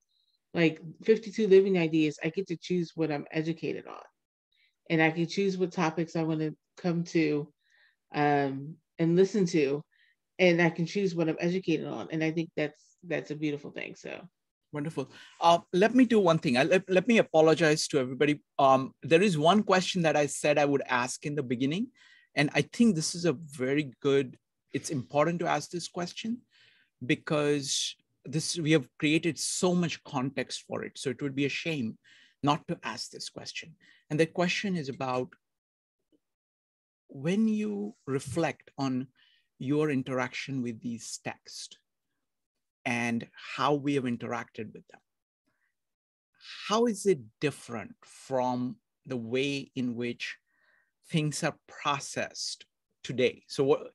Like 52 living ideas, I get to choose what I'm educated on. And I can choose what topics I want to come to and listen to. And I can choose what I'm educated on. And I think that's a beautiful thing. So wonderful. Let me do one thing. Let me apologize to everybody. There is one question that I said I would ask in the beginning. And I think this is a very good, it's important to ask this question because we have created so much context for it. So it would be a shame not to ask this question. And that question is about when you reflect on your interaction with these texts and how we have interacted with them, how is it different from the way in which things are processed today? So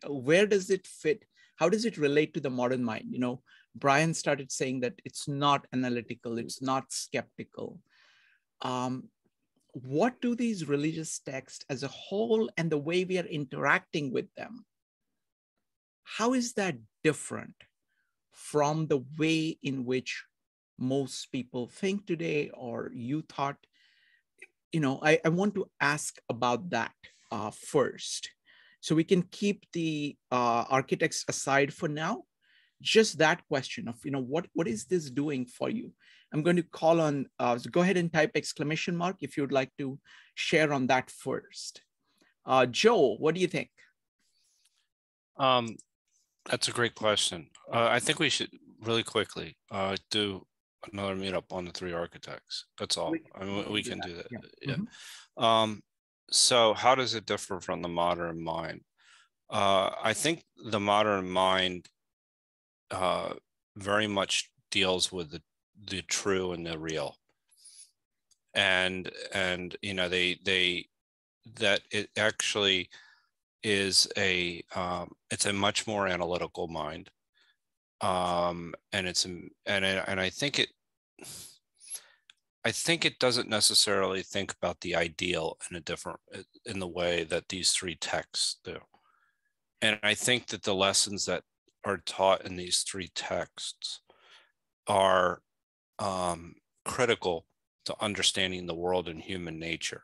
where does it fit? How does it relate to the modern mind? You know, Brian started saying that it's not analytical, it's not skeptical. What do these religious texts as a whole and the way we are interacting with them, how is that different from the way in which most people think today or you thought? You know, I want to ask about that first. So we can keep the architects aside for now. Just that question of, you know, what is this doing for you? I'm going to call on, so go ahead and type ! If you'd like to share on that first. Joe, what do you think? That's a great question. I think we should really quickly do another meetup on the three architects. That's all. We can do that. Yeah. Yeah. Mm-hmm. So how does it differ from the modern mind? I think the modern mind very much deals with the true and the real, and you know that it actually is it's a much more analytical mind, and I think it doesn't necessarily think about the ideal in the way that these three texts do. And I think that the lessons that are taught in these three texts are critical to understanding the world and human nature.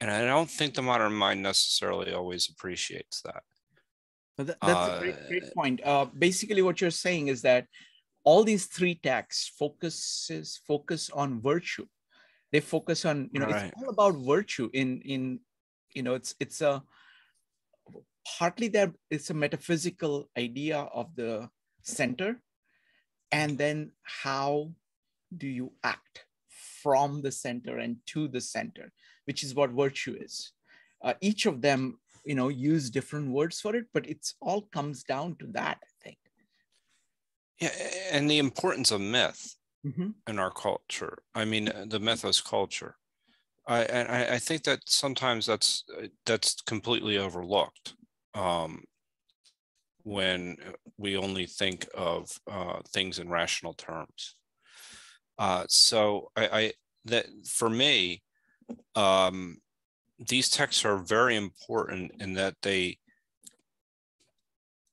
And I don't think the modern mind necessarily always appreciates that. That's a great point. Basically, what you're saying is that all these three texts focus on virtue. They focus on, you know, right. It's all about virtue. In you know, it's a partly that it's a metaphysical idea of the center, and then how do you act from the center and to the center, which is what virtue is. Each of them, you know, use different words for it, but it's all comes down to that, I think. Yeah, and the importance of myth in our culture. I mean, the mythos culture. I think that sometimes that's completely overlooked when we only think of things in rational terms. So that for me, these texts are very important in that they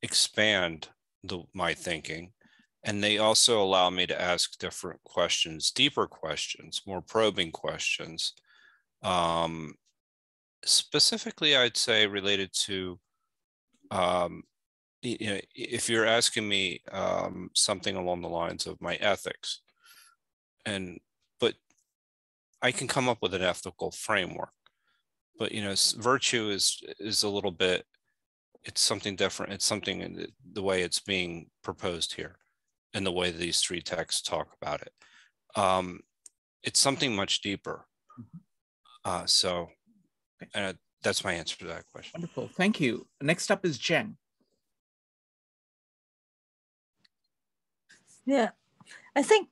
expand my thinking, and they also allow me to ask different questions, deeper questions, more probing questions. Specifically, I'd say related to, you know, if you're asking me something along the lines of my ethics, but I can come up with an ethical framework. But, you know, virtue is a little bit, it's something different. It's something in the way it's being proposed here and the way these three texts talk about it. It's something much deeper. So that's my answer to that question. Wonderful. Thank you. Next up is Jen. Yeah, I think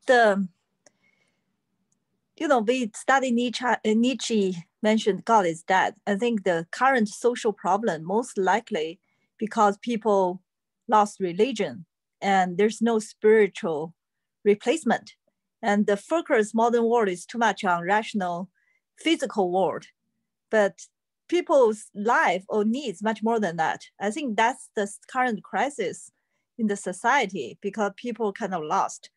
you know, we study Nietzsche mentioned God is dead. I think the current social problem most likely because people lost religion, and there's no spiritual replacement. And the focus modern world is too much on rational physical world, but people's life or needs much more than that. I think that's the current crisis in the society, because people kind of lost.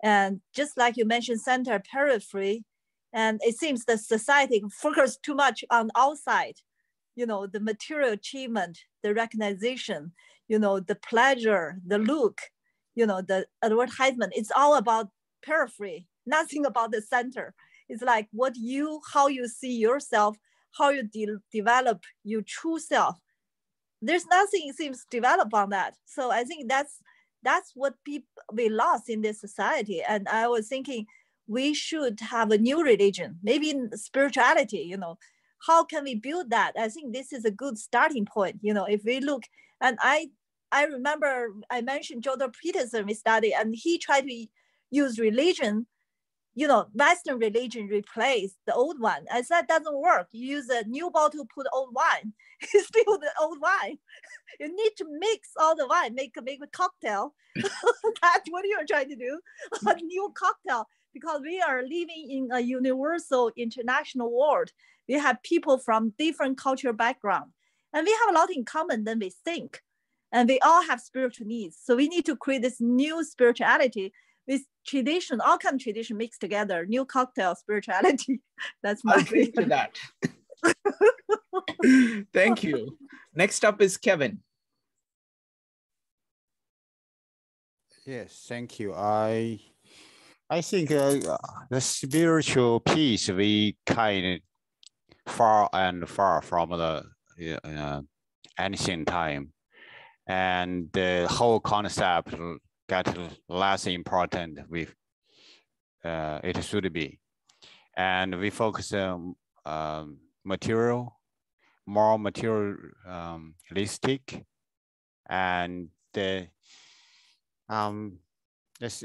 And just like you mentioned, center, periphery, and it seems the society focuses too much on outside, you know, the material achievement, the recognition, you know, the pleasure, the look, you know, the advertisement. It's all about periphery, nothing about the center. It's like how you see yourself, how you develop your true self. There's nothing seems developed on that. So I think that's what we lost in this society. And I was thinking we should have a new religion, maybe in spirituality, you know. How can we build that? I think this is a good starting point. You know, if we look, and I remember I mentioned Jordan Peterson we studied, and he tried to use religion, you know, Western religion replace the old one. I said, doesn't work. You use a new bottle, put old wine. It's still the old wine. You need to mix all the wine, make a cocktail. That's what you're trying to do, a new cocktail, because we are living in a universal international world. We have people from different cultural backgrounds, and we have a lot in common than we think. And we all have spiritual needs. So we need to create this new spirituality with tradition, all kind of tradition mixed together, new cocktail spirituality. That's my agree to that. Thank you. Next up is Kevin. Yes, thank you. I think the spiritual piece, we kind of far from the ancient time, and the whole concept got less important with it should be, and we focus on more materialistic, and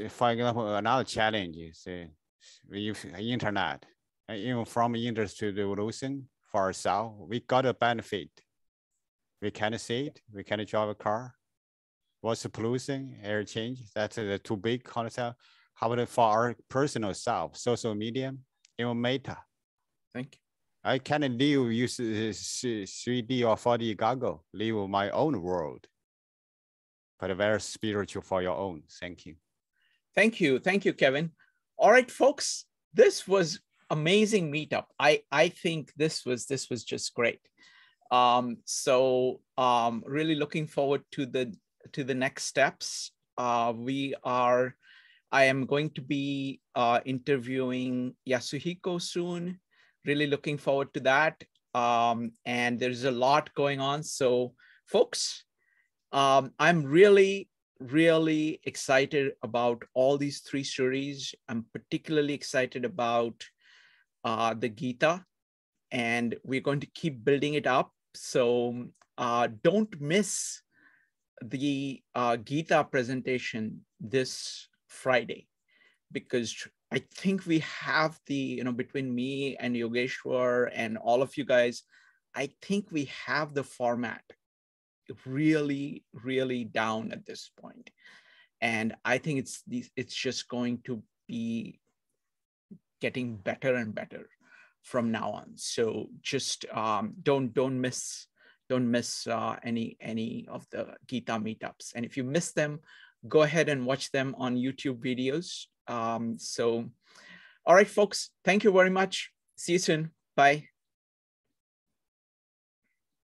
for example, another challenge is we use internet. Even from the industrial revolution for ourselves, we got a benefit. We can see it. We can drive a car. What's the pollution, air change? That's a too big concept. How about for our personal self, social media, even Meta? Thank you. I can live use 3D or 4D goggle, live my own world, but very spiritual for your own. Thank you. Thank you. Thank you, Kevin. All right, folks, this was amazing meetup. I think this was just great. Really looking forward to the next steps. I am going to be interviewing Yasuhiko soon. Really looking forward to that. And there's a lot going on. So folks, I'm really excited about all these three series. I'm particularly excited about the Gita, and we're going to keep building it up. So don't miss the Gita presentation this Friday, because I think we have between me and Yogeshwar and all of you guys, I think we have the format really down at this point. And I think it's just going to be getting better and better from now on. So just don't miss any of the Gita meetups. And if you miss them, go ahead and watch them on YouTube videos. All right, folks, thank you very much. See you soon. Bye.